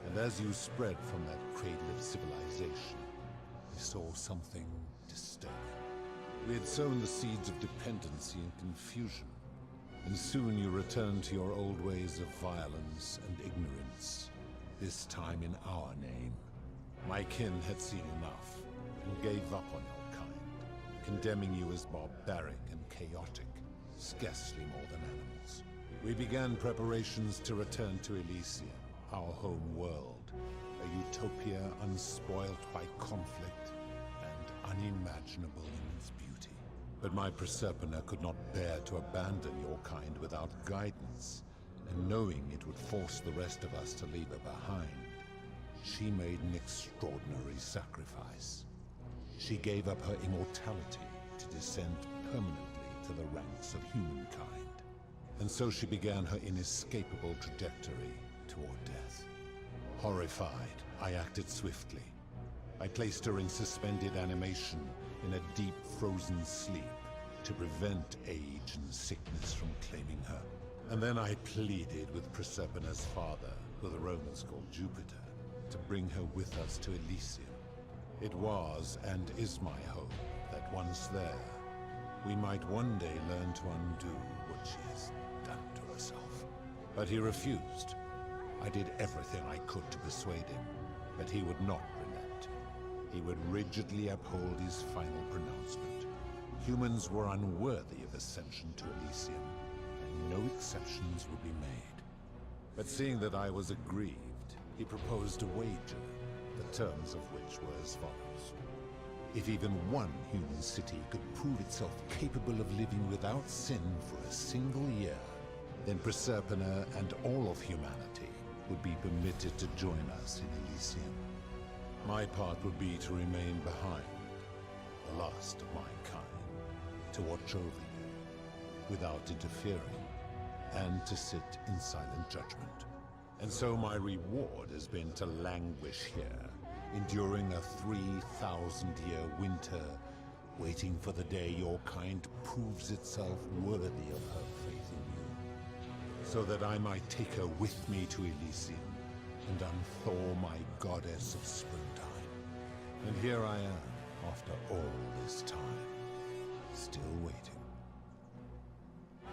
And as you spread from that cradle of civilization, we saw something disturbing. We had sown the seeds of dependency and confusion, and soon you returned to your old ways of violence and ignorance, this time in our name. My kin had seen enough, and gave up on your kind, condemning you as barbaric and chaotic, scarcely more than animals. We began preparations to return to Elysium, our home world, a utopia unspoilt by conflict and unimaginable in its beauty. But my Proserpina could not bear to abandon your kind without guidance, and knowing it would force the rest of us to leave her behind, she made an extraordinary sacrifice. She gave up her immortality to descend permanently to the ranks of humankind. And so she began her inescapable trajectory toward death. Horrified, I acted swiftly. I placed her in suspended animation in a deep frozen sleep to prevent age and sickness from claiming her. And then I pleaded with Proserpina's father, who the Romans called Jupiter, to bring her with us to Elysium. It was and is my hope that once there, we might one day learn to undo what she has done to herself. But he refused. I did everything I could to persuade him, but he would not relent. He would rigidly uphold his final pronouncement. Humans were unworthy of ascension to Elysium, and no exceptions would be made. But seeing that I was aggrieved, he proposed a wager, the terms of which were as follows. If even one human city could prove itself capable of living without sin for a single year, then Proserpina and all of humanity would be permitted to join us in Elysium. My part would be to remain behind, the last of mankind, to watch over you, without interfering, and to sit in silent judgment. And so my reward has been to languish here, enduring a 3,000-year winter, waiting for the day your kind proves itself worthy of her faith in you, so that I might take her with me to Elysium and unthaw my goddess of springtime. And here I am, after all this time, still waiting.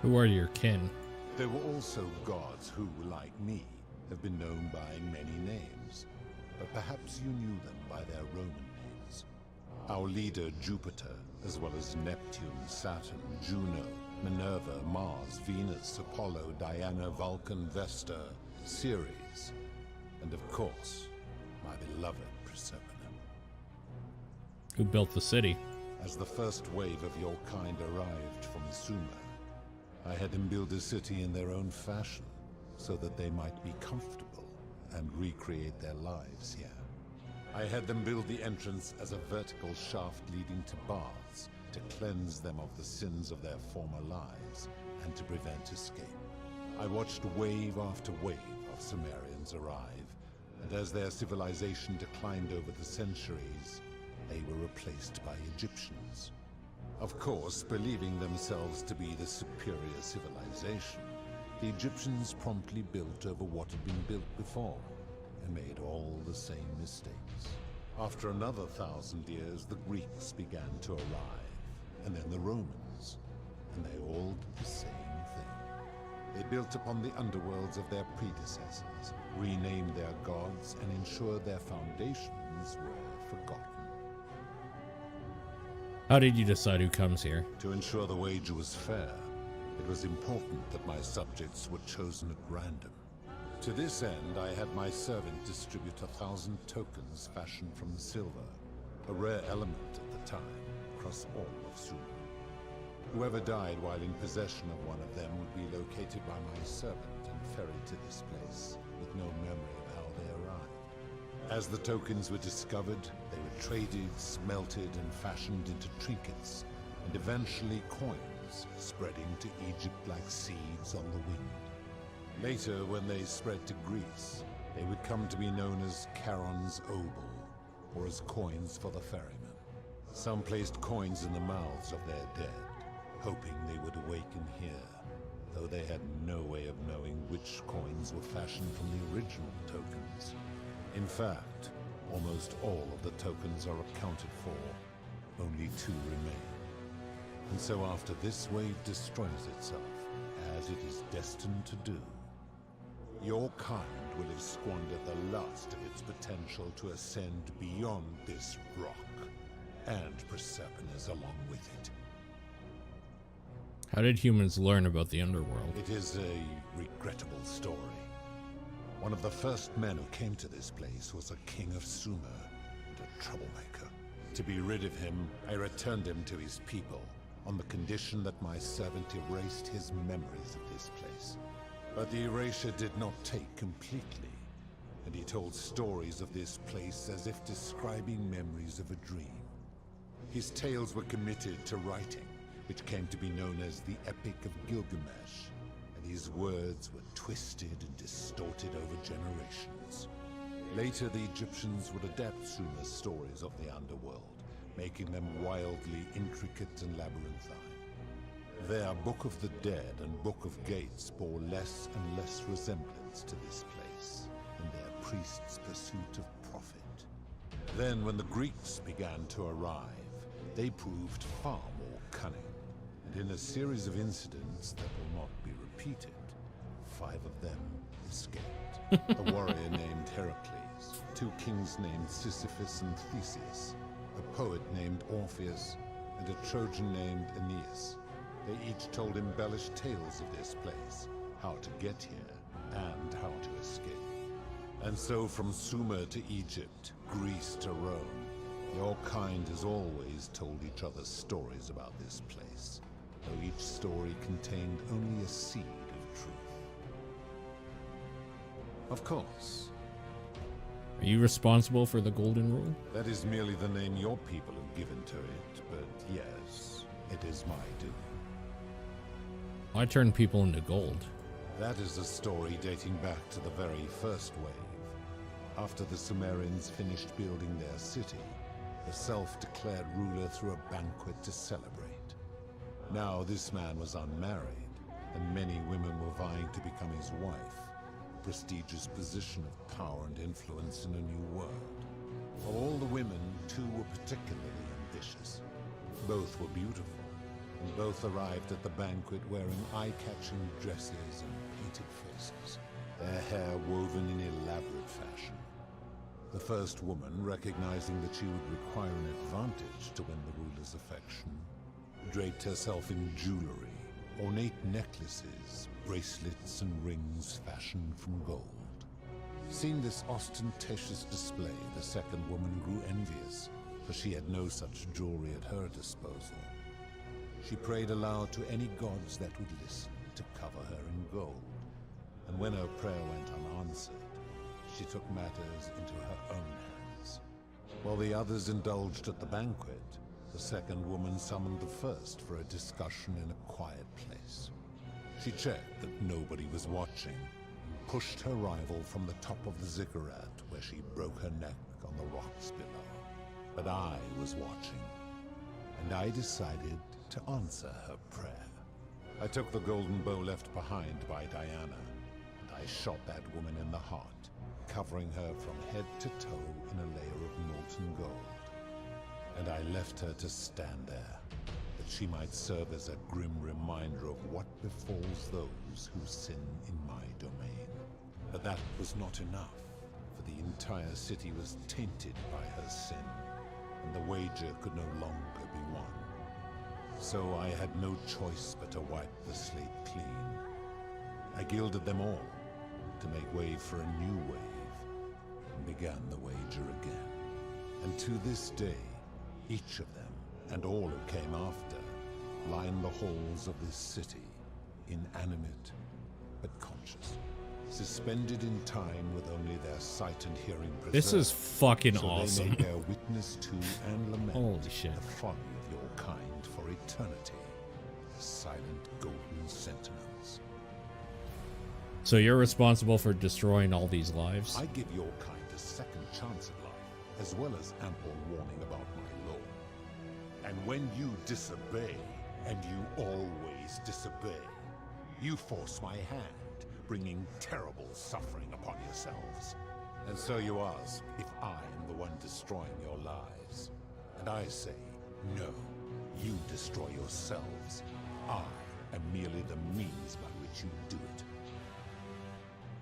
Who are your kin? There were also gods who, like me, have been known by many names, but perhaps you knew them by their Roman names. Our leader, Jupiter, as well as Neptune, Saturn, Juno, Minerva, Mars, Venus, Apollo, Diana, Vulcan, Vesta, Ceres, and of course, my beloved Proserpina. Who built the city? As the first wave of your kind arrived from Sumer, I had them build a city in their own fashion, so that they might be comfortable and recreate their lives here. I had them build the entrance as a vertical shaft leading to baths, to cleanse them of the sins of their former lives, and to prevent escape. I watched wave after wave of Sumerians arrive, and as their civilization declined over the centuries, they were replaced by Egyptians. Of course, believing themselves to be the superior civilization, the Egyptians promptly built over what had been built before, and made all the same mistakes. After another 1,000 years, the Greeks began to arrive, and then the Romans, and they all did the same thing. They built upon the underworlds of their predecessors, renamed their gods, and ensured their foundations were forgotten. How did you decide who comes here? To ensure the wager was fair, it was important that my subjects were chosen at random. To this end, I had my servant distribute 1,000 tokens fashioned from silver, a rare element at the time, across all of Sumer. Whoever died while in possession of one of them would be located by my servant and ferried to this place, with no memory of how they arrived. As the tokens were discovered, they were traded, smelted, and fashioned into trinkets, and eventually coins, spreading to Egypt like seeds on the wind. Later, when they spread to Greece, they would come to be known as Charon's Obol, or as coins for the ferryman. Some placed coins in the mouths of their dead, hoping they would awaken here, though they had no way of knowing which coins were fashioned from the original tokens. In fact, almost all of the tokens are accounted for. Only 2 remain. And so after this wave destroys itself, as it is destined to do, your kind will have squandered the last of its potential to ascend beyond this rock, and Persepolis along with it. How did humans learn about the underworld? It is a regrettable story. One of the first men who came to this place was a king of Sumer, and a troublemaker. To be rid of him, I returned him to his people, on the condition that my servant erased his memories of this place. But the erasure did not take completely, and he told stories of this place as if describing memories of a dream. His tales were committed to writing, which came to be known as the Epic of Gilgamesh, and his words were twisted and distorted over generations. Later, the Egyptians would adapt Sumer's stories of the underworld, making them wildly intricate and labyrinthine. Their Book of the Dead and Book of Gates bore less and less resemblance to this place, and their priests' pursuit of profit. Then, when the Greeks began to arrive, they proved far more cunning, and in a series of incidents that will not be repeated, 5 of them escaped. A warrior named Heracles, 2 kings named Sisyphus and Theseus, a poet named Orpheus, and a Trojan named Aeneas. They each told embellished tales of this place, how to get here, and how to escape. And so from Sumer to Egypt, Greece to Rome, your kind has always told each other stories about this place, though each story contained only a seed of truth. Of course. Are you responsible for the Golden Rule? That is merely the name your people have given to it, but yes, it is my doing. I turn people into gold. That is a story dating back to the very first wave. After the Sumerians finished building their city, the self-declared ruler threw a banquet to celebrate. Now this man was unmarried, and many women were vying to become his wife, a prestigious position of power and influence in a new world. Of all the women, 2 were particularly ambitious. Both were beautiful, and both arrived at the banquet wearing eye-catching dresses and painted faces, their hair woven in elaborate fashion. The first woman, recognizing that she would require an advantage to win the ruler's affection, draped herself in jewelry, ornate necklaces, bracelets, and rings fashioned from gold. Seeing this ostentatious display, the second woman grew envious, for she had no such jewelry at her disposal. She prayed aloud to any gods that would listen to cover her in gold, and when her prayer went unanswered, she took matters into her own hands. While the others indulged at the banquet, the second woman summoned the first for a discussion in a quiet place. She checked that nobody was watching, and pushed her rival from the top of the ziggurat, where she broke her neck on the rocks below. But I was watching, and I decided to answer her prayer. I took the golden bow left behind by Diana, and I shot that woman in the heart, covering her from head to toe in a layer of molten gold. And I left her to stand there, that she might serve as a grim reminder of what befalls those who sin in my domain. But that was not enough, for the entire city was tainted by her sin, and the wager could no longer be won. So I had no choice but to wipe the slate clean. I gilded them all, to make way for a new wave, and began the wager again. And to this day, each of them, and all who came after, line the halls of this city, inanimate but conscious, suspended in time with only their sight and hearing preserved. This is fucking so awesome. They may bear witness to and lament Holy shit. the folly of your kind for eternity, the silent golden sentinels. So you're responsible for destroying all these lives? I give your kind a second chance at life, as well as ample warning about my law. And when you disobey, and you always disobey, you force my hand, bringing terrible suffering upon yourselves. And so you ask if I am the one destroying your lives. And I say, no, you destroy yourselves. I am merely the means by which you do it.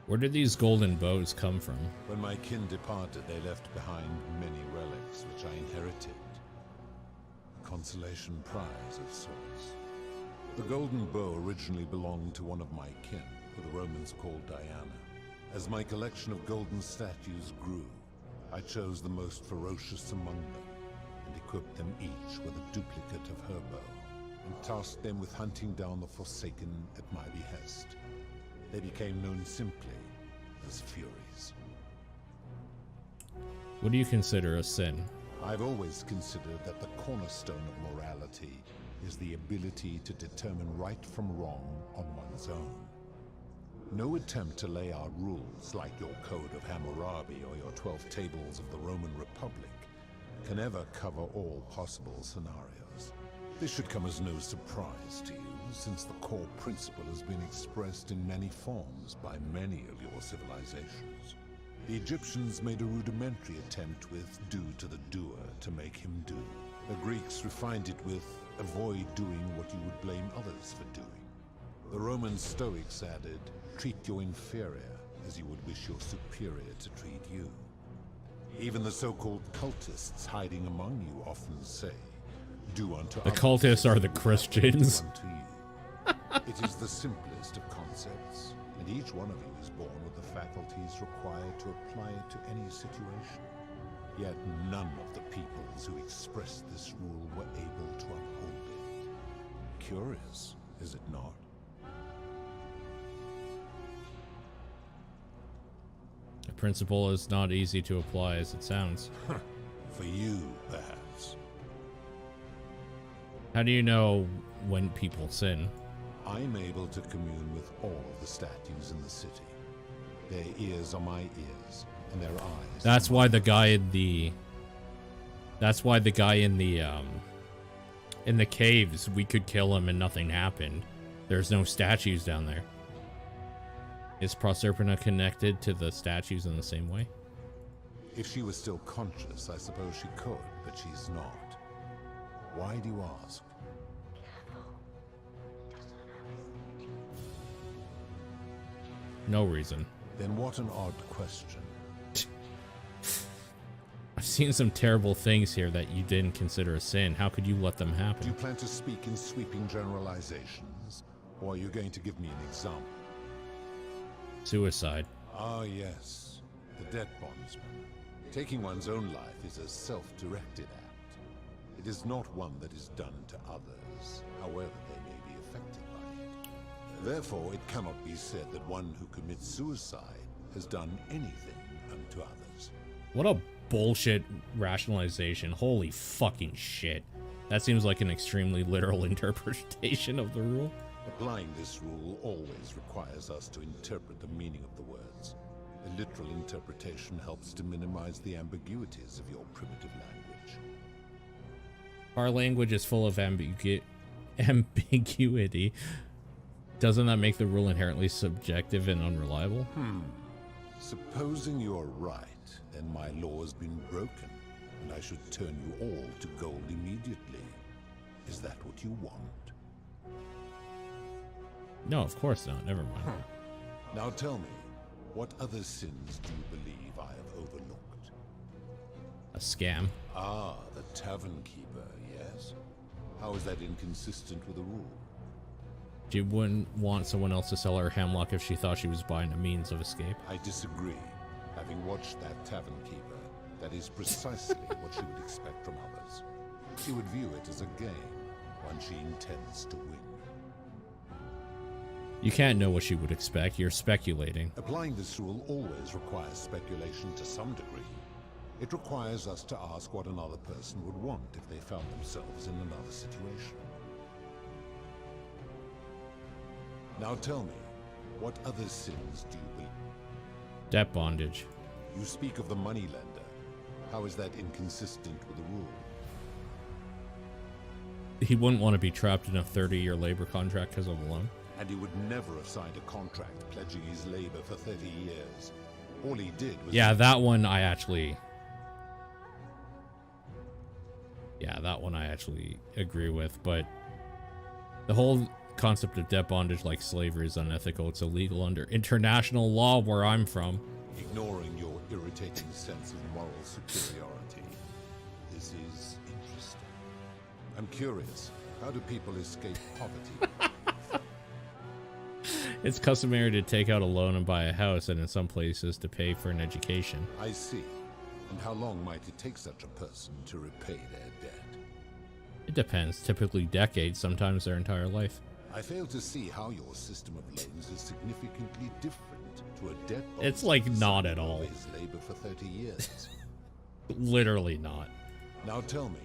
Where did these golden bows come from? When my kin departed, they left behind many relics which I inherited. A consolation prize of sorts. The golden bow originally belonged to one of my kin, who the Romans called Diana. As my collection of golden statues grew, I chose the most ferocious among them, and equipped them each with a duplicate of her bow, and tasked them with hunting down the Forsaken at my behest. They became known simply as Furies. What do you consider a sin? I've always considered that the cornerstone of morality is the ability to determine right from wrong on one's own. No attempt to lay out rules like your Code of Hammurabi or your 12 Tables of the Roman Republic can ever cover all possible scenarios. This should come as no surprise to you, since the core principle has been expressed in many forms by many of your civilizations. The Egyptians made a rudimentary attempt with do to the doer to make him do. The Greeks refined it with avoid doing what you would blame others for doing. The Roman Stoics added, treat your inferior as you would wish your superior to treat you. Even the so-called cultists hiding among you often say, do unto The others cultists are as the you would have Christians. done unto you. It is the simplest of concepts, and each one of you is born with the faculties required to apply it to any situation. Yet none of the peoples who expressed this rule were able to uphold it. Curious, is it not? The principle is not easy to apply as it sounds. For you, perhaps. How do you know when people sin? I'm able to commune with all of the statues in the city. Their ears are my ears, and their eyes. That's why the guy in the... That's why the guy in the caves, we could kill him and nothing happened. There's no statues down there. Is Proserpina connected to the statues in the same way? If she was still conscious, I suppose she could, but she's not. Why do you ask? No reason. Then what an odd question. I've seen some terrible things here that you didn't consider a sin. How could you let them Do happen? you plan to speak in sweeping generalizations, or are you going to give me an example? Suicide. Ah, yes, the debt bondsman. Taking one's own life is a self-directed act. It is not one that is done to others, however they may be affected by it. Therefore, it cannot be said that one who commits suicide has done anything unto others. What a bullshit rationalization. Holy fucking shit. That seems like an extremely literal interpretation of the rule. Applying this rule always requires us to interpret the meaning of the words. A literal interpretation helps to minimize the ambiguities of your primitive language. Our language is full of ambiguity. Doesn't that make the rule inherently subjective and unreliable? Supposing you're right, and my law has been broken, and I should turn you all to gold immediately. Is that what you want? No, of course not. Never mind. Now tell me, what other sins do you believe I have overlooked? A scam. Ah, the tavern keeper, yes? How is that inconsistent with the rule? She wouldn't want someone else to sell her hemlock if she thought she was buying a means of escape. I disagree. Having watched that tavern keeper, that is precisely what she would expect from others. She would view it as a game, one she intends to win. You can't know what she would expect. You're speculating. Applying this rule always requires speculation to some degree. It requires us to ask what another person would want if they found themselves in another situation. Now tell me, what other sins do you believe? Debt bondage. You speak of the moneylender. How is that inconsistent with the rule? He wouldn't want to be trapped in a 30-year labor contract because of a loan. And he would never have signed a contract pledging his labor for 30 years. All he did was... Yeah, that one I actually... Yeah, that one I actually agree with, but the whole concept of debt bondage, like slavery, is unethical. It's illegal under international law where I'm from. Ignoring your irritating sense of moral superiority. This is interesting. I'm curious, how do people escape poverty? It's customary to take out a loan and buy a house, and in some places to pay for an education. I see. And how long might it take such a person to repay their debt? It depends. Typically decades, sometimes their entire life. I fail to see how your system of loans is significantly different to a debt bond. It's like not at all. His labor for 30 years. Literally not. Now tell me,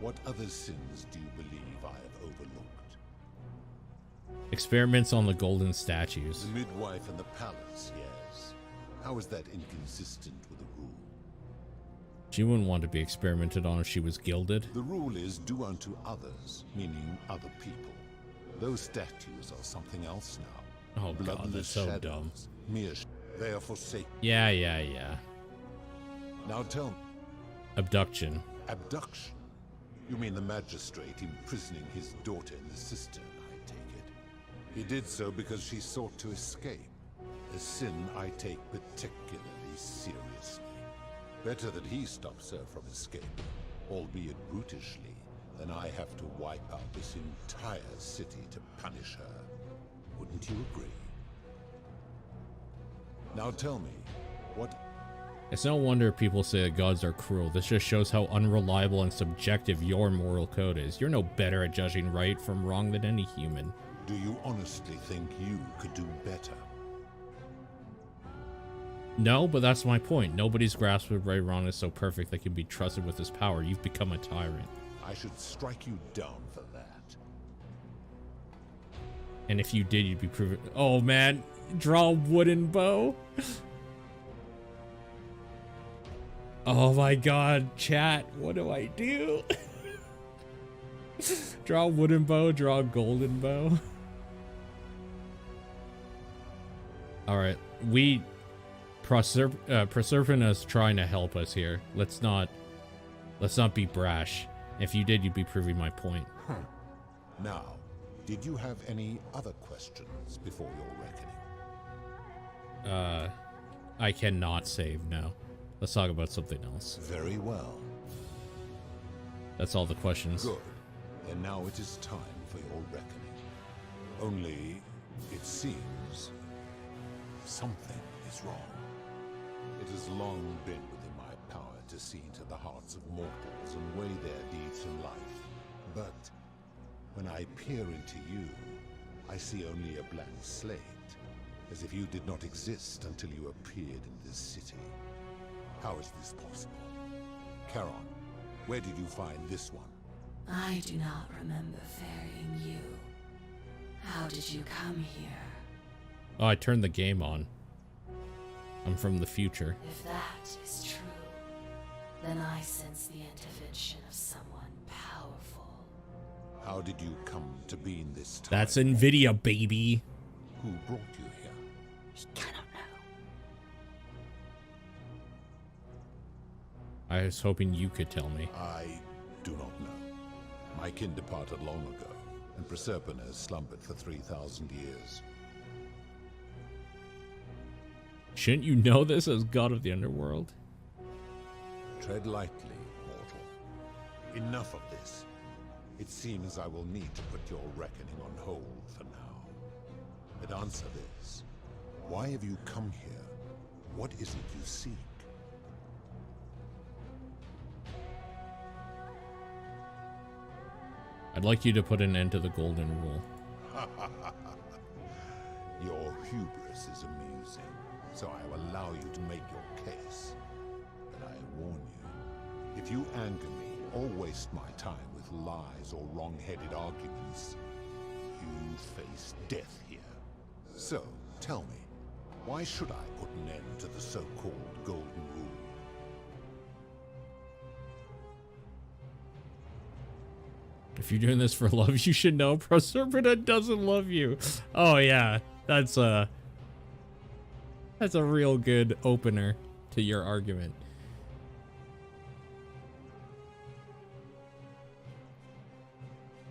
what other sins do you believe I have overlooked? Experiments on the golden statues. The midwife and the palace, yes. How is that inconsistent with the rule? She wouldn't want to be experimented on if she was gilded. The rule is do unto others, meaning other people. Those statues are something else now. Oh god, they're so dumb. They are forsaken. Yeah. Now tell me. Abduction. Abduction? You mean the magistrate imprisoning his daughter in the cistern, I take it. He did so because she sought to escape. A sin I take particularly seriously. Better that he stops her from escaping, albeit brutishly, than I have to wipe out this entire city to punish her. Wouldn't you agree? Now tell me, what... It's no wonder people say that gods are cruel. This just shows how unreliable and subjective your moral code is. You're no better at judging right from wrong than any human. Do you honestly think you could do better? No, but that's my point. Nobody's grasp of right and wrong is so perfect they can be trusted with his power. You've become a tyrant. I should strike you down for that. And if you did, you'd be proven... Oh, man. Draw a wooden bow. Oh, my God. Chat, what do I do? Draw a wooden bow, draw a golden bow. All right. Proserpina's trying to help us here. Let's not be brash. If you did, you'd be proving my point. Now, did you have any other questions before your reckoning? I cannot save now. Let's talk about something else. Very well. That's all the questions. Good. And now it is time for your reckoning. Only, it seems, something is wrong. It has long been within my power to see into the hearts of mortals and weigh their deeds in life. But when I peer into you, I see only a blank slate, as if you did not exist until you appeared in this city. How is this possible? Charon, where did you find this one? I do not remember ferrying you. How did you come here? Oh, I turned the game on. I'm from the future. If that is true, then I sense the intervention of someone powerful. How did you come to be in this time? That's NVIDIA, baby. Who brought you here? He cannot know. I was hoping you could tell me. I do not know. My kin departed long ago, and Proserpine has slumbered for 3,000 years. Shouldn't you know this as god of the underworld? Tread lightly, mortal. Enough of this. It seems I will need to put your reckoning on hold for now. But answer this. Why have you come here? What is it you seek? I'd like you to put an end to the golden rule. Your hubris is amusing, so I will allow you to make your case. But I warn you, if you anger me or waste my time with lies or wrong-headed arguments, you face death here. So, tell me, why should I put an end to the so-called golden rule? If you're doing this for love, you should know Proserpine doesn't love you. Oh yeah, that's a real good opener to your argument.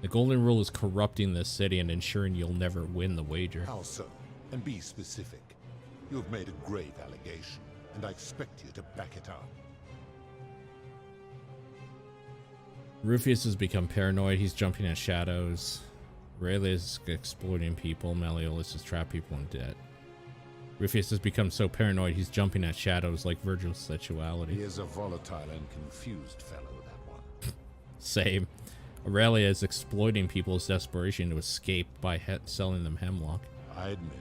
The golden rule is corrupting this city and ensuring you'll never win the wager. How so? And be specific. You have made a grave allegation, and I expect you to back it up. Rufius has become paranoid. He's jumping at shadows. Rayleigh is exploiting people. Malleolus has trapped people in debt. Rufius has become so paranoid he's jumping at shadows like Virgil's sexuality. He is a volatile and confused fellow, that one. Same. Aurelia is exploiting people's desperation to escape by selling them hemlock. I admit,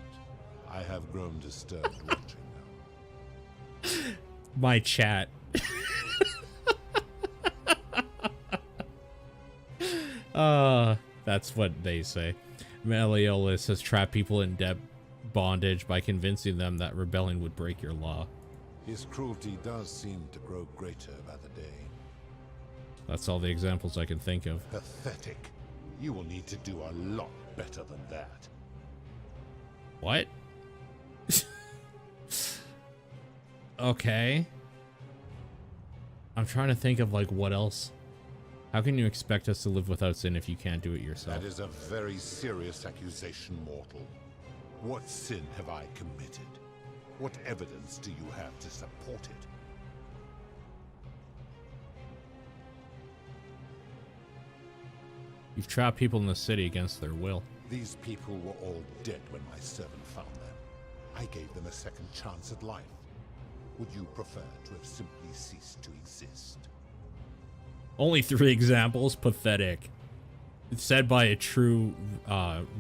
I have grown disturbed watching now. My chat. That's what they say. Malleolus has trapped people in debt bondage by convincing them that rebelling would break your law. His cruelty does seem to grow greater by the day. That's all the examples I can think of. Pathetic. You will need to do a lot better than that. What? Okay. I'm trying to think of like what else. How can you expect us to live without sin if you can't do it yourself? That is a very serious accusation, mortal. What sin have I committed? What evidence do you have to support it? You've trapped people in the city against their will. These people were all dead when my servant found them. I gave them a second chance at life. Would you prefer to have simply ceased to exist? Only 3 examples? Pathetic. It's said by a true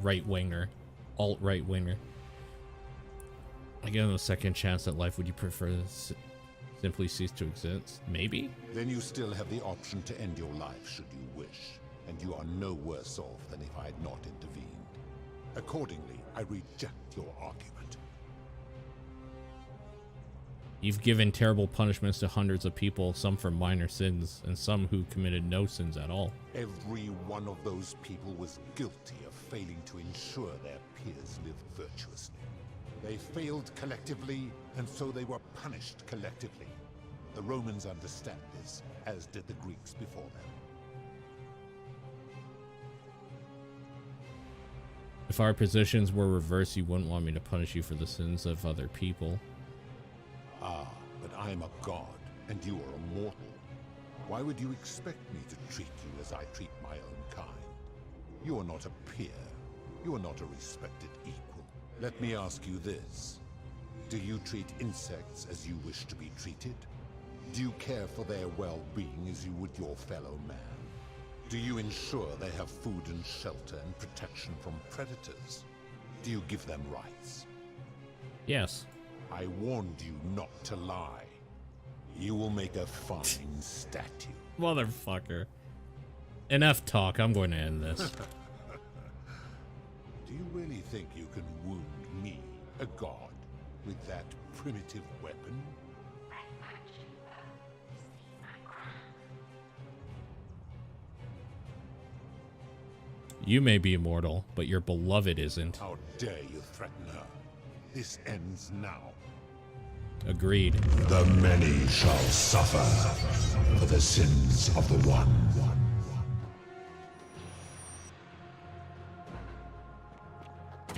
right-winger. Alt-right-winger. I give them a second chance at life. Would you prefer to simply cease to exist? Maybe? Then you still have the option to end your life should you wish. And you are no worse off than if I had not intervened. Accordingly, I reject your argument. You've given terrible punishments to hundreds of people, some for minor sins, and some who committed no sins at all. Every one of those people was guilty of failing to ensure their peers lived virtuously. They failed collectively, and so they were punished collectively. The Romans understand this, as did the Greeks before them. If our positions were reversed, you wouldn't want me to punish you for the sins of other people. Ah, but I'm a god, and you are a mortal. Why would you expect me to treat you as I treat my own kind? You are not a peer. You are not a respected equal. Let me ask you this. Do you treat insects as you wish to be treated? Do you care for their well-being as you would your fellow man? Do you ensure they have food and shelter and protection from predators? Do you give them rights? Yes. I warned you not to lie. You will make a fine statue. Motherfucker. Enough talk. I'm going to end this. Do you really think you can wound me, a god, with that primitive weapon? You may be immortal, but your beloved isn't. How dare you threaten her? This ends now. Agreed. The many shall suffer for the sins of the one.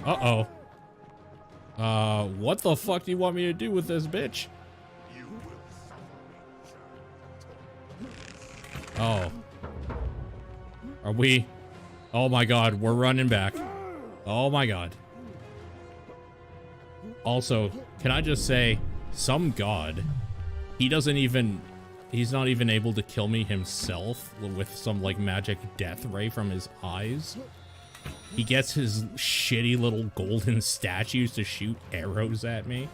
Uh-oh. What the fuck do you want me to do with this bitch? Oh. Are we? Oh my god, we're running back. Oh my god. Also, can I just say, some god, he's not even able to kill me himself with some like magic death ray from his eyes. He gets his shitty little golden statues to shoot arrows at me.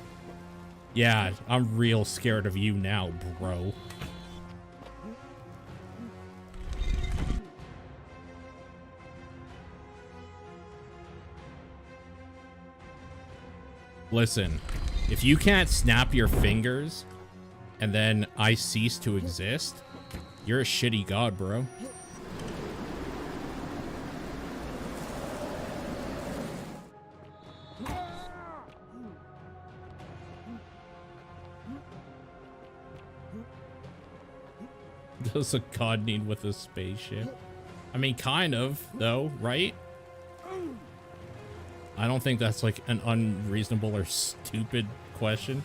Yeah, I'm real scared of you now, bro. Listen, if you can't snap your fingers and then I cease to exist, you're a shitty god, bro. Does a god need with a spaceship? I mean, kind of, though, right? I don't think that's like an unreasonable or stupid question.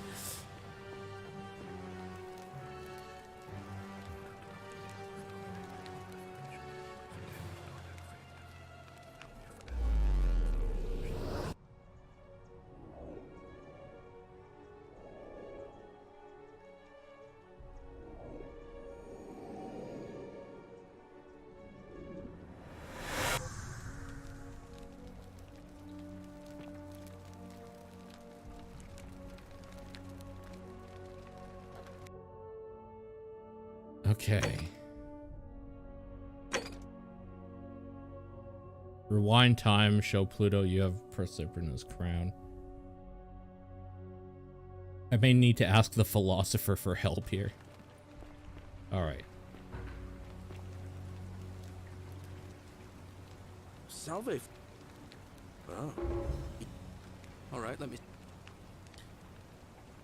Okay. Rewind time, show Pluto you have Proserpina's crown. I may need to ask the philosopher for help here. Alright. Salve. Oh. Alright, let me...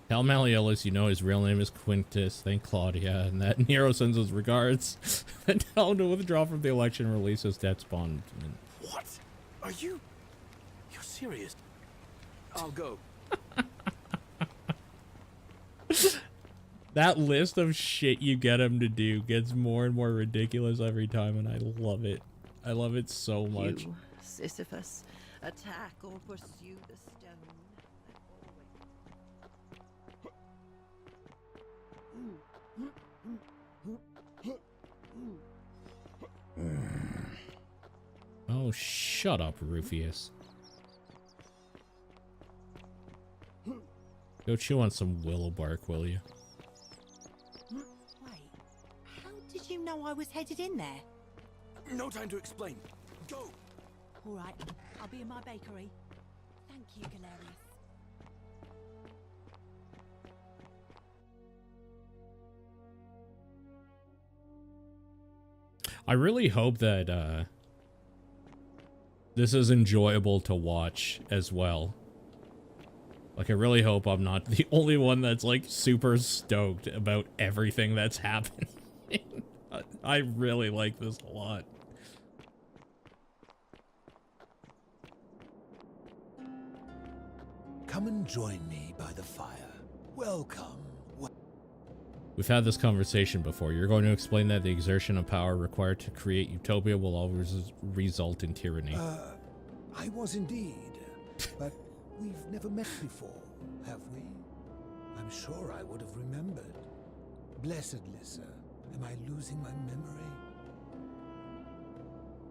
Tell Malleolus you know his real name is Quintus, thank Claudia, and that Nero sends his regards. And tell him to withdraw from the election and release his debt bond. What? Are you... You're serious? I'll go. That list of shit you get him to do gets more and more ridiculous every time, and I love it. I love it so much. You, Sisyphus, attack or pursue the stone. Oh, shut up, Rufius. Go chew on some willow bark, will you? Wait, how did you know I was headed in there? No time to explain. Go! All right, I'll be in my bakery. Thank you, Galerius. I really hope that this is enjoyable to watch as well. Like, I really hope I'm not the only one that's like super stoked about everything that's happening. I really like this a lot. Come and join me by the fire. Welcome. We've had this conversation before. You're going to explain that the exertion of power required to create utopia will always result in tyranny. I was indeed. But we've never met before, have we? I'm sure I would have remembered. Blessed Lissa, am I losing my memory?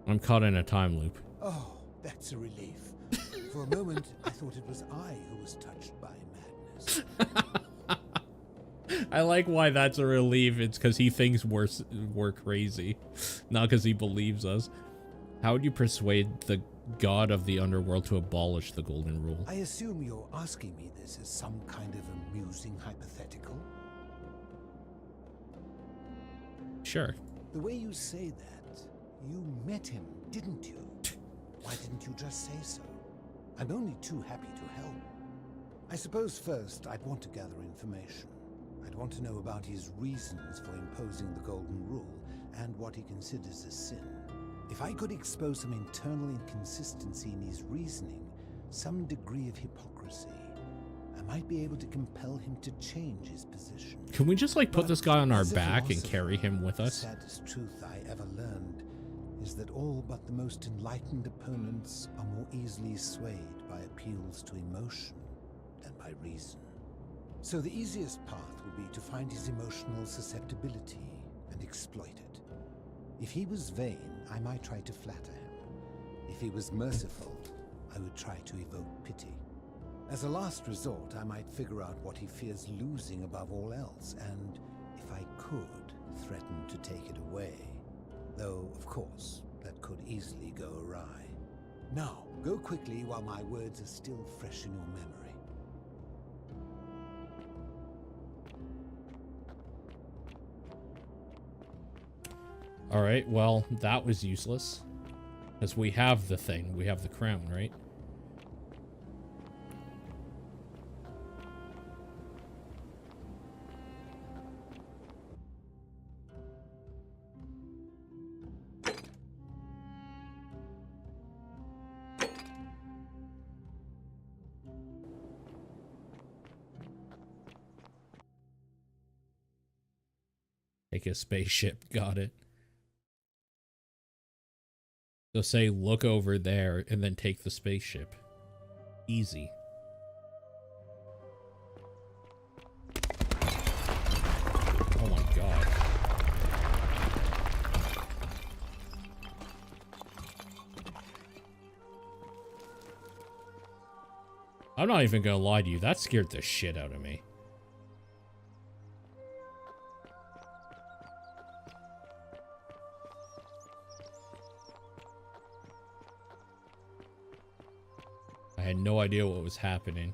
I'm caught in a time loop. Oh, that's a relief. For a moment, I thought it was I who was touched by madness. I like why that's a relief. It's because he thinks we're crazy, not because he believes us. How would you persuade the god of the underworld to abolish the golden rule? I assume you're asking me this as some kind of amusing hypothetical? Sure. The way you say that, you met him, didn't you? Why didn't you just say so? I'm only too happy to help. I suppose first I'd want to gather information. I'd want to know about his reasons for imposing the Golden Rule and what he considers a sin. If I could expose some internal inconsistency in his reasoning, some degree of hypocrisy, I might be able to compel him to change his position. Can we just like put this guy on our As a back and philosopher, carry him with the us? saddest truth I ever learned is that all but the most enlightened opponents are more easily swayed by appeals to emotion than by reason. So the easiest path would be to find his emotional susceptibility and exploit it. If he was vain, I might try to flatter him. If he was merciful, I would try to evoke pity. As a last resort, I might figure out what he fears losing above all else, and if I could, threaten to take it away. Though, of course, that could easily go awry. Now, go quickly while my words are still fresh in your memory. Alright, well, that was useless. Because we have the thing. We have the crown, right? Take a spaceship. Got it. So say, look over there, and then take the spaceship. Easy. Oh my god. I'm not even gonna lie to you, that scared the shit out of me. I had no idea what was happening.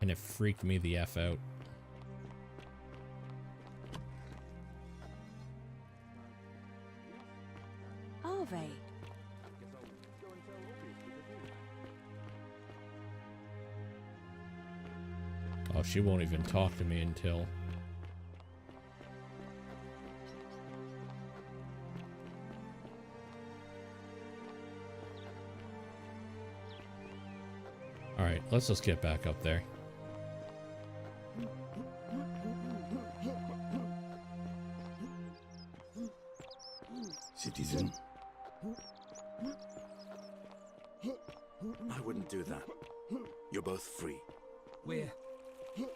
And it freaked me the F out. Are they? Oh, she won't even talk to me until... Alright, let's just get back up there. Citizen. I wouldn't do that. You're both free. We're free.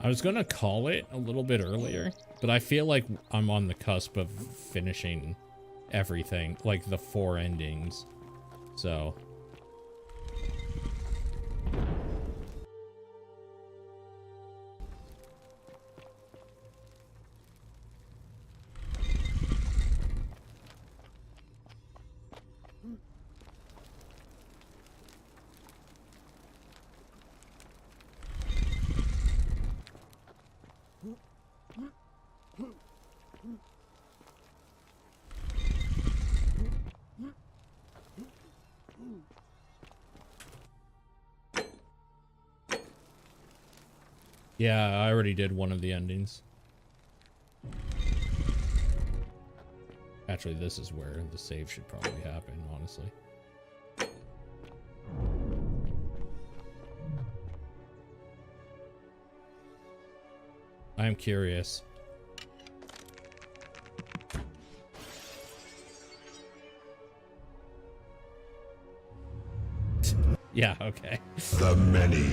I was gonna call it a little bit earlier, but I feel like I'm on the cusp of finishing everything, like the 4 endings. So... Yeah, I already did one of the endings. Actually, this is where the save should probably happen, honestly. I'm curious. Yeah, okay. The many.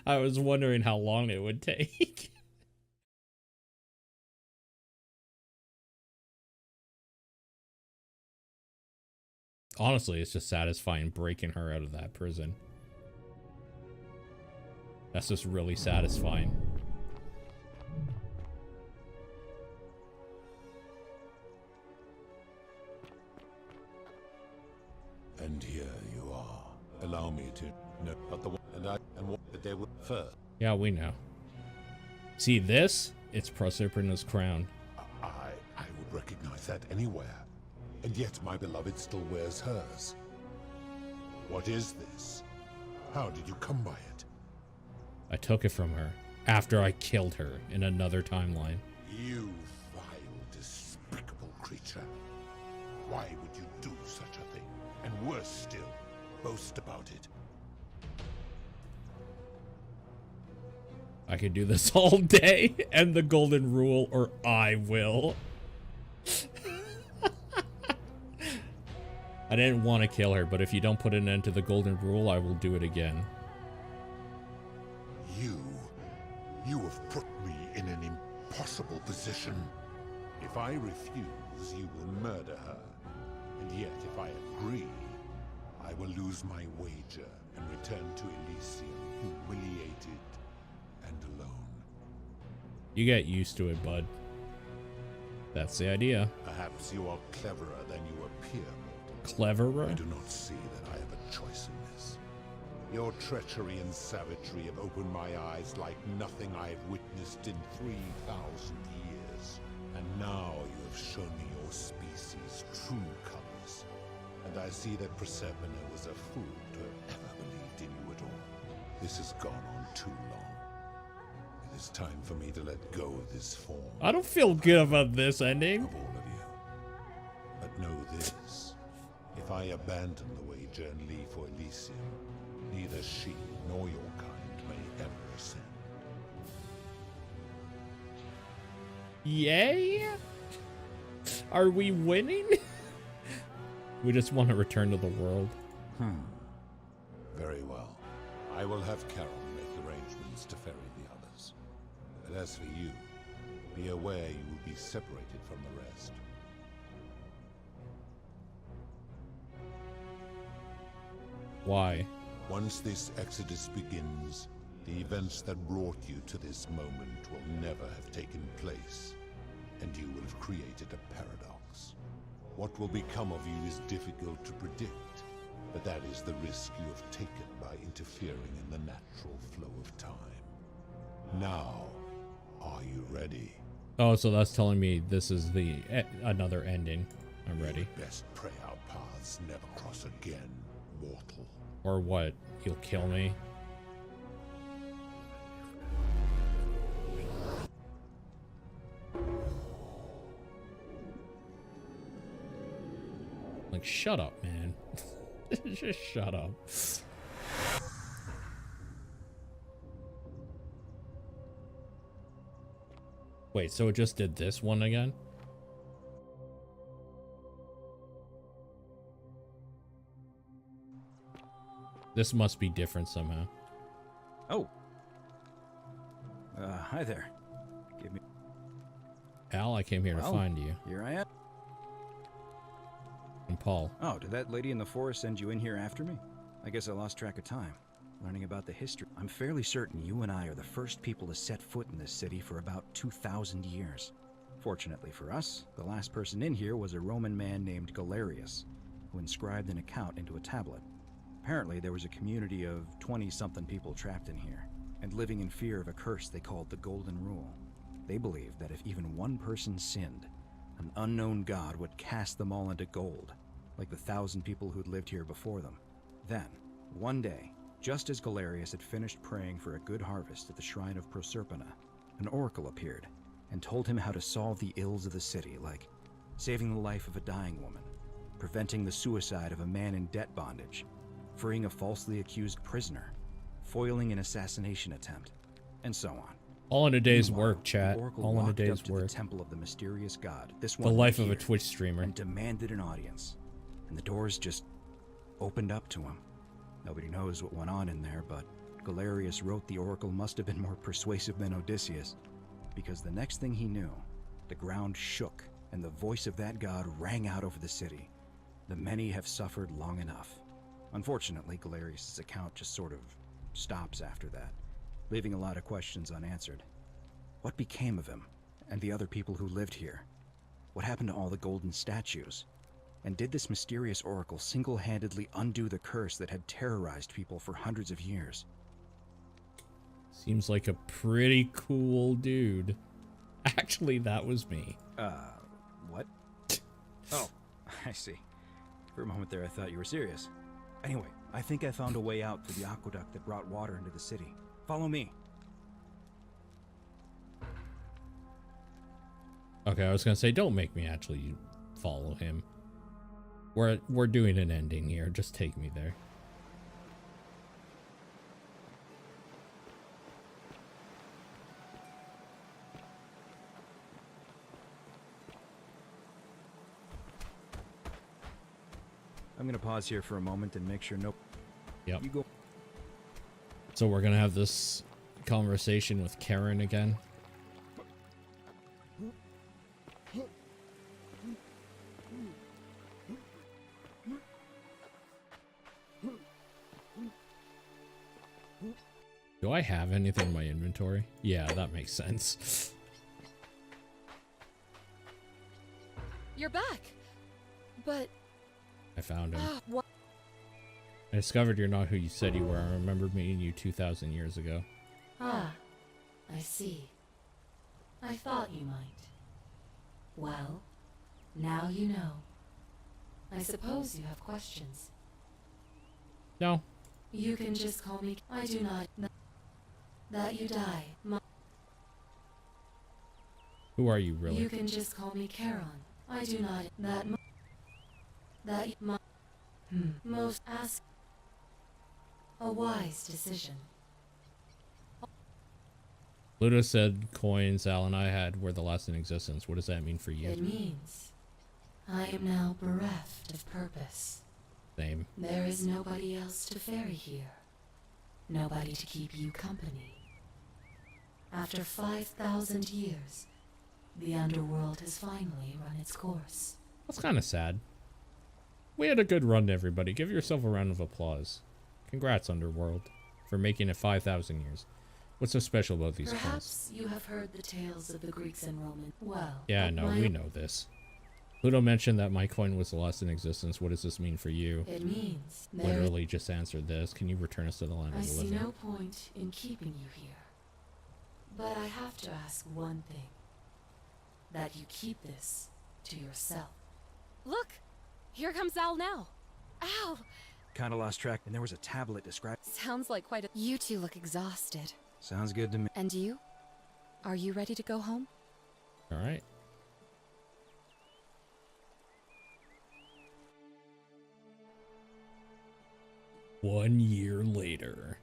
I was wondering how long it would take. Honestly, it's just satisfying breaking her out of that prison. That's just really satisfying. And here you are. Allow me to... No, but the one and what they were first. Yeah, we know. See this? It's Proserpina's crown. I would recognize that anywhere, and yet my beloved still wears hers. What is this? How did you come by it? I took it from her after I killed her in another timeline. You vile, despicable creature. Why would you do such a thing? And worse still, boast about it. I could do this all day, and the golden rule, or I will. I didn't want to kill her, but if you don't put an end to the golden rule, I will do it again. You have put me in an impossible position. If I refuse, you will murder her. And yet, if I agree, I will lose my wager and return to Elysium humiliated and alone. You get used to it, bud. That's the idea. Perhaps you are cleverer than you appear, mortal. Cleverer? I do not see that I have a choice in this. Your treachery and savagery have opened my eyes like nothing I have witnessed in 3,000 years. And now you have shown me your species' true colors. And I see that Proserpina was a fool to have ever believed in you at all. This has gone on too long. It is time for me to let go of this form. I don't feel good about this ending. Of all of you. But know this. If I abandon the wager and leave for Elysium, neither she nor your kind may ever ascend. Yay? Are we winning? We just want to return to the world. Very well. I will have Carol make arrangements to ferry the others. But as for you, be aware you will be separated from the rest. Why? Once this exodus begins, the events that brought you to this moment will never have taken place, and you will have created a paradox. What will become of you is difficult to predict, but that is the risk you have taken by interfering in the natural flow of time. Now, are you ready? Oh, so that's telling me this is the another ending. I'm ready. You would best pray our paths never cross again, mortal. Or what? You'll kill me? Like, shut up, man. Just shut up. Wait, so it just did this one again? This must be different somehow. Oh. Hi there. Give me... Al, I came here to find you. Here I am. And Paul. Oh, did that lady in the forest send you in here after me? I guess I lost track of time. Learning about the history. I'm fairly certain you and I are the first people to set foot in this city for about 2,000 years. Fortunately for us, the last person in here was a Roman man named Galerius, who inscribed an account into a tablet. Apparently, there was a community of 20-something people trapped in here, and living in fear of a curse they called the Golden Rule. They believed that if even one person sinned, an unknown god would cast them all into gold, like the 1,000 people who'd lived here before them. Then, one day, just as Galerius had finished praying for a good harvest at the shrine of Proserpina, an oracle appeared and told him how to solve the ills of the city, like saving the life of a dying woman, preventing the suicide of a man in debt bondage, freeing a falsely accused prisoner, foiling an assassination attempt, and so on. All in a day's work, chat. Oracle All in a walked day's up to work. the temple of the mysterious god, this The one life right of a here, Twitch streamer. and demanded an audience. And the doors just opened up to him. Nobody knows what went on in there, but Galerius wrote the oracle must have been more persuasive than Odysseus, because the next thing he knew, the ground shook and the voice of that god rang out over the city. The many have suffered long enough. Unfortunately, Galerius' account just sort of stops after that, leaving a lot of questions unanswered. What became of him and the other people who lived here? What happened to all the golden statues? And did this mysterious oracle single-handedly undo the curse that had terrorized people for hundreds of years? Seems like a pretty cool dude. Actually, that was me. What? Oh, I see. For a moment there, I thought you were serious. Anyway, I think I found a way out through the aqueduct that brought water into the city. Follow me. Okay, I was gonna say, don't make me actually follow him. We're doing an ending here. Just take me there. I'm gonna pause here for a moment and make sure Yep. You go. So we're gonna have this conversation with Karen again. Do I have anything in my inventory? Yeah, that makes sense. You're back. But I found him. what? I discovered you're not who you said you were. I remembered meeting you 2,000 years ago. Ah, I see. I thought you might. Well, now you know. I suppose you have questions. No. You can just call me. I do not. That you die. Who are you really? You can just call me Charon. I do not. Most ask. A wise decision. Ludo said coins Al and I had were the last in existence. What does that mean for you? It means I am now bereft of purpose. Same. There is nobody else to ferry here. Nobody to keep you company. After 5,000 years, the underworld has finally run its course. That's kind of sad. We had a good run, everybody. Give yourself a round of applause. Congrats, Underworld, for making it 5,000 years. What's so special about these coins? Perhaps you have heard the tales of the Greeks and Romans. Well, Yeah, no, we know this. Ludo mentioned that my coin was the last in existence. What does this mean for you? It means Literally just answered this. Can you return us to the land I of the see living? no point in keeping you here. But I have to ask one thing. That you keep this to yourself. Look! Here comes Al now. Al! Kinda lost track, and there was a tablet described. Sounds like quite a... You two look exhausted. Sounds good to me. And you? Are you ready to go home? All right. One year later.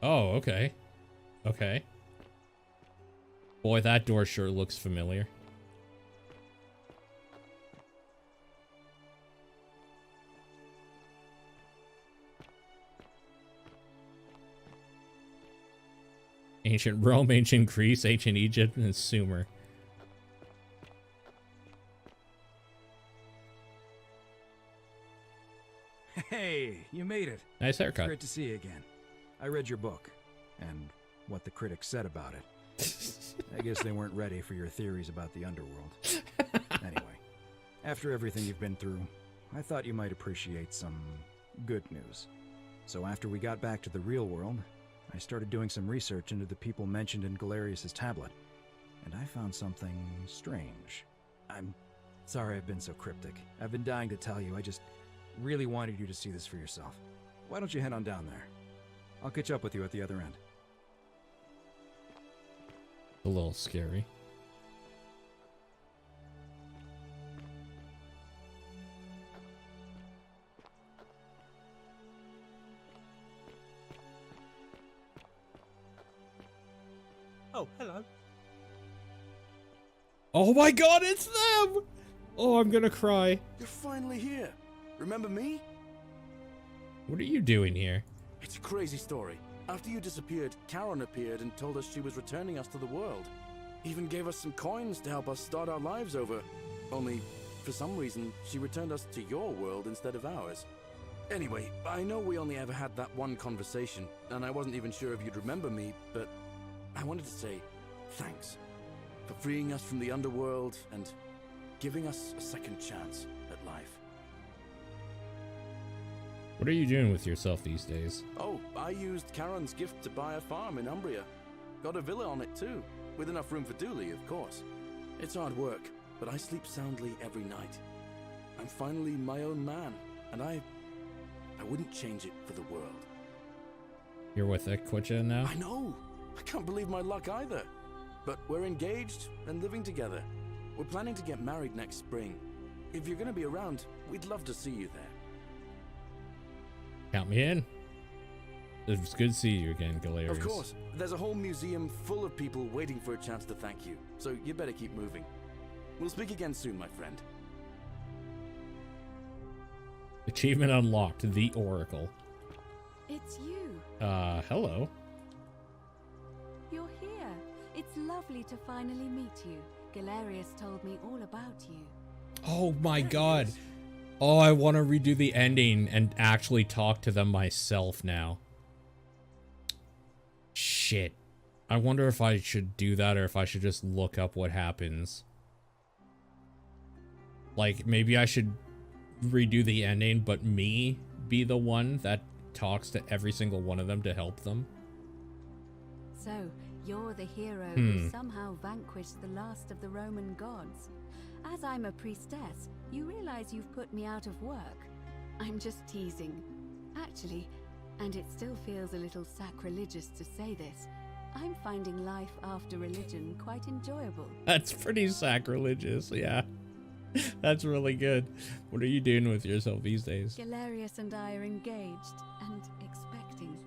Oh, okay. Okay. Boy, that door sure looks familiar. Ancient Rome, ancient Greece, ancient Egypt, and Sumer. Hey, you made it. Nice haircut. Great to see you again. I read your book, and what the critics said about it. I guess they weren't ready for your theories about the underworld. Anyway, after everything you've been through, I thought you might appreciate some good news. So after we got back to the real world, I started doing some research into the people mentioned in Galerius's tablet, and I found something strange. I'm sorry I've been so cryptic. I've been dying to tell you. I just really wanted you to see this for yourself. Why don't you head on down there? I'll catch up with you at the other end. A little scary. Oh, hello. Oh my god, it's them! Oh, I'm gonna cry. You're finally here. Remember me? What are you doing here? It's a crazy story. After you disappeared, Karen appeared and told us she was returning us to the world. Even gave us some coins to help us start our lives over. Only, for some reason, she returned us to your world instead of ours. Anyway, I know we only ever had that one conversation, and I wasn't even sure if you'd remember me, but I wanted to say thanks for freeing us from the underworld and giving us a second chance at life. What are you doing with yourself these days? Oh, I used Charon's gift to buy a farm in Umbria. Got a villa on it too, with enough room for Dooley, of course. It's hard work, but I sleep soundly every night. I'm finally my own man, and I wouldn't change it for the world. You're with Equitia now? I know! I can't believe my luck either. But we're engaged and living together. We're planning to get married next spring. If you're gonna be around, we'd love to see you there. Count me in. It's good to see you again, Galerius. Of course. There's a whole museum full of people waiting for a chance to thank you. So you better keep moving. We'll speak again soon, my friend. Achievement unlocked, the Oracle. It's you. Hello. You're here. It's lovely to finally meet you. Galerius told me all about you. Oh my god. Oh, I want to redo the ending and actually talk to them myself now. Shit. I wonder if I should do that or if I should just look up what happens. Like, maybe I should redo the ending, but me be the one that talks to every single one of them to help them. So, you're the hero who somehow vanquished the last of the Roman gods. As I'm a priestess, you realize you've put me out of work. I'm just teasing. Actually, and it still feels a little sacrilegious to say this, I'm finding life after religion quite enjoyable. That's pretty sacrilegious, yeah. That's really good. What are you doing with yourself these days? Galerius and I are engaged and expecting.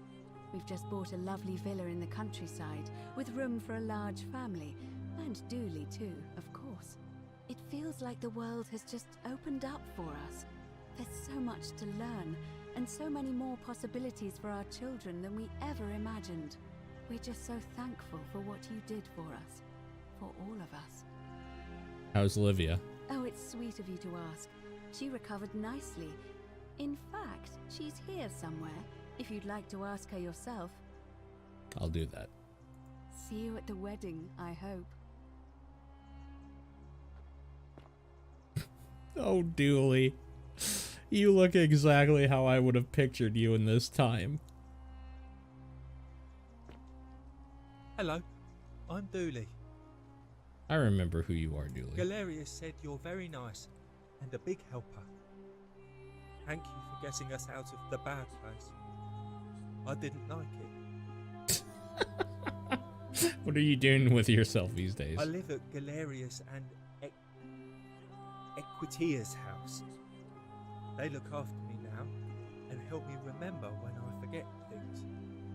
We've just bought a lovely villa in the countryside with room for a large family, and Dooley too, of course. It feels like the world has just opened up for us. There's so much to learn, and so many more possibilities for our children than we ever imagined. We're just so thankful for what you did for us. For all of us. How's Olivia? Oh, it's sweet of you to ask. She recovered nicely. In fact, she's here somewhere, if you'd like to ask her yourself. I'll do that. See you at the wedding, I hope. Oh, Dooley. You look exactly how I would have pictured you in this time. Hello, I'm Dooley. I remember who you are, Dooley. Galerius said you're very nice and a big helper. Thank you for getting us out of the bad place. I didn't like it. What are you doing with yourself these days? I live at Galerius and Equitia's house. They look after me now and help me remember when I forget things,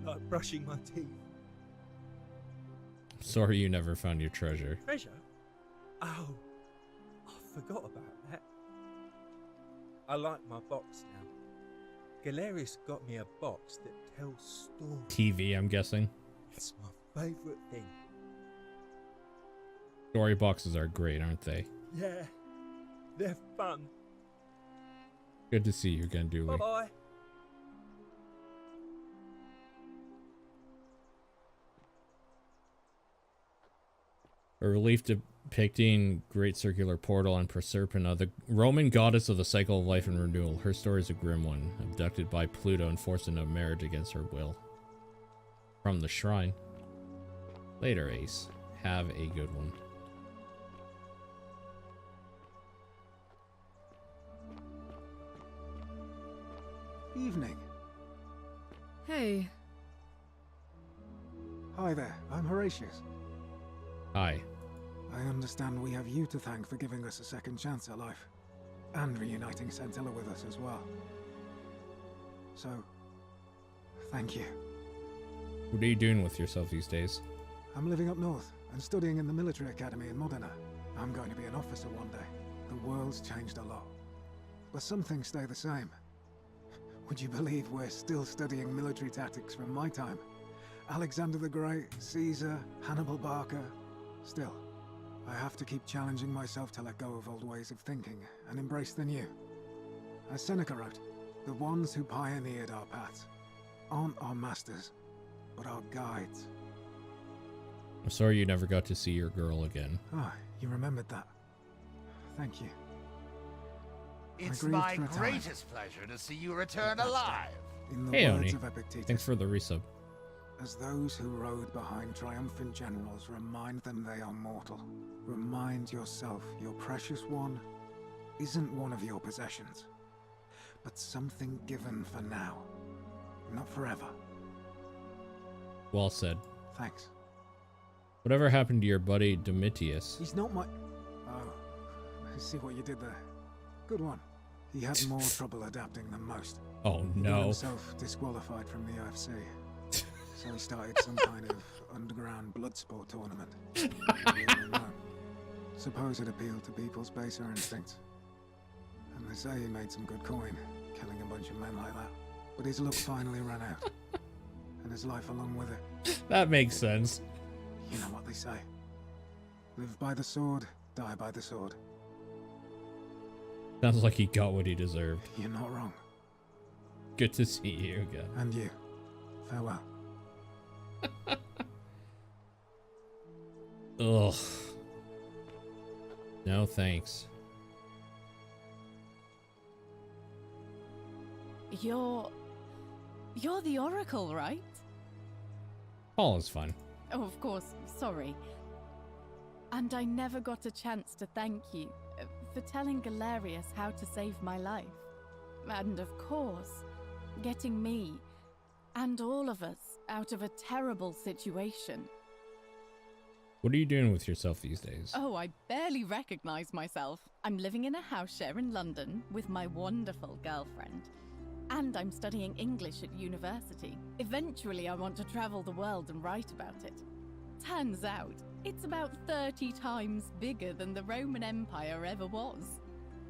like brushing my teeth. Sorry you never found your treasure. Treasure? Oh, I forgot about that. I like my box now. Galerius got me a box that tells stories. TV, I'm guessing. It's my favourite thing. Story boxes are great, aren't they? Yeah, they're fun. Good to see you again, Dooley. Bye-bye. A relief depicting Great Circular Portal and Proserpina, the Roman goddess of the cycle of life and renewal. Her story is a grim one, abducted by Pluto and forced into a marriage against her will. From the shrine. Later, Ace. Have a good one. Evening. Hey. Hi there, I'm Horatius. Hi. I understand we have you to thank for giving us a second chance at life, and reuniting Scintilla with us as well. So, thank you. What are you doing with yourself these days? I'm living up north and studying in the military academy in Modena. I'm going to be an officer one day. The world's changed a lot, but some things stay the same. Would you believe we're still studying military tactics from my time? Alexander the Great, Caesar, Hannibal Barca. Still, I have to keep challenging myself to let go of old ways of thinking and embrace the new. As Seneca wrote, the ones who pioneered our paths aren't our masters, but our guides. I'm sorry you never got to see your girl again. Ah, you remembered that. Thank you. It's grieved my for a time. greatest pleasure to see you return alive. In the Hey, words Oni. of Epictetus, Thanks for the resub. as those who rode behind triumphant generals remind them they are mortal, remind yourself your precious one isn't one of your possessions, but something given for now, not forever. Well said. Thanks. Whatever happened to your buddy Domitius? He's not my... Oh, I see what you did there. Good one. He had more trouble adapting than most. Oh He got no. himself disqualified from the UFC. So he started some kind of underground blood sport tournament. Suppose it appealed to people's baser instincts. And they say he made some good coin, killing a bunch of men like that. But his luck finally ran out. And his life along with it. That makes sense. You know what they say. Live by the sword, die by the sword. Sounds like he got what he deserved. You're not wrong. Good to see you again. And you. Farewell. Ugh. No thanks. You're the Oracle, right? Paul is fun. Oh, of course, sorry. And I never got a chance to thank you for telling Galerius how to save my life. And of course, getting me and all of us out of a terrible situation. What are you doing with yourself these days? Oh, I barely recognize myself. I'm living in a house share in London with my wonderful girlfriend. And I'm studying English at university. Eventually, I want to travel the world and write about it. Turns out, it's about 30 times bigger than the Roman Empire ever was.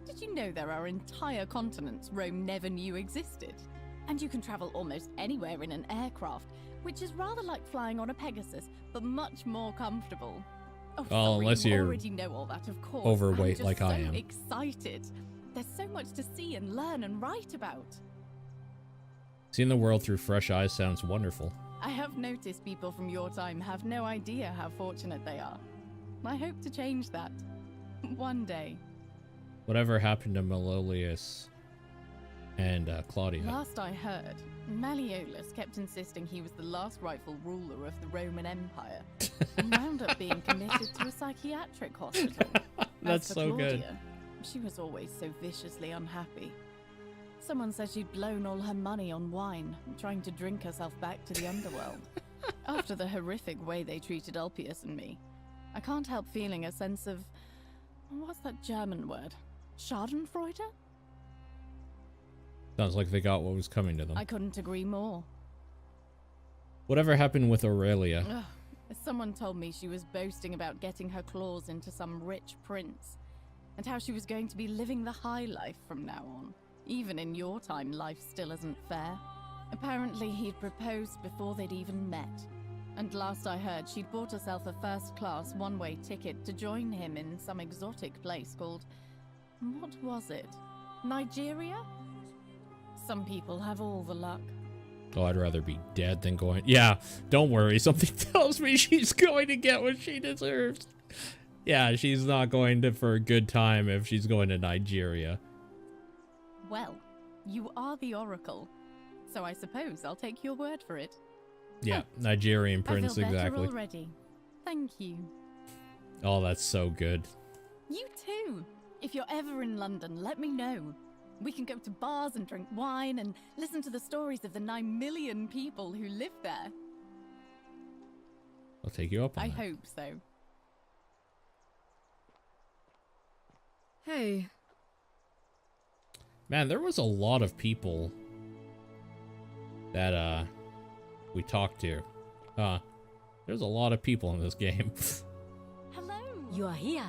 Did you know there are entire continents Rome never knew existed? And you can travel almost anywhere in an aircraft, which is rather like flying on a Pegasus, but much more comfortable. Oh, Well, sorry, unless you you're already know all that, of course. overweight I'm just like I so am. excited. There's so much to see and learn and write about. Seeing the world through fresh eyes sounds wonderful. I have noticed people from your time have no idea how fortunate they are. I hope to change that. One day. Whatever happened to Malleolus and Claudia? Last I heard, Malleolus kept insisting he was the last rightful ruler of the Roman Empire, and wound up being committed to a psychiatric hospital. That's As for so good. Claudia, she was always so viciously unhappy. Someone said she'd blown all her money on wine, trying to drink herself back to the underworld. After the horrific way they treated Ulpius and me, I can't help feeling a sense of... what's that German word? Schadenfreude? Sounds like they got what was coming to them. I couldn't agree more. Whatever happened with Aurelia? Ugh. Someone told me she was boasting about getting her claws into some rich prince, and how she was going to be living the high life from now on. Even in your time, life still isn't fair. Apparently, he'd proposed before they'd even met. And last I heard, she'd bought herself a first-class one-way ticket to join him in some exotic place called... what was it? Nigeria? Some people have all the luck. Oh, I'd rather be dead than going... Yeah, don't worry. Something tells me she's going to get what she deserves. Yeah, she's not going to for a good time if she's going to Nigeria. Well, you are the Oracle, so I suppose I'll take your word for it. Yeah, Nigerian I prince, feel better exactly. already. Thank you. Oh, that's so good. You too. If you're ever in London, let me know. We can go to bars and drink wine and listen to the stories of the 9 million people who live there. I'll take you up on I that. hope so. Hey. Man, there was a lot of people that we talked to. There's a lot of people in this game. Hello. You are here.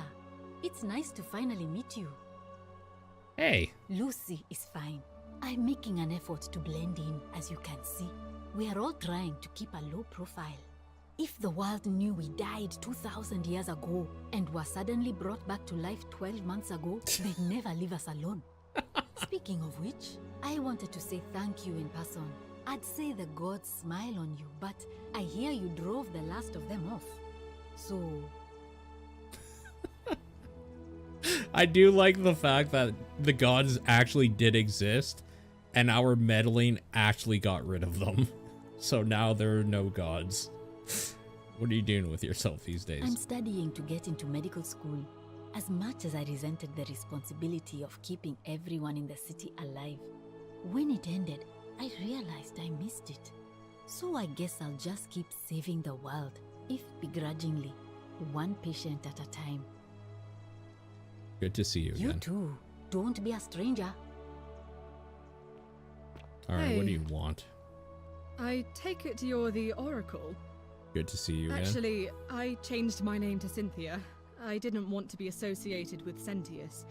It's nice to finally meet you. Hey. Lucy is fine. I'm making an effort to blend in, as you can see. We are all trying to keep a low profile. If the world knew we died 2,000 years ago and were suddenly brought back to life 12 months ago, they'd never leave us alone. Speaking of which, I wanted to say thank you in person. I'd say the gods smile on you, but I hear you drove the last of them off. So... I do like the fact that the gods actually did exist, and our meddling actually got rid of them. So now there are no gods. What are you doing with yourself these days? I'm studying to get into medical school. As much as I resented the responsibility of keeping everyone in the city alive, when it ended, I realized I missed it. So I guess I'll just keep saving the world, if begrudgingly, one patient at a time. Good to see you again. You too. Don't be a stranger. Alright, what do Hey. you want? I take it you're the Oracle. Good to see you again. Actually, I changed my name to Cynthia. I didn't want to be associated with Sentius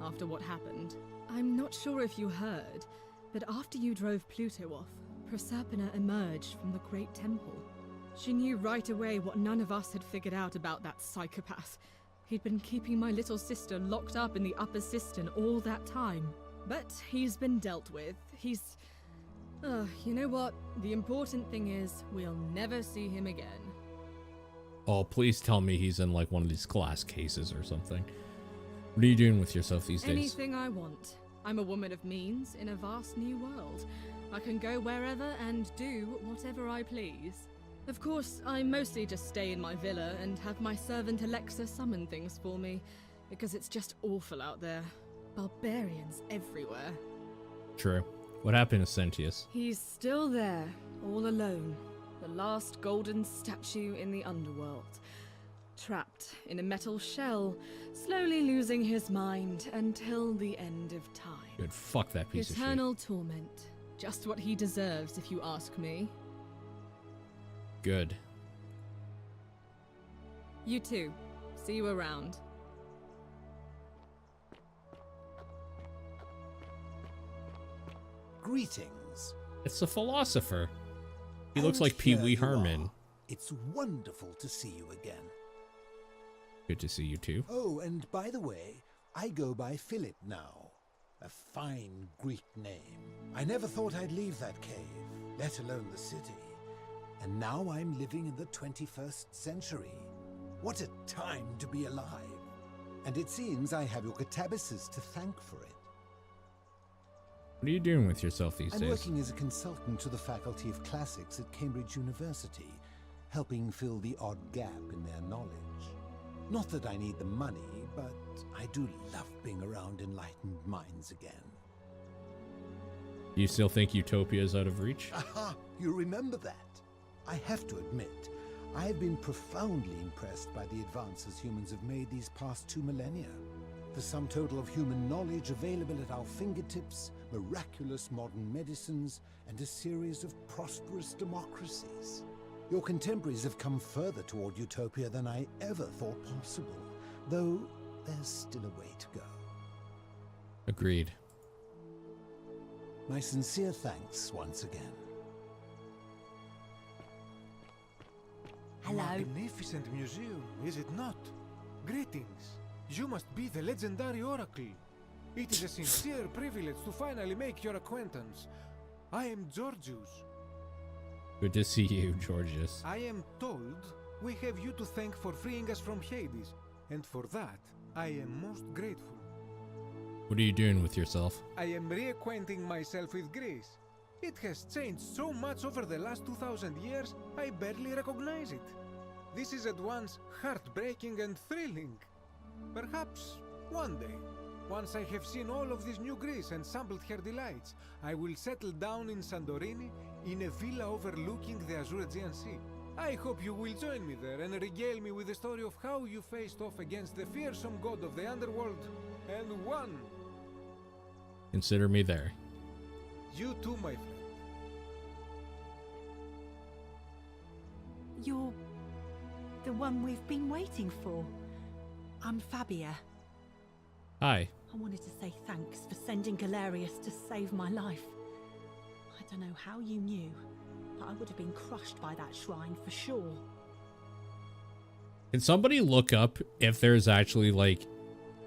after what happened. I'm not sure if you heard, but after you drove Pluto off, Proserpina emerged from the Great Temple. She knew right away what none of us had figured out about that psychopath. He'd been keeping my little sister locked up in the upper cistern all that time. But he's been dealt with. He's... you know what? The important thing is, we'll never see him again. Oh, please tell me he's in like one of these glass cases or something. What are you doing with yourself these days? Anything I want. I'm a woman of means in a vast new world. I can go wherever and do whatever I please. Of course, I mostly just stay in my villa and have my servant Alexa summon things for me, because it's just awful out there. Barbarians everywhere. True. What happened to Sentius? He's still there, all alone. The last golden statue in the underworld. Trapped in a metal shell, slowly losing his mind until the end of time. Good, fuck that piece of shit. Eternal torment. Just what he deserves, if you ask me. Good. You too. See you around. Greetings. It's the philosopher. He looks And like Pee here Wee you Herman. are. It's wonderful to see you again. Good to see you too. Oh, and by the way, I go by Philip now. A fine Greek name. I never thought I'd leave that cave, let alone the city. And now I'm living in the 21st century. What a time to be alive. And it seems I have your catabasis to thank for it. What are you doing with yourself these I'm days? working as a consultant to the Faculty of Classics at Cambridge University, helping fill the odd gap in their knowledge. Not that I need the money, but I do love being around enlightened minds again. You still think Utopia is out of reach? Aha! You remember that? I have to admit, I've been profoundly impressed by the advances humans have made these past 2 millennia. The sum total of human knowledge available at our fingertips, miraculous modern medicines, and a series of prosperous democracies. Your contemporaries have come further toward utopia than I ever thought possible, though there's still a way to go. Agreed. My sincere thanks once again. Hello. Magnificent museum, is it not? Greetings. You must be the legendary Oracle. It is a sincere privilege to finally make your acquaintance. I am Georgius. Good to see you, Georgius. I am told we have you to thank for freeing us from Hades, and for that, I am most grateful. What are you doing with yourself? I am reacquainting myself with Greece. It has changed so much over the last 2,000 years, I barely recognize it. This is at once heartbreaking and thrilling. Perhaps one day, once I have seen all of this new Greece and sampled her delights, I will settle down in Santorini in a villa overlooking the Azure Aegean Sea. I hope you will join me there and regale me with the story of how you faced off against the fearsome god of the underworld and won. Consider me there. You too, my friend. You're the one we've been waiting for. I'm Fabia. Hi. I wanted to say thanks for sending Galerius to save my life. I don't know how you knew, but I would have been crushed by that shrine for sure. Can somebody look up if there's actually like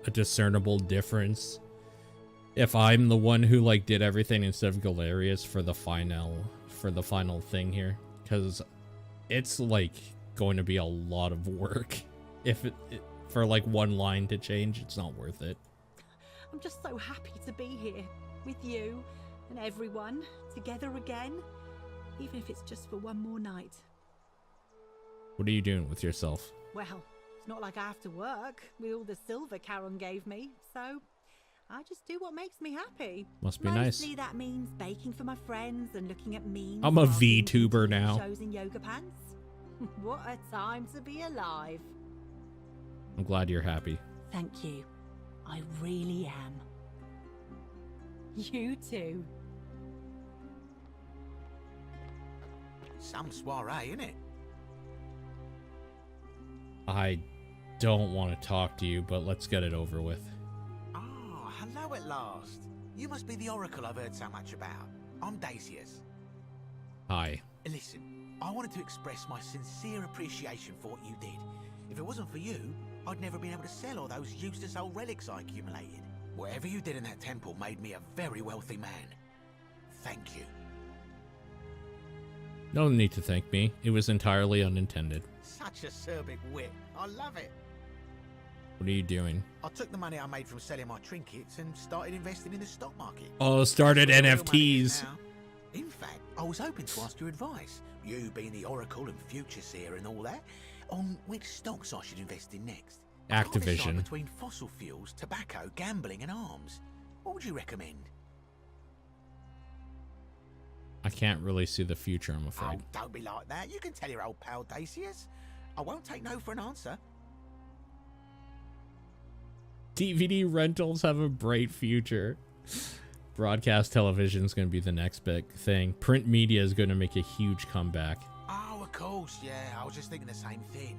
a discernible difference? If I'm the one who like did everything instead of Galerius for the final thing here, because it's like going to be a lot of work if for like one line to change. It's not worth it. I'm just so happy to be here with you and everyone together again, even if it's just for one more night. What are you doing with yourself? Well, it's not like I have to work with all the silver Charon gave me, so I just do what makes me happy. Must be nice. Mostly that means baking for my friends and looking at memes. I'm a while doing VTuber TV now. Shows in yoga pants. What a time to be alive. I'm glad you're happy. Thank you. I really am. You too. Some soiree, innit? I don't want to talk to you, but let's get it over with. Oh, hello at last. You must be the oracle I've heard so much about. I'm Dacius. Hi. Listen, I wanted to express my sincere appreciation for what you did. If it wasn't for you, I'd never been able to sell all those useless old relics I accumulated. Whatever you did in that temple made me a very wealthy man. Thank you. No need to thank me. It was entirely unintended. Such a acerbic wit. I love it. What are you doing? I took the money I made from selling my trinkets and started investing in the stock market. Oh, started That's where the real money is NFTs. now. In fact, I was hoping to ask your advice, you being the oracle and future seer and all that, on which stocks I should invest in next. I can't decide Activision. between fossil fuels, tobacco, gambling and arms. What would you recommend? I can't really see the future, I'm afraid. Oh, don't be like that. You can tell your old pal Dacius. I won't take no for an answer. DVD rentals have a bright future. Broadcast television is going to be the next big thing. Print media is going to make a huge comeback. Oh, of course, yeah. I was just thinking the same thing.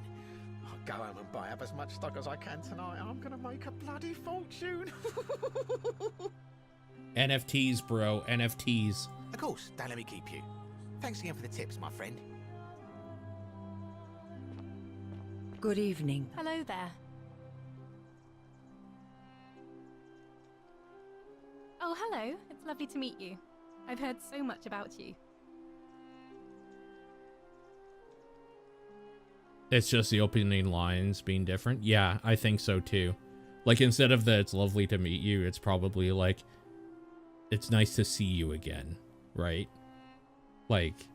I'll go home and buy up as much stock as I can tonight. I'm going to make a bloody fortune. NFTs, bro. NFTs. Of course, don't let me keep you. Thanks again for the tips, my friend. Good evening. Hello there. Oh, hello. It's lovely to meet you. I've heard so much about you. It's just the opening lines being different. Yeah, I think so too. Like, instead of the "it's lovely to meet you," it's probably like, "it's nice to see you again," right? Like,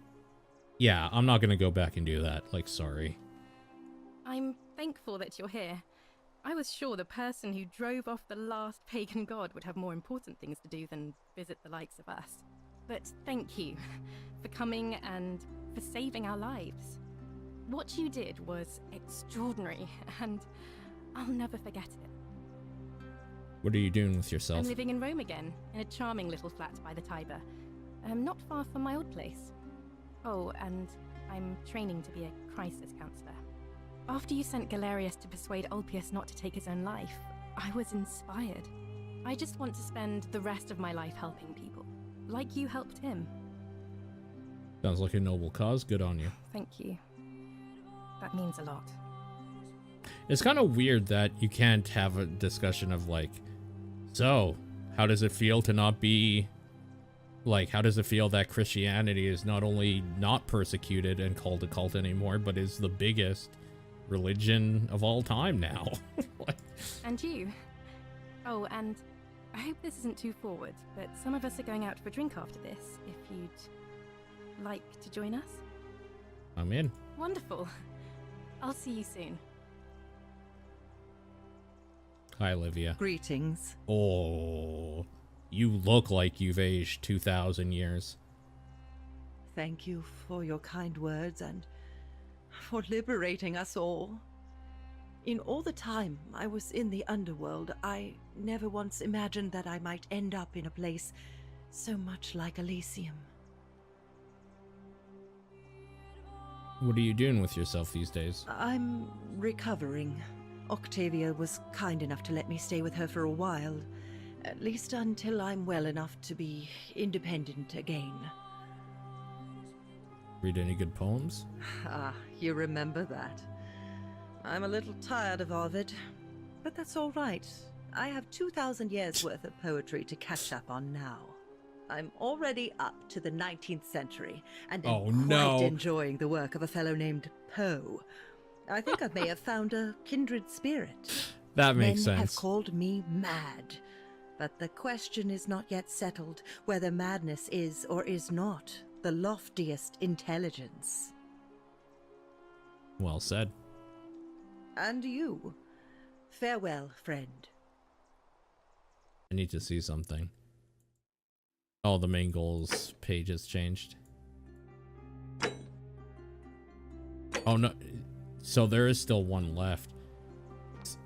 yeah, I'm not gonna go back and do that. Like, sorry. I'm thankful that you're here. I was sure the person who drove off the last pagan god would have more important things to do than visit the likes of us. But thank you for coming and for saving our lives. What you did was extraordinary, and I'll never forget it. What are you doing with yourself? I'm living in Rome again, in a charming little flat by the Tiber. Not far from my old place. Oh, and I'm training to be a crisis counselor. After you sent Galerius to persuade Ulpius not to take his own life, I was inspired. I just want to spend the rest of my life helping people, like you helped him. Sounds like a noble cause. Good on you. Thank you. That means a lot. It's kind of weird that you can't have a discussion of like, so how does it feel to not be, like, how does it feel that Christianity is not only not persecuted and called a cult anymore, but is the biggest religion of all time now? Like, And you. Oh, and I hope this isn't too forward, but some of us are going out for a drink after this, if you'd like to join us. I'm in. Wonderful. I'll see you soon. Hi, Olivia. Greetings. Oh, you look like you've aged 2,000 years. Thank you for your kind words and for liberating us all. In all the time I was in the underworld, I never once imagined that I might end up in a place so much like Elysium. What are you doing with yourself these days? I'm recovering. Octavia was kind enough to let me stay with her for a while, at least until I'm well enough to be independent again. Read any good poems? Ah, you remember that. I'm a little tired of Ovid, but that's all right. I have 2,000 years worth of poetry to catch up on now. I'm already up to the 19th century, and am quite enjoying the work of a fellow named Poe. I think I may have found a kindred spirit. That makes Men have sense. called me mad, but the question is not yet settled whether madness is or is not the loftiest intelligence. Well said. And you, farewell, friend. I need to see something. Oh, the main goals page has changed. Oh no, so there is still one left.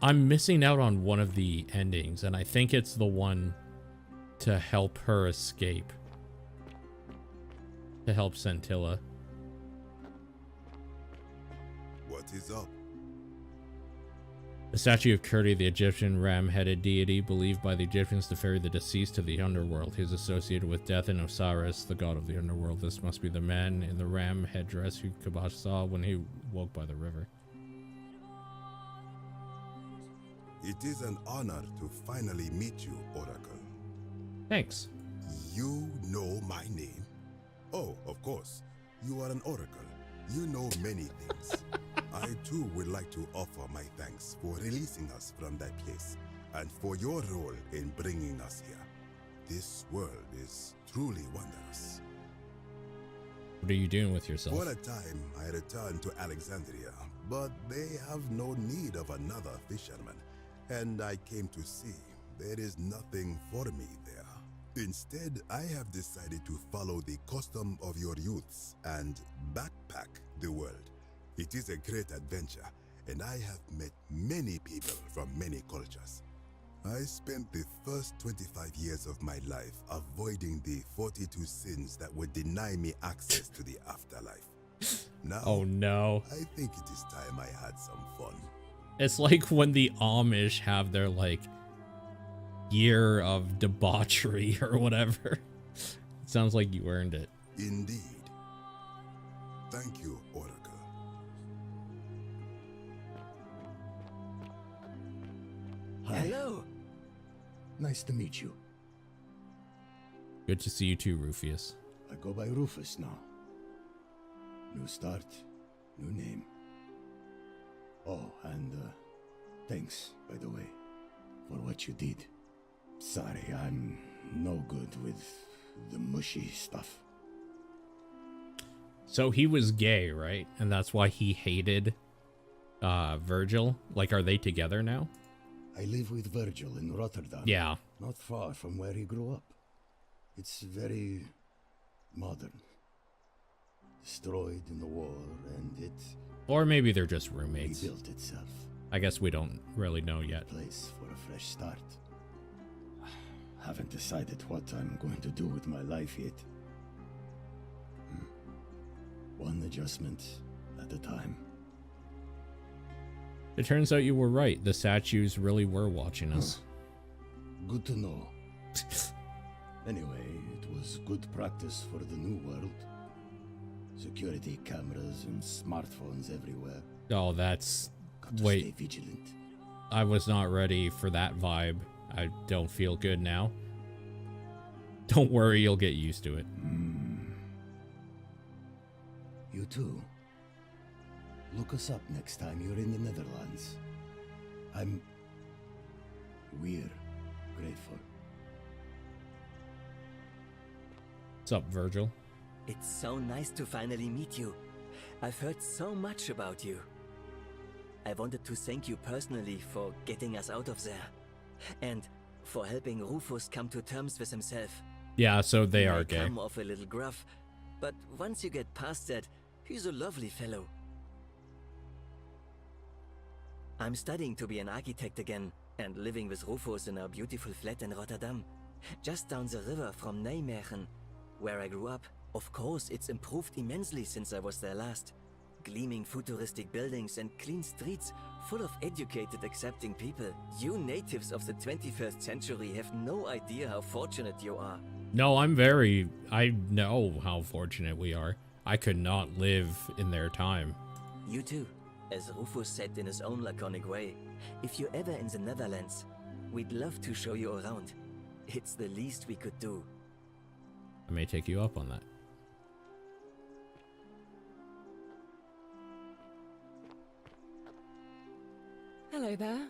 I'm missing out on one of the endings, and I think it's the one to help her escape. To help Scintilla. What is up? The statue of Kurti, the Egyptian ram-headed deity, believed by the Egyptians to ferry the deceased to the underworld. He is associated with death and Osiris, the god of the underworld. This must be the man in the ram headdress who Kabash saw when he woke by the river. It is an honor to finally meet you, Oracle. Thanks. You know my name? Oh, of course. You are an Oracle. You know many things. I too would like to offer my thanks for releasing us from that place and for your role in bringing us here. This world is truly wondrous. What are you doing with yourself? For a time, I returned to Alexandria, but they have no need of another fisherman, and I came to see there is nothing for me there. Instead, I have decided to follow the custom of your youths and backpack the world. It is a great adventure, and I have met many people from many cultures. I spent the first 25 years of my life avoiding the 42 sins that would deny me access to the afterlife. Now, Oh no. I think it is time I had some fun. It's like when the Amish have their, like, year of debauchery or whatever. It sounds like you earned it. Indeed. Thank you, Oracle. Hi. Hello. Nice to meet you. Good to see you too, Rufius. I go by Rufus now. New start, new name. Oh, and thanks, by the way, for what you did. Sorry, I'm no good with the mushy stuff. So he was gay, right? And that's why he hated Virgil? Like, are they together now? I live with Virgil in Rotterdam. Yeah. Not far from where he grew up. It's very modern. Destroyed in the war, and it Or maybe they're just roommates. rebuilt itself. I guess we don't really know yet. Place for a fresh start. Haven't decided what I'm going to do with my life yet. One adjustment at a time. It turns out you were right. The statues really were watching us. Good to know. Anyway, it was good practice for the new world. Security cameras and smartphones everywhere. Oh, that's... Got to Wait. stay vigilant. I was not ready for that vibe. I don't feel good now. Don't worry, you'll get used to it. You too. Look us up next time you're in the Netherlands. We're grateful. What's up, Virgil? It's so nice to finally meet you. I've heard so much about you. I wanted to thank you personally for getting us out of there. And for helping Rufus come to terms with himself. Yeah, so they He are might gay. come off a little gruff, but once you get past that, he's a lovely fellow. I'm studying to be an architect again, and living with Rufus in our beautiful flat in Rotterdam, just down the river from Nijmegen, where I grew up. Of course, it's improved immensely since I was there last. Gleaming futuristic buildings and clean streets full of educated, accepting people. You natives of the 21st century have no idea how fortunate you are. No, I know how fortunate we are. I could not live in their time. You too, as Rufus said in his own laconic way. If you're ever in the Netherlands, we'd love to show you around. It's the least we could do. I may take you up on that. Hello there.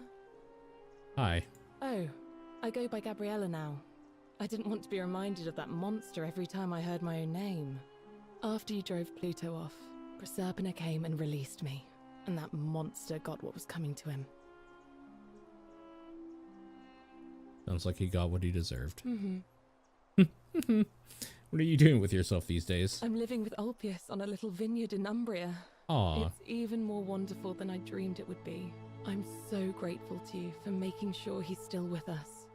Hi. Oh, I go by Gabriella now. I didn't want to be reminded of that monster every time I heard my own name. After you drove Pluto off, Proserpina came and released me, and that monster got what was coming to him. Sounds like he got what he deserved. Mm-hmm. What are you doing with yourself these days? I'm living with Ulpius on a little vineyard in Umbria. Aw. It's even more wonderful than I dreamed it would be. I'm so grateful to you for making sure he's still with us.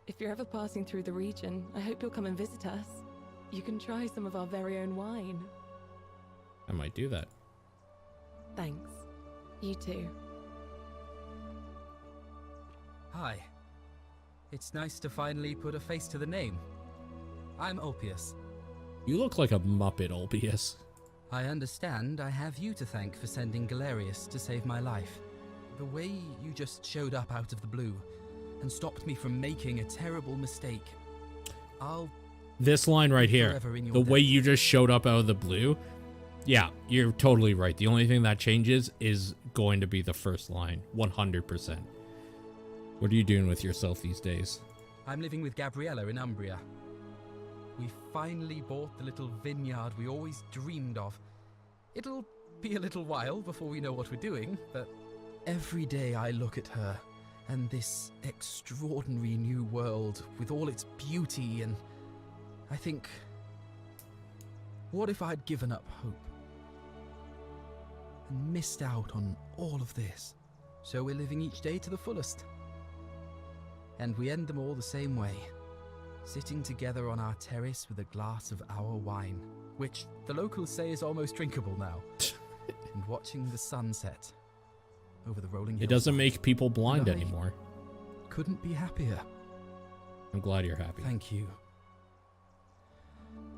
If you're ever passing through the region, I hope you'll come and visit us. You can try some of our very own wine. I might do that. Thanks. You too. Hi. It's nice to finally put a face to the name. I'm Ulpius. You look like a Muppet, Ulpius. I understand I have you to thank for sending Galerius to save my life. The way you just showed up out of the blue and stopped me from making a terrible mistake. This line right here, forever in your the way debt. you just showed up out of the blue. Yeah, you're totally right. The only thing that changes is going to be the first line, 100%. What are you doing with yourself these days? I'm living with Gabriella in Umbria. We finally bought the little vineyard we always dreamed of. It'll be a little while before we know what we're doing, but every day I look at her and this extraordinary new world with all its beauty, and I think, what if I'd given up hope and missed out on all of this? So we're living each day to the fullest. And we end them all the same way. Sitting together on our terrace with a glass of our wine, which the locals say is almost drinkable now, and watching the sunset over the rolling hills. It doesn't make people blind anymore. Couldn't be happier. I'm glad you're happy. Thank you.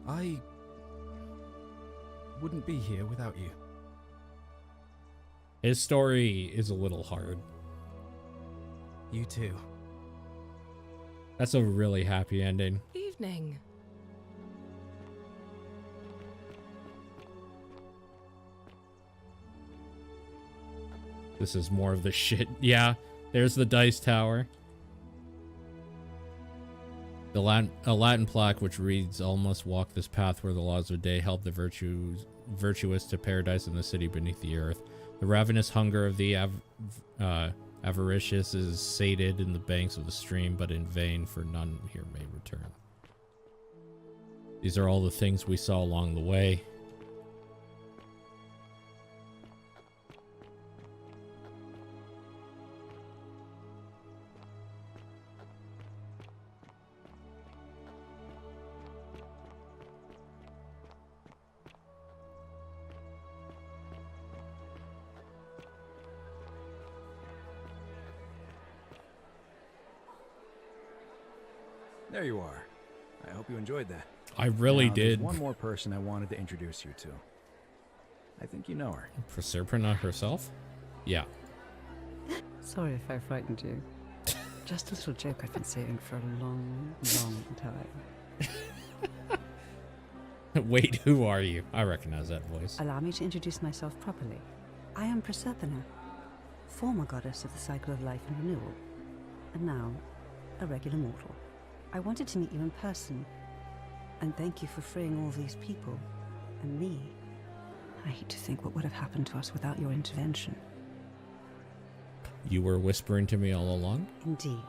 I wouldn't be here without you. His story is a little hard. You too. That's a really happy ending. Evening. This is more of the shit. Yeah, there's the dice tower. A Latin plaque which reads, "All must walk this path where the laws of day help the virtuous to paradise in the city beneath the earth. The ravenous hunger of the avaricious is sated in the banks of the stream, but in vain, for none here may return." These are all the things we saw along the way. There you are. I hope you enjoyed that. I really Now, there's did. one more person I wanted to introduce you to. I think you know her. Proserpina herself? Yeah. Sorry if I frightened you. Just a little joke I've been saving for a long, long time. Wait, who are you? I recognize that voice. Allow me to introduce myself properly. I am Proserpina, former goddess of the cycle of life and renewal, and now a regular mortal. I wanted to meet you in person, and thank you for freeing all these people, and me. I hate to think what would have happened to us without your intervention. You were whispering to me all along? Indeed.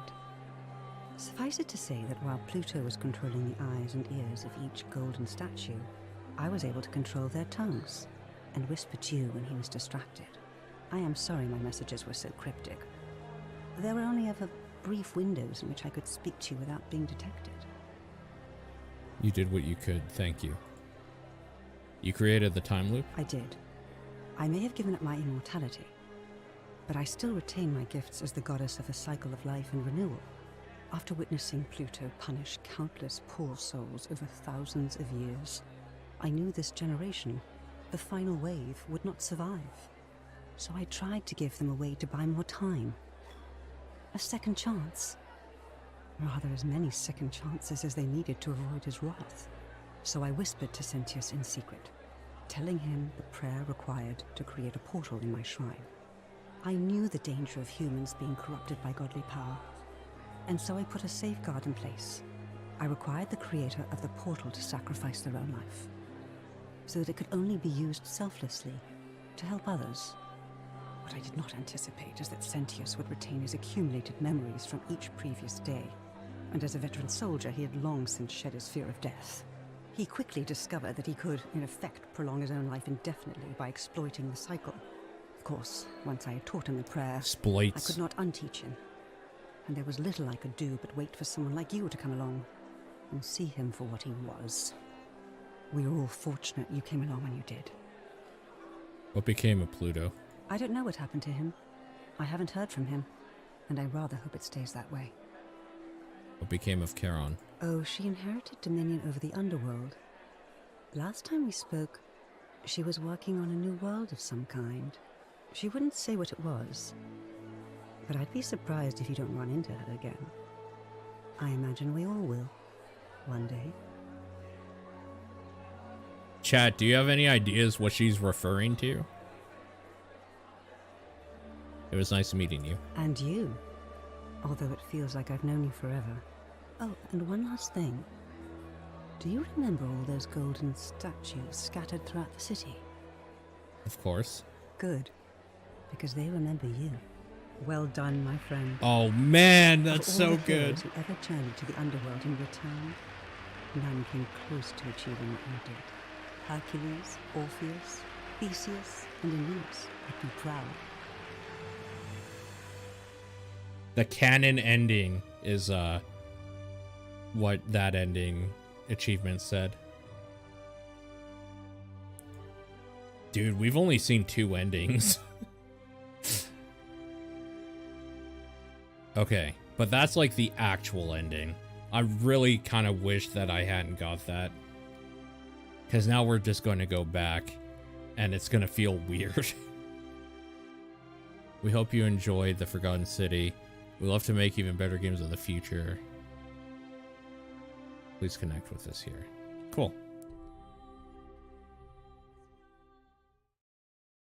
Suffice it to say that while Pluto was controlling the eyes and ears of each golden statue, I was able to control their tongues, and whisper to you when he was distracted. I am sorry my messages were so cryptic. There were only ever brief windows in which I could speak to you without being detected. You did what you could, thank you. You created the time loop? I did. I may have given up my immortality, but I still retain my gifts as the goddess of a cycle of life and renewal. After witnessing Pluto punish countless poor souls over thousands of years, I knew this generation, the final wave, would not survive. So I tried to give them a way to buy more time. A second chance. Rather, as many second chances as they needed to avoid his wrath. So I whispered to Sentius in secret, telling him the prayer required to create a portal in my shrine. I knew the danger of humans being corrupted by godly power, and so I put a safeguard in place. I required the creator of the portal to sacrifice their own life, so that it could only be used selflessly, to help others. What I did not anticipate is that Sentius would retain his accumulated memories from each previous day, and as a veteran soldier, he had long since shed his fear of death. He quickly discovered that he could, in effect, prolong his own life indefinitely by exploiting the cycle. Of course, once I had taught him the prayer, Exploits. I could not unteach him, and there was little I could do but wait for someone like you to come along and see him for what he was. We were all fortunate you came along when you did. What became of Pluto? I don't know what happened to him. I haven't heard from him, and I rather hope it stays that way. What became of Charon? Oh, she inherited dominion over the underworld. Last time we spoke, she was working on a new world of some kind. She wouldn't say what it was, but I'd be surprised if you don't run into her again. I imagine we all will, one day. Chat, do you have any ideas what she's referring to? It was nice meeting you. And you, although it feels like I've known you forever. Oh, and one last thing. Do you remember all those golden statues scattered throughout the city? Of course. Good, because they remember you. Well done, my friend. Oh man, that's Of so all the good. heroes who ever journeyed to the underworld and returned, none came close to achieving what you did. Hercules, Orpheus, Theseus, and Aeneas would be proud. The canon ending is what that ending achievement said. Dude, we've only seen 2 endings. Okay, but that's like the actual ending. I really kind of wish that I hadn't got that, because now we're just going to go back and it's going to feel weird. We hope you enjoyed The Forgotten City. We love to make even better games in the future. Please connect with us here. Cool.